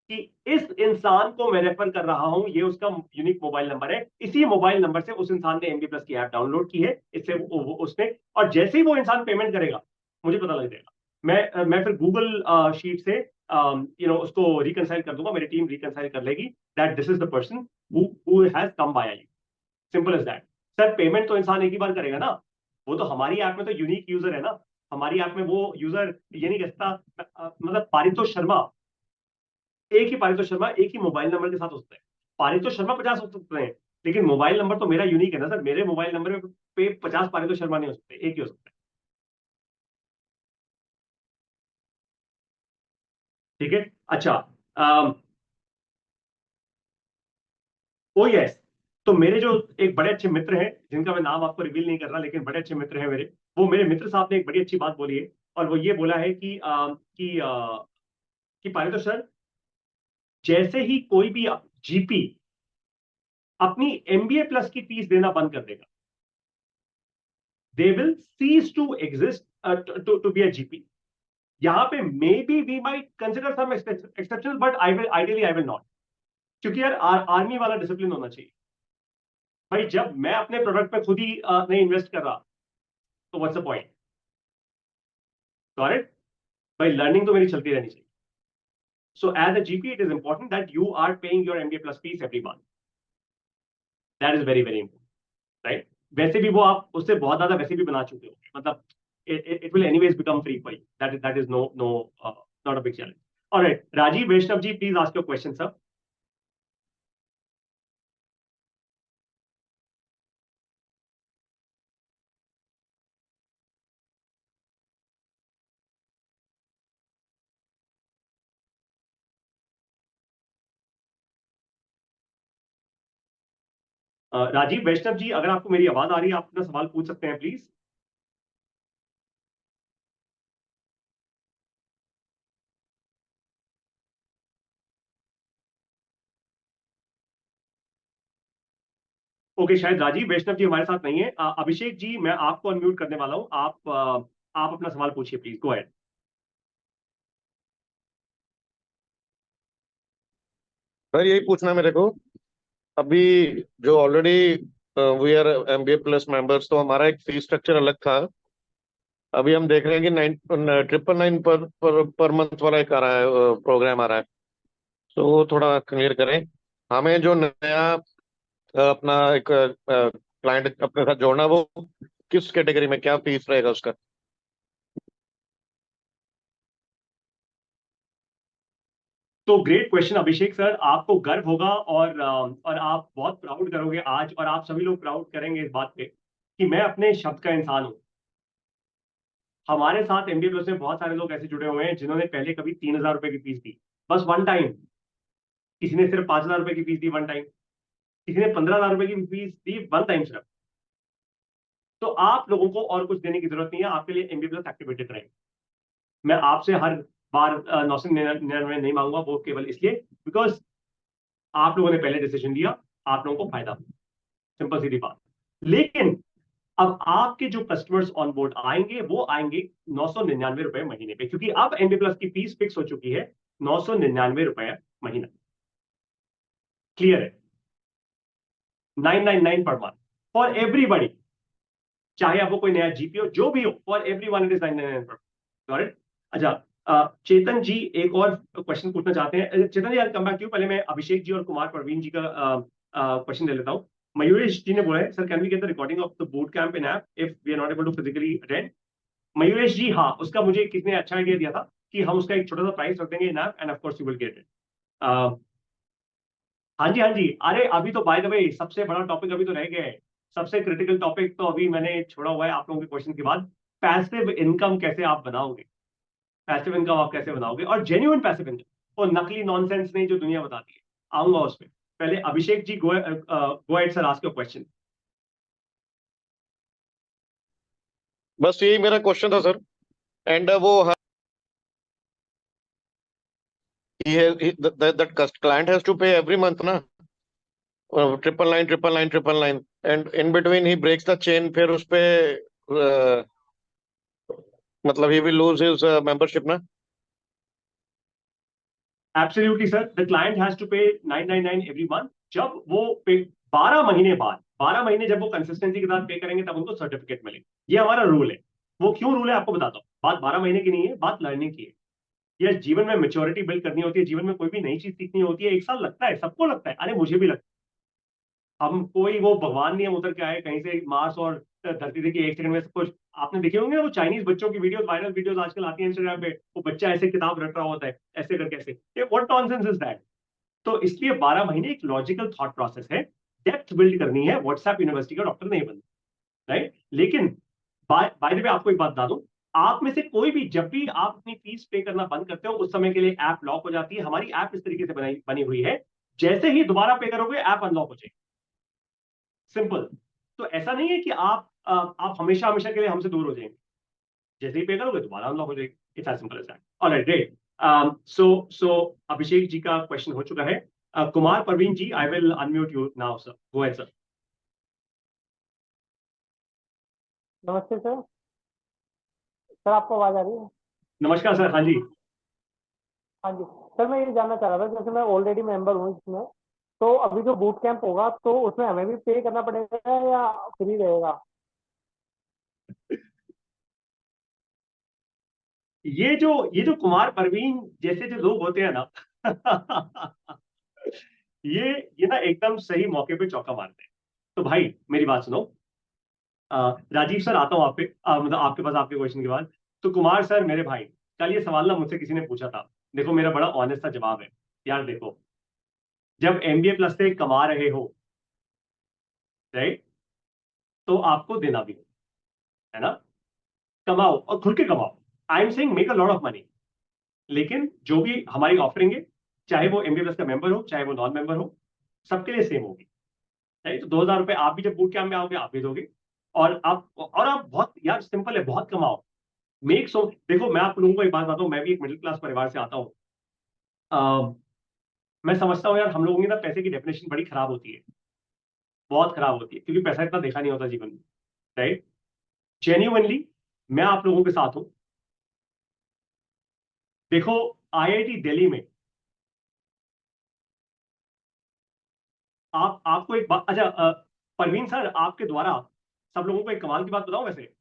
कि इस इंसान को मैं रेफर कर रहा हूं, ये उसका यूनिक मोबाइल नंबर है, इसी मोबाइल नंबर से उस इंसान ने MBA प्लस की ऐप डाउनलोड की है, इससे उसने, और जैसे ही वो इंसान पेमेंट करेगा मुझे पता लग जाएगा। मैं फिर गूगल शीट से उसको रिकंसाइल कर दूंगा, मेरी टीम रिकंसाइल कर लेगी that this is the person who has come by you, simple as that. Sir payment तो इंसान एक ही बार करेगा ना, वो तो हमारी ऐप में तो यूनिक यूजर है ना, हमारी ऐप में वो यूजर ये नहीं कहता, मतलब पारितोष शर्मा, एक ही पारितोष शर्मा एक ही मोबाइल नंबर के साथ हो सकता है। पारितोष शर्मा 50 हो सकते हैं, लेकिन मोबाइल नंबर तो मेरा यूनिक है ना सर, मेरे मोबाइल नंबर पे 50 पारितोष शर्मा नहीं हो सकते, एक ही हो सकता है। ठीक है, अच्छा, ओ यस, तो मेरे जो एक बड़े अच्छे मित्र हैं, जिनका मैं नाम आपको रिवील नहीं कर रहा, लेकिन बड़े अच्छे मित्र हैं मेरे, वो मेरे मित्र साहब ने एक बड़ी अच्छी बात बोली है, और वो ये बोला है कि पारितोष सर, जैसे ही कोई भी जीपी अपनी MBA प्लस की फीस देना बंद कर देगा, they will cease to exist to be a GP. यहाँ पे maybe we might consider some exceptions, but ideally I will not, क्योंकि यार आर्मी वाला डिसिप्लिन होना चाहिए भाई। जब मैं अपने प्रोडक्ट पे खुद ही नहीं इन्वेस्ट कर रहा, तो व्हाट्स द पॉइंट? करेक्ट भाई, लर्निंग तो मेरी चलती रहनी चाहिए। So as a GP, it is important that you are paying your MBA plus fees every month. That is very very important, right? वैसे भी वो आप उससे बहुत ज्यादा वैसे भी बना चुके हो, मतलब it will anyways become free for you. That is not a big challenge. All right, Rajiv Vaishnav ji, please ask your question, sir. Rajiv Vaishnav जी, अगर आपको मेरी आवाज आ रही है, आप अपना सवाल पूछ सकते हैं प्लीज। ओके, शायद राजीव वैष्णव जी हमारे साथ नहीं है। अभिषेक जी, मैं आपको अनम्यूट करने वाला हूं, आप अपना सवाल पूछिए प्लीज, गो अहेड। सर यही पूछना है मेरे को, अभी जो already we are MBA plus members, तो हमारा एक फी स्ट्रक्चर अलग था। अभी हम देख रहे हैं कि 999 पर मंथ वाला एक आ रहा है, प्रोग्राम आ रहा है, तो वो थोड़ा क्लियर करें। हमें जो नया अपना एक क्लाइंट अपने साथ जोड़ना, वो किस कैटेगरी में, क्या फीस रहेगा उसका? तो ग्रेट क्वेश्चन अभिषेक सर, आपको गर्व होगा और आप बहुत प्राउड करोगे आज, और आप सभी लोग प्राउड करेंगे इस बात पे कि मैं अपने शब्द का इंसान हूं। हमारे साथ MBA प्लस में बहुत सारे लोग ऐसे जुड़े हुए हैं जिन्होंने पहले कभी 3,000 रुपए की फीस दी, बस वन टाइम। किसी ने सिर्फ 5,000 रुपए की फीस दी वन टाइम, किसी ने 15,000 रुपए की फीस दी वन टाइम सिर्फ। तो आप लोगों को और कुछ देने की जरूरत नहीं है, आपके लिए MBA प्लस एक्टिवेटेड रहेगा। मैं आपसे हर बार 999 नहीं मांगूंगा, वो केवल इसलिए बिकॉज आप लोगों ने पहले डिसीजन लिया, आप लोगों को फायदा हुआ, सिंपल सीधी बात। लेकिन अब आपके जो कस्टमर्स ऑन बोर्ड आएंगे वो आएंगे 999 रुपए महीने पे, क्योंकि अब एमबी प्लस की फीस फिक्स हो चुकी है 999 रुपए महीना। क्लियर है? 999 पर मंथ फॉर एवरीबडी, चाहे आपको कोई नया जीपी हो, जो भी हो, for everyone it is 999 per month. अच्छा, चेतन जी एक और क्वेश्चन पूछना चाहते हैं। चेतन जी, आई कम बैक टू यू। पहले मैं अभिषेक जी और कुमार परवीन जी का क्वेश्चन ले लेता हूँ। मयूरेश जी ने बोला है, sir can we get the recording of the boot camp in app if we are not able to physically attend? Mayuresh ji, हाँ, उसका मुझे किसी ने अच्छा आइडिया दिया था कि हम उसका एक छोटा सा प्राइस रख देंगे in app, and of course you will get it. हाँ जी, हाँ जी। अरे अभी तो बाय द वे सबसे बड़ा टॉपिक अभी तो रह गया है, सबसे क्रिटिकल टॉपिक तो अभी मैंने छोड़ा हुआ है आप लोगों के क्वेश्चन के बाद। पैसिव इनकम कैसे आप बनाओगे, पैसिव इनकम आप कैसे बनाओगे, और जेन्युइन पैसिव इनकम, और नकली नॉनसेंस नहीं जो दुनिया बताती है। आऊंगा उस पर। पहले Abhishek ji, go ahead sir, ask your question. बस यही मेरा क्वेश्चन था सर। एंड वो that client has to pay every month ना, 999 and in between he breaks the chain, फिर उस पे मतलब he will lose his membership ना। Absolutely sir, the client has to pay 999 every month. जब वो पे 12 महीने बाद, 12 महीने जब वो कंसिस्टेंसी के साथ पे करेंगे तब उनको सर्टिफिकेट मिलेगा। ये हमारा रूल है। वो क्यों रूल है आपको बताता हूँ। बात 12 महीने की नहीं है, बात लर्निंग की है। ये जीवन में मेच्योरिटी बिल्ड करनी होती है, जीवन में कोई भी नई चीज सीखनी होती है। 1 साल लगता है, सबको लगता है, अरे मुझे भी लगता है। हम कोई वो भगवान नहीं, हम उतर के आए कहीं से मार्स और धरती से कि 1 सेकंड में सब कुछ। आपने देखे होंगे वो चाइनीज बच्चों की वीडियोस, वायरल वीडियोस आजकल आती है इंस्टाग्राम पे, वो बच्चा ऐसे किताब रट रहा होता है ऐसे करके ऐसे। ये व्हाट नॉनसेंस इज दैट? तो इसलिए 12 महीने एक लॉजिकल थॉट प्रोसेस है, डेप्थ बिल्ड करनी है। व्हाट्सएप यूनिवर्सिटी का डॉक्टर नहीं बनना, राइट? लेकिन बाय द वे आपको एक बात बता दूं, आप में से कोई भी जब भी आप अपनी फीस पे करना बंद करते हो उस समय के लिए ऐप लॉक हो जाती है। हमारी ऐप इस तरीके से बनी हुई है, जैसे ही दोबारा पे करोगे ऐप अनलॉक हो जाएगी। सिंपल। तो ऐसा नहीं है कि आप हमेशा हमेशा के लिए हमसे दूर हो जाएंगे। जैसे ही पे करोगे दोबारा अनलॉक हो जाएगी। It's as simple as that. Alright, great. So Abhishek ji का क्वेश्चन हो चुका है। Kumar Parveen ji, I will unmute you now sir, go ahead sir. नमस्ते सर। सर आपको आवाज आ रही है? नमस्कार सर, हाँ जी। हाँ जी सर, मैं ये जानना चाह रहा था, जैसे मैं ऑलरेडी मेंबर हूँ इसमें, तो अभी जो बूट कैंप होगा तो उसमें हमें भी पे करना पड़ेगा या फ्री रहेगा? ये जो कुमार परवीन जैसे जो लोग होते हैं ना ये ना एकदम सही मौके पे चौका मारते हैं। तो भाई मेरी बात सुनो। राजीव सर, आता हूँ आप पे, मतलब आपके पास आपके क्वेश्चन के बाद। तो कुमार सर मेरे भाई, कल ये सवाल ना मुझसे किसी ने पूछा था। देखो मेरा बड़ा ऑनेस्ट सा जवाब है। यार देखो, जब एमबीए प्लस से कमा रहे हो, राइट, तो आपको देना भी है ना। कमाओ और खुल के कमाओ। I am saying make a lot of money. लेकिन जो भी हमारी ऑफरिंग है, चाहे वो एमबीए प्लस का मेंबर हो चाहे वो नॉन मेंबर हो, सबके लिए सेम होगी, राइट? तो 2000 रुपए आप भी जब बूट कैंप में आओगे आप भी दोगे। और आप बहुत, यार सिंपल है, बहुत कमाओ। मेक सो, देखो मैं आप लोगों को एक बात बताता हूँ, मैं भी एक मिडिल क्लास परिवार से आता हूँ। मैं समझता हूँ यार, हम लोगों की ना पैसे की डेफिनेशन बड़ी खराब होती है, बहुत खराब होती है, क्योंकि पैसा इतना देखा नहीं होता जीवन में, राइट? जेन्युइनली मैं आप लोगों के साथ हूं। देखो, आईआईटी दिल्ली में आपको एक बात, अच्छा, परवीन सर आपके द्वारा सब लोगों को एक कमाल की बात बताऊं वैसे।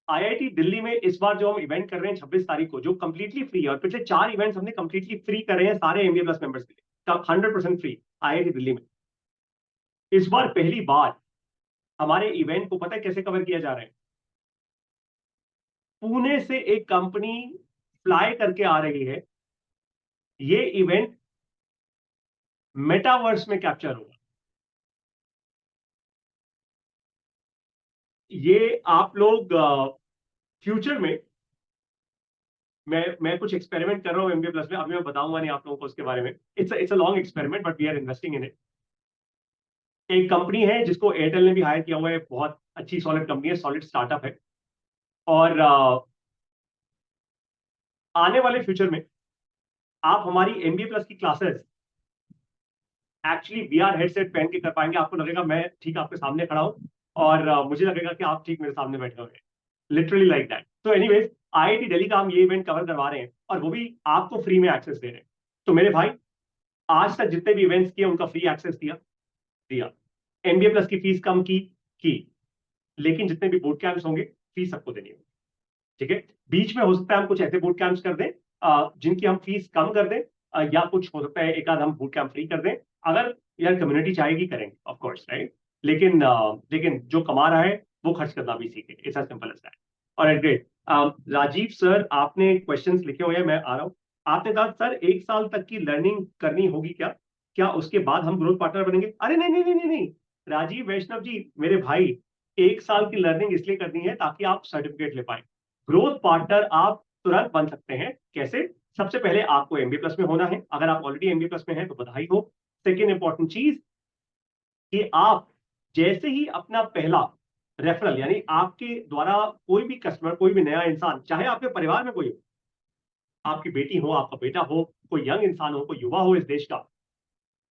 आईआईटी दिल्ली में इस बार जो हम इवेंट कर रहे हैं 26 तारीख को, जो कंप्लीटली फ्री है, और पिछले 4 इवेंट्स हमने कंप्लीटली फ्री कर रहे हैं सारे एमबीए प्लस मेंबर्स के लिए, 100% फ्री आईआईटी दिल्ली में। इस बार पहली बार हमारे इवेंट को पता है कैसे कवर किया जा रहा है? पुणे से एक कंपनी फ्लाई करके आ रही है, ये इवेंट मेटावर्स में कैप्चर होगा। ये आप लोग फ्यूचर में, मैं कुछ एक्सपेरिमेंट कर रहा हूँ एमबीए प्लस में, अभी मैं बताऊंगा नहीं आप लोगों को उसके बारे में। It's a long experiment but we are investing in it. एक कंपनी है जिसको एयरटेल ने भी हायर किया हुआ है, बहुत अच्छी सॉलिड कंपनी है, सॉलिड स्टार्टअप है। और आने वाले फ्यूचर में आप हमारी एमबीए प्लस की क्लासेस एक्चुअली VR हेडसेट पहन के कर पाएंगे। आपको लगेगा मैं ठीक आपके सामने खड़ा हूँ और मुझे लगेगा कि आप ठीक मेरे सामने बैठे हुए हैं, लिटरली लाइक दैट। तो एनीवेज, IIT दिल्ली का हम ये इवेंट कवर करवा रहे हैं और वो भी आपको फ्री में एक्सेस दे रहे हैं। तो मेरे भाई, आज तक जितने भी इवेंट्स किए उनका फ्री एक्सेस दिया। MBA प्लस की फीस कम की, लेकिन जितने भी बूट कैंप्स होंगे फीस सबको देनी होगी, ठीक है। बीच में हो सकता है हम कुछ ऐसे बूट कैंप्स कर दें जिनकी हम फीस कम कर दें, या कुछ हो सकता है एक आध हम बूट कैंप फ्री कर दें, अगर यार कम्युनिटी चाहेगी करेंगे ऑफ कोर्स, राइट। लेकिन जो कमा रहा है वो खर्च करना भी सीखे, it's as simple as that. और ग्रेट, राजीव सर आपने क्वेश्चंस लिखे हुए हैं, मैं आ रहा हूँ। आपने कहा सर 1 साल तक की लर्निंग करनी होगी क्या, क्या उसके बाद हम ग्रोथ पार्टनर बनेंगे? अरे नहीं नहीं नहीं नहीं नहीं, राजीव वैष्णव जी मेरे भाई, 1 साल की लर्निंग इसलिए करनी है ताकि आप सर्टिफिकेट ले पाए। ग्रोथ पार्टनर आप तुरंत बन सकते हैं। कैसे? सबसे पहले आपको MBA प्लस में होना है। अगर आप ऑलरेडी MBA प्लस में हैं तो बधाई हो। सेकेंड इंपॉर्टेंट चीज कि आप जैसे ही अपना पहला रेफरल, यानी आपके द्वारा कोई भी कस्टमर, कोई भी नया इंसान, चाहे आपके परिवार में कोई हो, आपकी बेटी हो, आपका बेटा हो, कोई यंग इंसान हो, कोई युवा हो इस देश का,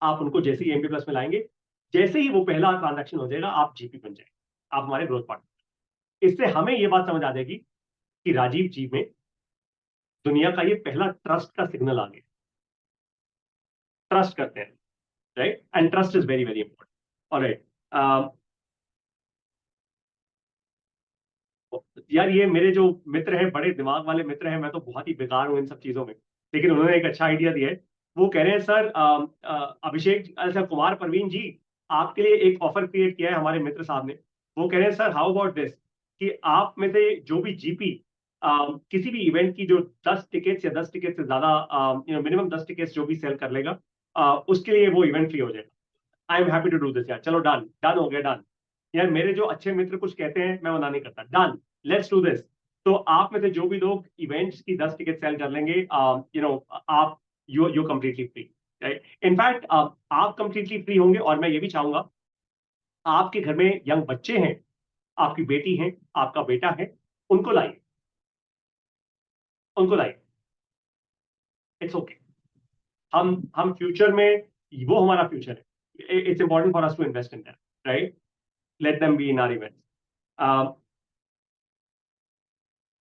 आप उनको जैसे ही MBA प्लस में लाएंगे, जैसे ही वो पहला ट्रांजैक्शन हो जाएगा, आप GP बन जाएंगे, आप हमारे ग्रोथ पार्टनर। इससे हमें ये बात समझ आ जाएगी कि राजीव जी में दुनिया का ये पहला ट्रस्ट का सिग्नल आ गया। ट्रस्ट करते हैं, right, and trust is very very important. Alright, यार ये मेरे जो मित्र हैं, बड़े दिमाग वाले मित्र हैं, मैं तो बहुत ही बेकार हूं इन सब चीजों में, लेकिन उन्होंने एक अच्छा आइडिया दिया है। वो कह रहे हैं सर, अभिषेक, अच्छा कुमार परवीन जी, आपके लिए एक ऑफर क्रिएट किया है हमारे मित्र साहब ने। वो कह रहे हैं सर हाउ अबाउट दिस, कि आप में से जो भी GP किसी भी इवेंट की जो 10 टिकट्स या 10 टिकट से ज्यादा, मिनिमम 10 टिकट्स जो भी सेल कर लेगा, उसके लिए वो इवेंट फ्री हो जाएगा। I am happy to do this यार, चलो डन, डन हो गया, डन। यार मेरे जो अच्छे मित्र कुछ कहते हैं मैं मना नहीं करता, डन, लेट्स डू दिस। तो आप में से जो भी लोग इवेंट्स की 10 टिकट सेल कर लेंगे, आप you completely free, right. In fact आप कंप्लीटली फ्री होंगे, और मैं ये भी चाहूंगा आपके घर में यंग बच्चे हैं, आपकी बेटी है, आपका बेटा है, उनको लाइए, उनको लाइए, इट्स ओके। हम फ्यूचर में, वो हमारा फ्यूचर है, it's important for us to invest in that, right. Let them be in our events.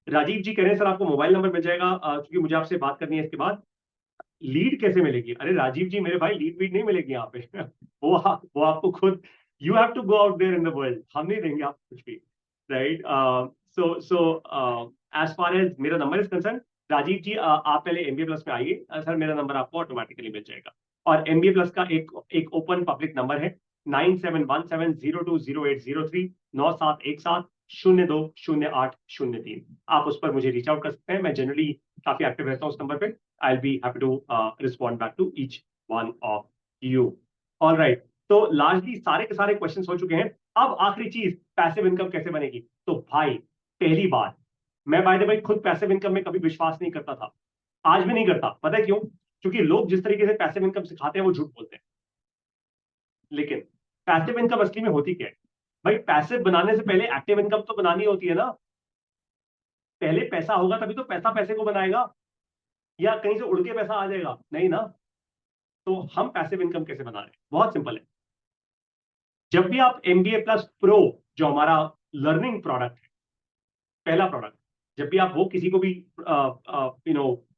Rajiv ji कह रहे हैं सर आपको मोबाइल नंबर मिल जाएगा, क्योंकि मुझे आपसे बात करनी है इसके बाद। लीड कैसे मिलेगी? अरे राजीव जी मेरे भाई, लीड वीड नहीं मिलेगी यहाँ पे वो आपको खुद, you have to go out there in the world, हम नहीं देंगे आपको कुछ भी, right. So as far as मेरा number is concerned, Rajiv ji आप पहले MBA प्लस में आइए, सर मेरा नंबर आपको ऑटोमेटिकली मिल जाएगा। और MBA प्लस का एक ओपन पब्लिक नंबर है, 9717020803, 9717020803। आप उस पर मुझे रीच आउट कर सकते हैं, मैं जनरली काफी एक्टिव रहता हूँ उस नंबर पे। I'll be happy to respond back to each one of you. All right. तो लार्जली सारे के सारे क्वेश्चंस हो चुके हैं। अब आखिरी चीज, पैसिव इनकम कैसे बनेगी? तो भाई पहली बात, मैं बाय द वे खुद पैसिव इनकम में कभी विश्वास नहीं करता था, आज भी नहीं करता। पता है क्यों? क्योंकि लोग जिस तरीके से पैसिव इनकम सिखाते हैं वो झूठ बोलते हैं। लेकिन पैसिव इनकम असली में होती क्या है? भाई पैसिव बनाने से पहले एक्टिव इनकम तो बनानी होती है ना। पहले पैसा होगा तभी तो पैसा पैसे को बनाएगा, या कहीं से उड़ के पैसा आ जाएगा? नहीं ना। तो हम पैसिव इनकम कैसे बना रहे हैं? बहुत सिंपल है। जब भी आप MBA प्लस प्रो, जो हमारा लर्निंग प्रोडक्ट है, पहला प्रोडक्ट, जब भी आप वो किसी को भी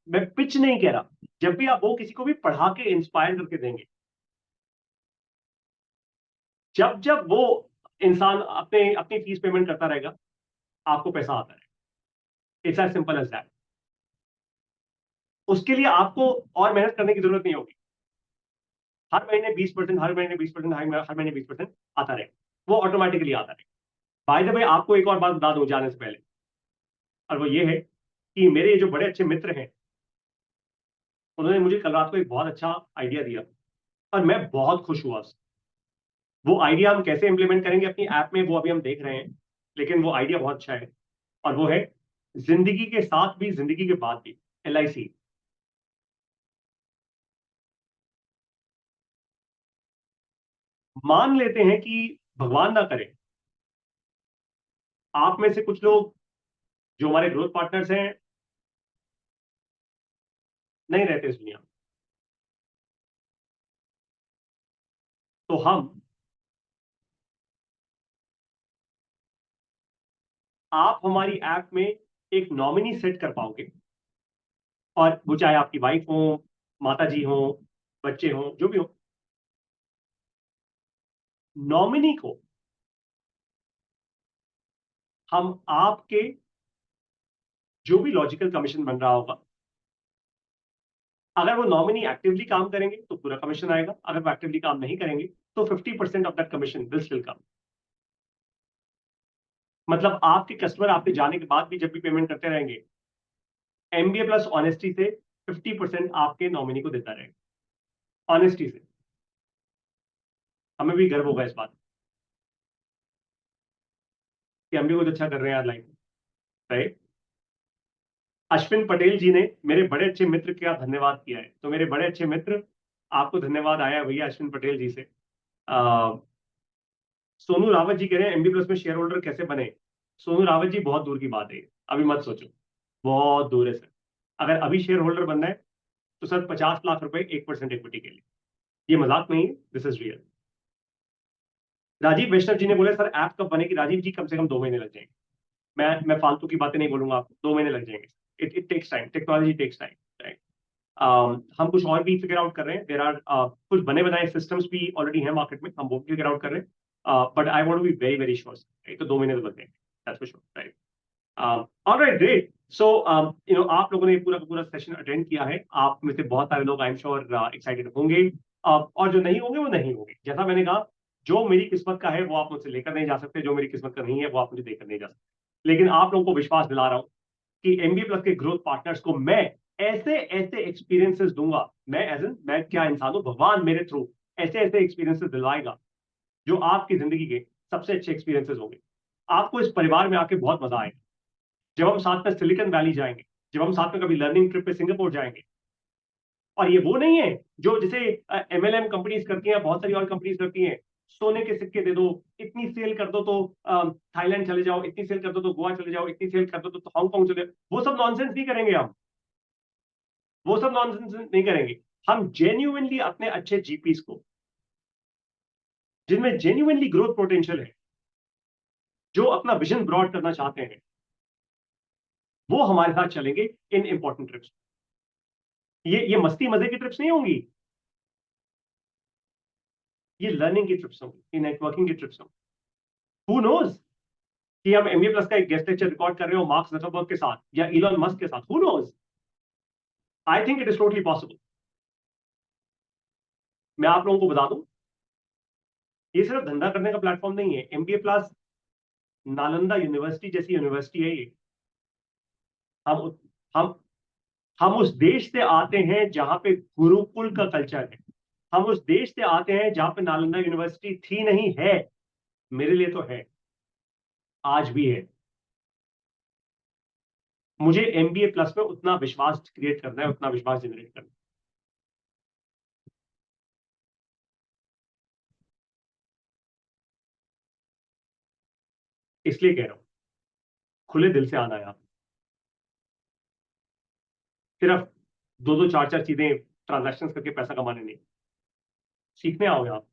मैं पिच नहीं कह रहा, जब भी आप वो किसी को भी पढ़ा के इंस्पायर करके देंगे, जब जब वो इंसान अपने अपनी फीस पेमेंट करता रहेगा, आपको पैसा आता है। It's as simple as that. उसके लिए आपको और मेहनत करने की जरूरत नहीं होगी। हर महीने 20%, हर महीने 20%, हर महीने 20% आता रहे, वो ऑटोमेटिकली आता रहे। बाय द वे आपको एक और बात बता दूं जाने से पहले, और वो ये है कि मेरे ये जो बड़े अच्छे मित्र हैं, उन्होंने मुझे कल रात को एक बहुत अच्छा आइडिया दिया और मैं बहुत खुश हुआ उससे। वो आइडिया हम कैसे इंप्लीमेंट करेंगे अपनी ऐप में, वो अभी हम देख रहे हैं, लेकिन वो आइडिया बहुत अच्छा है। और वो है जिंदगी के साथ भी जिंदगी के बाद भी, LIC। मान लेते हैं कि भगवान ना करे आप में से कुछ लोग जो हमारे ग्रोथ पार्टनर्स हैं नहीं रहते इस दुनिया में, तो आप हमारी ऐप में एक नॉमिनी सेट कर पाओगे, और वो चाहे आपकी वाइफ हो, माता जी हो, बच्चे हो, जो भी हो। नॉमिनी को हम आपके जो भी लॉजिकल कमीशन बन रहा होगा, अगर वो नॉमिनी एक्टिवली काम करेंगे तो पूरा कमीशन आएगा, अगर वो एक्टिवली काम नहीं करेंगे तो 50% of that commission will still come. मतलब आपके कस्टमर आपके जाने के बाद भी जब भी पेमेंट करते रहेंगे, एमबीए प्लस ऑनेस्टी से 50% आपके नॉमिनी को देता रहेगा, ऑनेस्टी से। हमें भी गर्व होगा इस बात कि हम भी कुछ अच्छा कर रहे हैं यार लाइफ में, राइट। अश्विन पटेल जी ने मेरे बड़े अच्छे मित्र का धन्यवाद किया है, तो मेरे बड़े अच्छे मित्र, आपको धन्यवाद आया है भैया अश्विन पटेल जी से। सोनू रावत जी कह रहे हैं एमबी प्लस में शेयर होल्डर कैसे बने। सोनू रावत जी बहुत दूर की बात है, अभी मत सोचो, बहुत दूर है सर। अगर अभी शेयर होल्डर बनना है तो सर 50 लाख रुपए 1% इक्विटी के लिए, ये मजाक नहीं है, this is real. Rajiv Vaishnav जी ने बोला सर ऐप कब बनेगी। राजीव जी कम से कम 2 महीने लग जाएंगे। मैं फालतू की बातें नहीं बोलूंगा आपको, 2 महीने लग जाएंगे। It takes time, technology takes time, right. हम कुछ और भी फिगर आउट कर रहे हैं। देर आर कुछ बने बनाए सिस्टम्स भी ऑलरेडी हैं मार्केट में, हम वो भी फिगर आउट कर रहे हैं। But I want to be very very sure, तो 2 महीने तो लग जाएंगे, that's for sure, right. Alright, great. So आप लोगों ने पूरा का पूरा सेशन अटेंड किया है। आप में से बहुत सारे लोग आई एम श्योर एक्साइटेड होंगे, और जो नहीं होंगे वो नहीं होंगे। जैसा मैंने कहा, जो मेरी किस्मत का है वो आप मुझसे लेकर नहीं जा सकते, जो मेरी किस्मत का नहीं है वो आप मुझे देकर नहीं जा सकते। लेकिन आप लोगों को विश्वास दिला रहा हूं कि एमबीए प्लस के ग्रोथ पार्टनर्स को मैं ऐसे ऐसे एक्सपीरियंसेस दूंगा। मैं क्या इंसान हूं, भगवान मेरे थ्रू ऐसे ऐसे एक्सपीरियंसेस दिलवाएगा जो आपकी जिंदगी के सबसे अच्छे एक्सपीरियंसेस होंगे। आपको इस परिवार में आके बहुत मजा आएगा। जब हम साथ में सिलिकॉन वैली जाएंगे, जब हम साथ में कभी लर्निंग ट्रिप पे सिंगापुर जाएंगे, और ये वो नहीं है जो जैसे एमएलएम कंपनीज करती हैं, बहुत सारी और कंपनीज करती हैं, सोने के सिक्के दे दो, इतनी सेल कर दो तो थाईलैंड चले जाओ, इतनी सेल कर दो तो गोवा चले जाओ, इतनी सेल कर दो तो हांगकांग चले जाओ। वो सब नॉनसेंस नहीं करेंगे हम, वो सब नॉनसेंस नहीं करेंगे। हम जेन्युइनली अपने अच्छे जीपीस को, जिनमें जेन्युइनली ग्रोथ पोटेंशियल है, जो अपना विजन ब्रॉड करना चाहते हैं, वो हमारे साथ चलेंगे इन इंपॉर्टेंट ट्रिप्स। ये मस्ती मजे की ट्रिप्स नहीं होंगी, ये लर्निंग की ट्रिप्स होंगी, ये नेटवर्किंग की ट्रिप्स होंगी। हु नोज कि हम एमबीए प्लस का एक गेस्ट लेक्चर रिकॉर्ड कर रहे हो मार्क जकरबर्ग के साथ या इलॉन मस्क के साथ, who knows. I think it is totally possible. मैं आप लोगों को बता दूं, ये सिर्फ धंधा करने का प्लेटफॉर्म नहीं है। एमबीए प्लस नालंदा यूनिवर्सिटी जैसी यूनिवर्सिटी है ये। हम हम हम उस देश से आते हैं जहां पे गुरुकुल का कल्चर है। हम उस देश से आते हैं जहां पे नालंदा यूनिवर्सिटी थी नहीं, है। मेरे लिए तो है, आज भी है। मुझे एमबीए प्लस में उतना विश्वास क्रिएट करना है, उतना विश्वास जनरेट करना है। इसलिए कह रहा हूं, खुले दिल से आना है आप। सिर्फ 2-2 4-4 चीजें ट्रांजैक्शन करके पैसा कमाने नहीं, सीखने आओगे आप।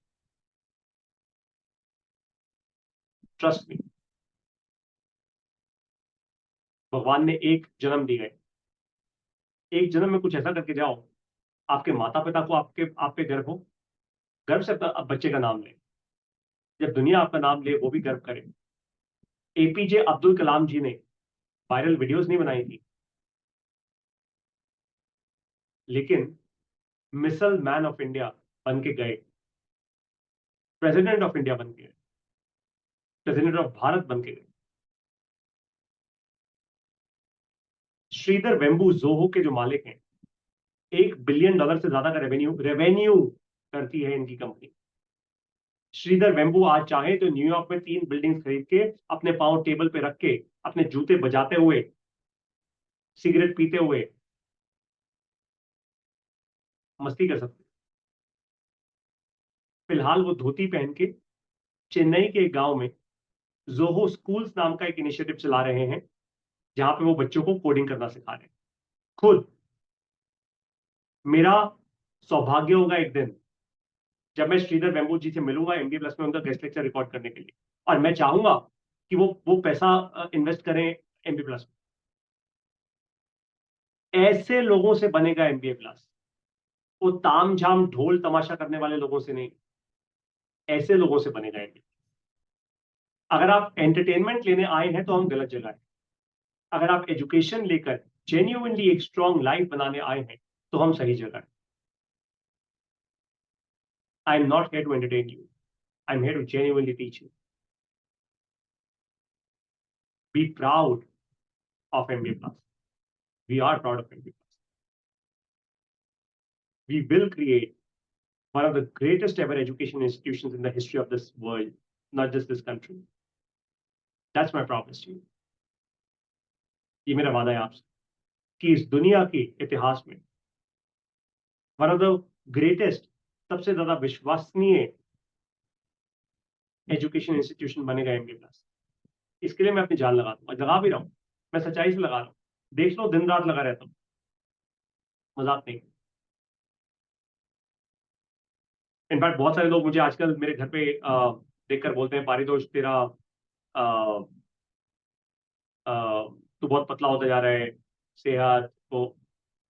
ट्रस्ट मी, भगवान ने एक जन्म दिया है, एक जन्म में कुछ ऐसा करके जाओ, आपके माता पिता को आप पे गर्व हो, गर्व से अपना बच्चे का नाम ले। जब दुनिया आपका नाम ले वो भी गर्व करे। एपीजे अब्दुल कलाम जी ने वायरल वीडियोस नहीं बनाई थी, लेकिन मिसल मैन ऑफ इंडिया बन के गए, प्रेसिडेंट ऑफ इंडिया बन के गए, प्रेसिडेंट ऑफ भारत बन के गए। श्रीधर वेम्बू जोहो के जो मालिक हैं, $1 बिलियन से ज्यादा का रेवेन्यू करती है इनकी कंपनी। श्रीधर वेम्बू आज चाहे तो न्यूयॉर्क में 3 बिल्डिंग्स खरीद के अपने पांव टेबल पे रख के अपने जूते बजाते हुए, सिगरेट पीते हुए मस्ती कर सकते। फिलहाल वो धोती पहन के चेन्नई के एक गांव में जोहो स्कूल्स नाम का एक इनिशिएटिव चला रहे हैं, जहां पे वो बच्चों को कोडिंग करना सिखा रहे हैं खुद। मेरा सौभाग्य होगा एक दिन जब मैं श्रीधर वेम्बू जी से मिलूंगा एमबीए प्लस में उनका गेस्ट लेक्चर रिकॉर्ड करने के लिए, और मैं चाहूंगा कि वो पैसा इन्वेस्ट करें एमबीए प्लस में। ऐसे लोगों से बनेगा एमबीए प्लस, वो ताम झाम ढोल तमाशा करने वाले लोगों से नहीं, ऐसे लोगों से बनेगा एमबीए। अगर आप एंटरटेनमेंट लेने आए हैं तो हम गलत जगह है। अगर आप एजुकेशन लेकर जेन्युइनली एक स्ट्रॉन्ग लाइफ बनाने आए हैं तो हम सही जगह है। I am not here to entertain you, I am here to genuinely teach you. Be proud of MBA plus. We are proud of MBA plus. We will create one of the greatest ever education institutions in the history of this world, not just this country. That's my promise to you. ये मेरा वादा है आपसे कि इस दुनिया के इतिहास में one of the greatest, सबसे ज्यादा विश्वसनीय एजुकेशन इंस्टीट्यूशन बनेगा एमबीए प्लस। इसके लिए मैं अपनी जान लगा दूंगा, लगा भी रहा हूं, मैं सच्चाई से लगा रहा हूं। देख लो, दिन रात लगा रहता हूं, मजाक नहीं। इनफैक्ट बहुत सारे लोग मुझे आजकल मेरे घर पे देखकर बोलते हैं, पारितोष तेरा तू बहुत पतला होता जा रहा है, सेहत को।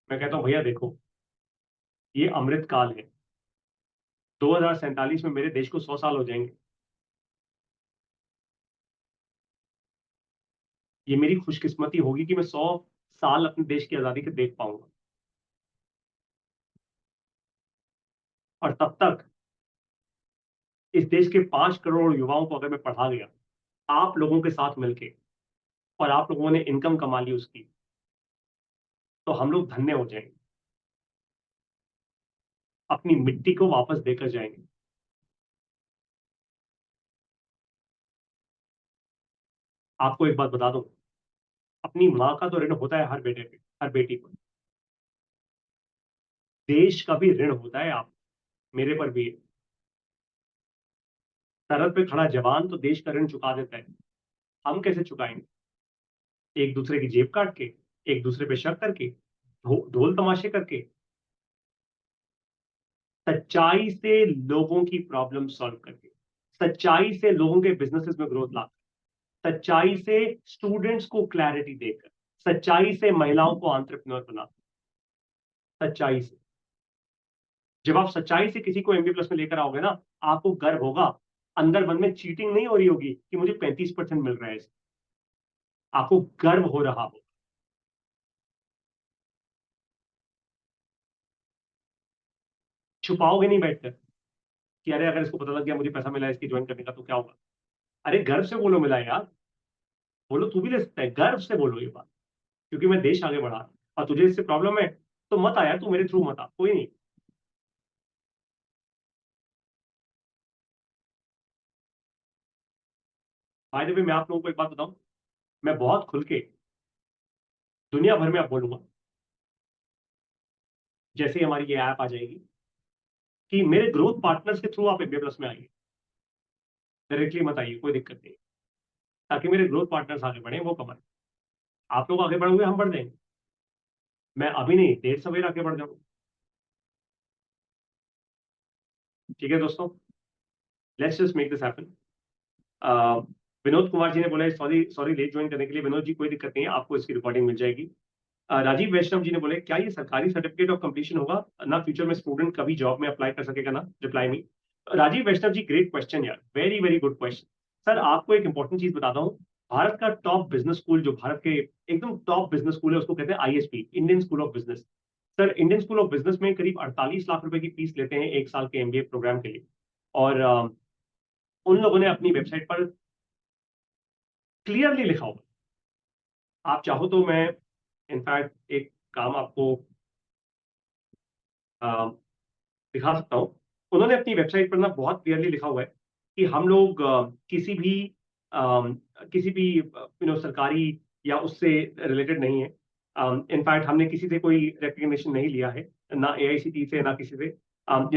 मैं कहता हूँ भैया देखो, ये अमृत काल है। 2047 में मेरे देश को 100 साल हो जाएंगे। ये मेरी खुशकिस्मती होगी कि मैं 100 साल अपने देश की आजादी के देख पाऊंगा, और तब तक इस देश के 5 करोड़ युवाओं को अगर मैं पढ़ा गया आप लोगों के साथ मिलके, और आप लोगों ने इनकम कमा ली उसकी, तो हम लोग धन्य हो जाएंगे, अपनी मिट्टी को वापस देकर जाएंगे। आपको एक बात बता दूं, अपनी माँ का तो ऋण होता है हर बेटे पे, हर बेटी पर। देश का भी ऋण होता है आप, मेरे पर भी है। सरहद पे खड़ा जवान तो देश का ऋण चुका देता है, हम कैसे चुकाएंगे? एक दूसरे की जेब काट के, एक दूसरे पे शक करके, ढोल तमाशे करके। सच्चाई से लोगों की प्रॉब्लम सॉल्व करके, सच्चाई से लोगों के बिजनेसेस में ग्रोथ लाकर, सच्चाई से स्टूडेंट्स को क्लैरिटी देकर, सच्चाई से महिलाओं को एंटरप्रेन्योर बनाकर। सच्चाई से जब आप सच्चाई से किसी को एमबीए प्लस में लेकर आओगे ना, आपको गर्व होगा। अंदर मन में चीटिंग नहीं हो रही होगी कि मुझे 35% मिल रहा है, आपको गर्व हो रहा हो। छुपाओगे नहीं बैठकर कि अरे अगर इसको पता लग गया मुझे पैसा मिला है इसकी ज्वाइन करने का तो क्या होगा। अरे गर्व से बोलो मिला है यार, बोलो, तू भी ले सकता है, गर्व से बोलो ये बात, क्योंकि मैं देश आगे बढ़ा रहा हूं। और तुझे इससे प्रॉब्लम है तो मत आ यार, तू मेरे थ्रू मत आ, कोई नहीं। बाय द वे, मैं आप लोगों को एक बात बताऊं, मैं बहुत खुल के दुनिया भर में अब बोलूंगा जैसे ही हमारी ये ऐप आ जाएगी कि मेरे ग्रोथ पार्टनर्स के थ्रू आप एमबीए प्लस में आइए, डायरेक्टली मत आइए, कोई दिक्कत नहीं, ताकि मेरे ग्रोथ पार्टनर्स आगे बढ़े, वो कमाए। आप लोग आगे बढ़ोगे, हम बढ़ जाएंगे। मैं अभी नहीं, देर सवेर आगे बढ़ जाऊंगा। ठीक है दोस्तों, let's just make this happen. Vinod Kumar ji ने बोला सॉरी सॉरी लेट ज्वाइन करने के लिए। विनोद जी कोई दिक्कत नहीं है, आपको इसकी रिकॉर्डिंग मिल जाएगी। राजीव वैष्णव जी ने बोले क्या ये सरकारी सर्टिफिकेट ऑफ कंप्लीशन होगा ना, फ्यूचर में स्टूडेंट कभी जॉब में अप्लाई कर सकेगा ना? Reply me. Rajiv Vaishnav ji, great question यार, very very good question. Sir आपको एक इंपॉर्टेंट चीज बताता हूँ, भारत का टॉप बिजनेस स्कूल, जो भारत के एकदम टॉप बिजनेस स्कूल है, उसको कहते हैं ISB, Indian school of business. Sir Indian school of business में करीब 48 लाख रुपए की फीस लेते हैं एक साल के एमबीए प्रोग्राम के लिए। और उन लोगों ने अपनी वेबसाइट पर क्लियरली लिखा हुआ, आप चाहो तो मैं इनफैक्ट एक काम आपको दिखा सकता हूँ। उन्होंने अपनी वेबसाइट पर ना बहुत क्लियरली लिखा हुआ है कि हम लोग किसी भी सरकारी या उससे रिलेटेड नहीं है। इनफैक्ट हमने किसी से कोई रिकग्निशन नहीं लिया है, ना एआईसीटी से, ना किसी से। हम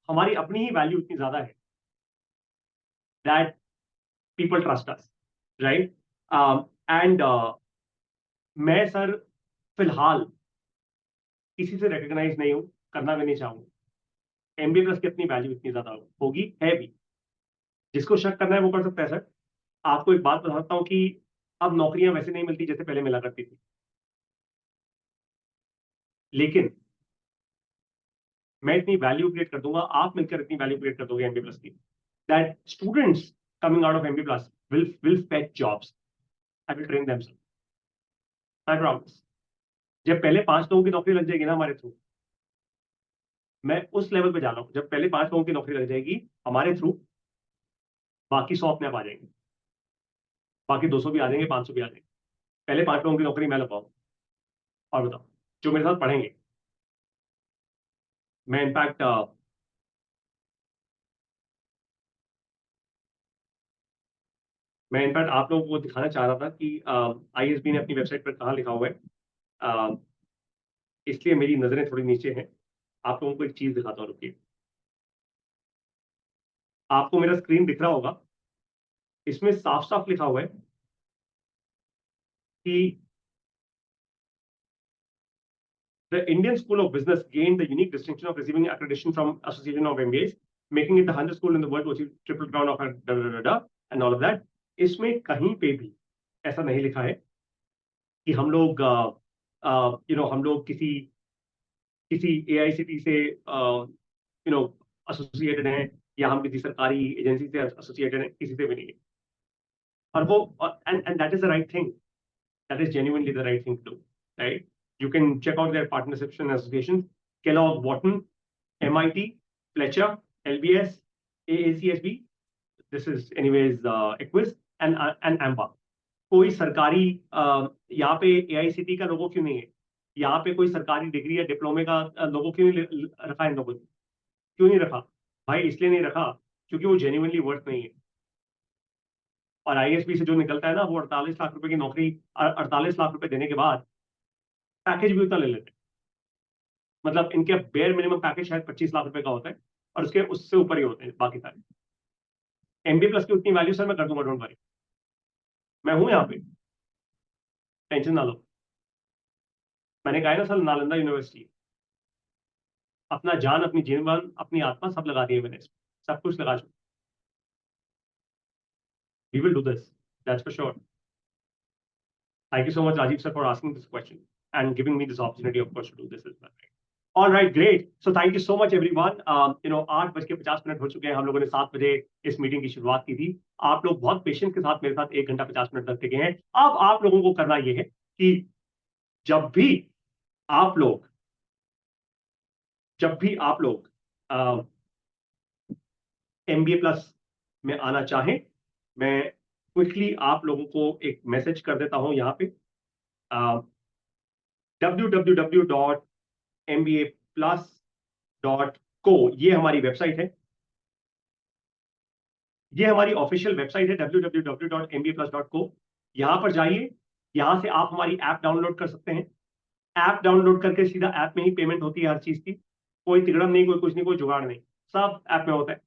हमारी अपनी ही वैल्यू इतनी ज्यादा है that people trust us, right? And मैं सर फिलहाल किसी से रिकॉग्नाइज नहीं हूं, करना भी नहीं चाहूंगा। MBA प्लस की अपनी वैल्यू इतनी ज्यादा होगी, है भी। जिसको शक करना है वो कर सकता है सर। आपको एक बात बताता हूँ कि अब नौकरियां वैसे नहीं मिलती जैसे पहले मिला करती थी, लेकिन मैं इतनी वैल्यू क्रिएट कर दूंगा, आप मिलकर इतनी वैल्यू क्रिएट कर दोगे MBA प्लस की, that students coming out of MBA plus will fetch jobs. I will train them, sir. I promise. जब पहले 5 लोगों की नौकरी लग जाएगी ना हमारे थ्रू, मैं उस लेवल पे जा रहा हूँ, जब पहले 5 लोगों की नौकरी लग जाएगी हमारे थ्रू, बाकी 100 अपने आप आ जाएंगे, बाकी 200 भी आ जाएंगे, 500 भी आ जाएंगे। पहले 5 लोगों की नौकरी मैं लगवाऊँ। और बताओ, जो मेरे साथ पढ़ेंगे, मैं इनफैक्ट आप लोगों को दिखाना चाह रहा था कि ISB ने अपनी वेबसाइट पर कहाँ लिखा हुआ है, इसलिए मेरी नजरें थोड़ी नीचे हैं। आप लोगों को एक चीज दिखाता हूँ, रुकिए। आपको मेरा स्क्रीन दिख रहा होगा, इसमें साफ साफ लिखा हुआ है कि the Indian School of Business gained the unique distinction of receiving accreditation from Association of MBAs, making it the 100th school in the world to achieve triple crown of and all of that. इसमें कहीं पे भी ऐसा नहीं लिखा है कि हम लोग हम लोग किसी AICTE से एसोसिएटेड हैं, या हम किसी सरकारी एजेंसी से एसोसिएटेड हैं, किसी से भी नहीं है। और वो and that is the right thing, that is genuinely the right thing to do, right? You can check out their partnerships and associations: Kellogg, Wharton, MIT, Fletcher, LBS, AACSB. This is anyways Equus and AMBA. कोई सरकारी यहाँ पे AICTE का लोगो क्यों नहीं है? यहाँ पे कोई सरकारी डिग्री या डिप्लोमे का लोगो क्यों नहीं रखा इन लोगों ने? क्यों नहीं रखा भाई? इसलिए नहीं रखा क्योंकि वो जेन्युइनली वर्थ नहीं है। और ISB से जो निकलता है ना, वो 48 लाख रुपए की नौकरी, 48 लाख रुपए देने के बाद पैकेज भी उतना ले लेते हैं। मतलब इनके बेयर मिनिमम पैकेज शायद 25 लाख रुपए का होता है, और उससे ऊपर ही होते हैं बाकी सारे। MBA प्लस की उतनी वैल्यू सर मैं कर दूंगा, डोंट वरी, मैं हूं यहाँ पे, टेंशन ना लो। मैंने कहा है ना सर, नालंदा यूनिवर्सिटी, अपना जान, अपनी जीवन, अपनी आत्मा सब लगा दी है मैंने इसमें, सब कुछ लगा चुका। We will do this, that's for sure. Thank you so much, Rajiv sir, for asking this question and giving me this opportunity, of course, to do this as well. All right, great. So thank you so much, everyone. 8:50 हो चुके हैं। हम लोगों ने 7 बजे इस मीटिंग की शुरुआत की थी। आप लोग बहुत पेशेंस के साथ मेरे साथ 1 घंटा 50 मिनट तक टिके हैं। अब आप लोगों को करना ये है कि जब भी आप लोग MBA प्लस में आना चाहें, मैं क्विकली आप लोगों को एक मैसेज कर देता हूं यहाँ पे, www.mbaplus.co, ये हमारी वेबसाइट है, ये हमारी ऑफिशियल वेबसाइट है www.mbaplus.co। यहां पर जाइए, यहां से आप हमारी ऐप डाउनलोड कर सकते हैं। ऐप डाउनलोड करके सीधा ऐप में ही पेमेंट होती है हर चीज की, कोई तिगड़म नहीं, कोई कुछ नहीं, कोई जुगाड़ नहीं, सब ऐप में होता है।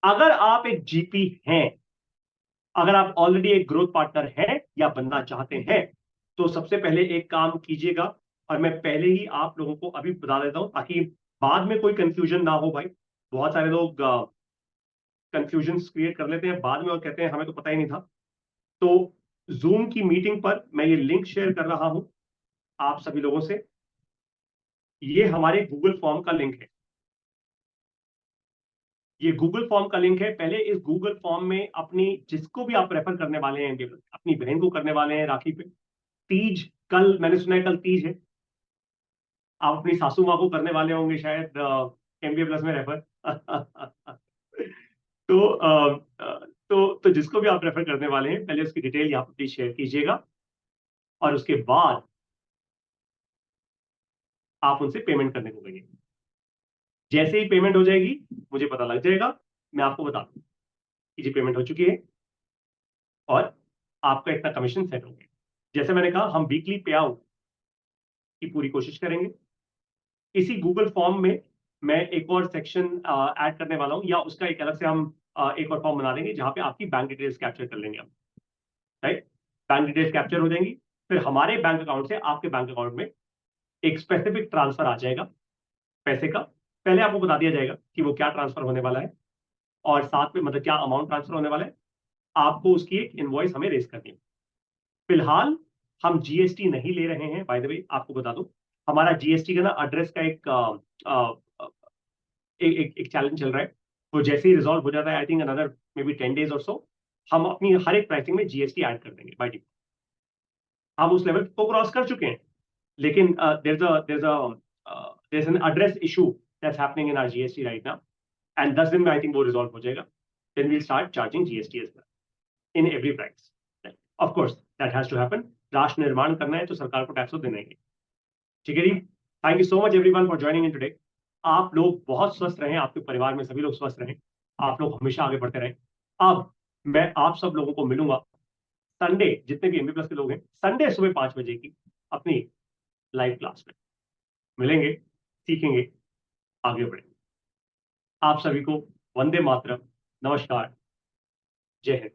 अगर आप एक GP हैं, अगर आप ऑलरेडी एक ग्रोथ पार्टनर हैं या बनना चाहते हैं, तो सबसे पहले एक काम कीजिएगा, और मैं पहले ही आप लोगों को अभी बता देता हूं ताकि बाद में कोई कंफ्यूजन ना हो। भाई बहुत सारे लोग कंफ्यूजन क्रिएट कर लेते हैं बाद में और कहते हैं हमें तो पता ही नहीं था। तो जूम की मीटिंग पर मैं ये लिंक शेयर कर रहा हूं आप सभी लोगों से। ये हमारे गूगल फॉर्म का लिंक है, ये गूगल फॉर्म का लिंक है। पहले इस गूगल फॉर्म में अपनी, जिसको भी आप रेफर करने वाले हैं, अपनी बहन को करने वाले हैं राखी पे, तीज, कल मैंने सुना है कल तीज है, आप अपनी सासू माँ को करने वाले होंगे शायद MBA प्लस में रेफर। तो जिसको भी आप रेफर करने वाले हैं, पहले उसकी डिटेल यहाँ पर प्लीज शेयर कीजिएगा, और उसके बाद आप उनसे पेमेंट करने को कहिए। जैसे ही पेमेंट हो जाएगी मुझे पता लग जाएगा, मैं आपको बता दूं कि जी पेमेंट हो चुकी है और आपका इतना कमीशन सेट हो गया। जैसे मैंने कहा, हम वीकली पे आउट की पूरी कोशिश करेंगे। इसी गूगल फॉर्म में मैं एक और सेक्शन ऐड करने वाला हूं, या उसका एक अलग से हम एक और फॉर्म बना देंगे जहां पे आपकी बैंक डिटेल्स कैप्चर कर लेंगे हम, राइट? बैंक डिटेल्स कैप्चर हो जाएंगी, फिर हमारे बैंक अकाउंट से आपके बैंक अकाउंट में एक स्पेसिफिक ट्रांसफर आ जाएगा पैसे का। पहले आपको बता दिया जाएगा कि वो क्या ट्रांसफर होने वाला है और साथ में मतलब क्या अमाउंट ट्रांसफर होने वाला है, आपको उसकी एक इनवॉइस हमें रेज करनी है। फिलहाल हम जीएसटी नहीं ले रहे हैं, बाय द वे आपको बता दूं, हमारा जीएसटी का ना एड्रेस का एक चैलेंज चल रहा है, तो जैसे ही रिजॉल्व हो जाता है, I think another may be 10 days और सो, हम अपनी हर एक प्राइसिंग में जीएसटी ऐड कर देंगे बाय डिफॉल्ट। हम उस लेवल को क्रॉस कर चुके हैं, लेकिन there's an address issue that's happening in our GST right now, and 10 दिन में I think वो resolve हो जाएगा, then we'll start charging GST as well in every price. Of course that has to happen. राष्ट्र निर्माण करना है तो सरकार को टैक्स तो देना ही है। ठीक है जी, thank you so much everyone for joining in today. आप लोग बहुत स्वस्थ रहें, आपके परिवार में सभी लोग स्वस्थ रहें, आप लोग हमेशा आगे बढ़ते रहें। अब मैं आप सब लोगों को मिलूंगा संडे, जितने भी एमबी प्लस के लोग हैं, संडे सुबह 5 बजे की अपनी लाइव क्लास में मिलेंगे, सीखेंगे, आगे बढ़ेंगे। आप सभी को वंदे मातरम, नमस्कार, जय हिंद।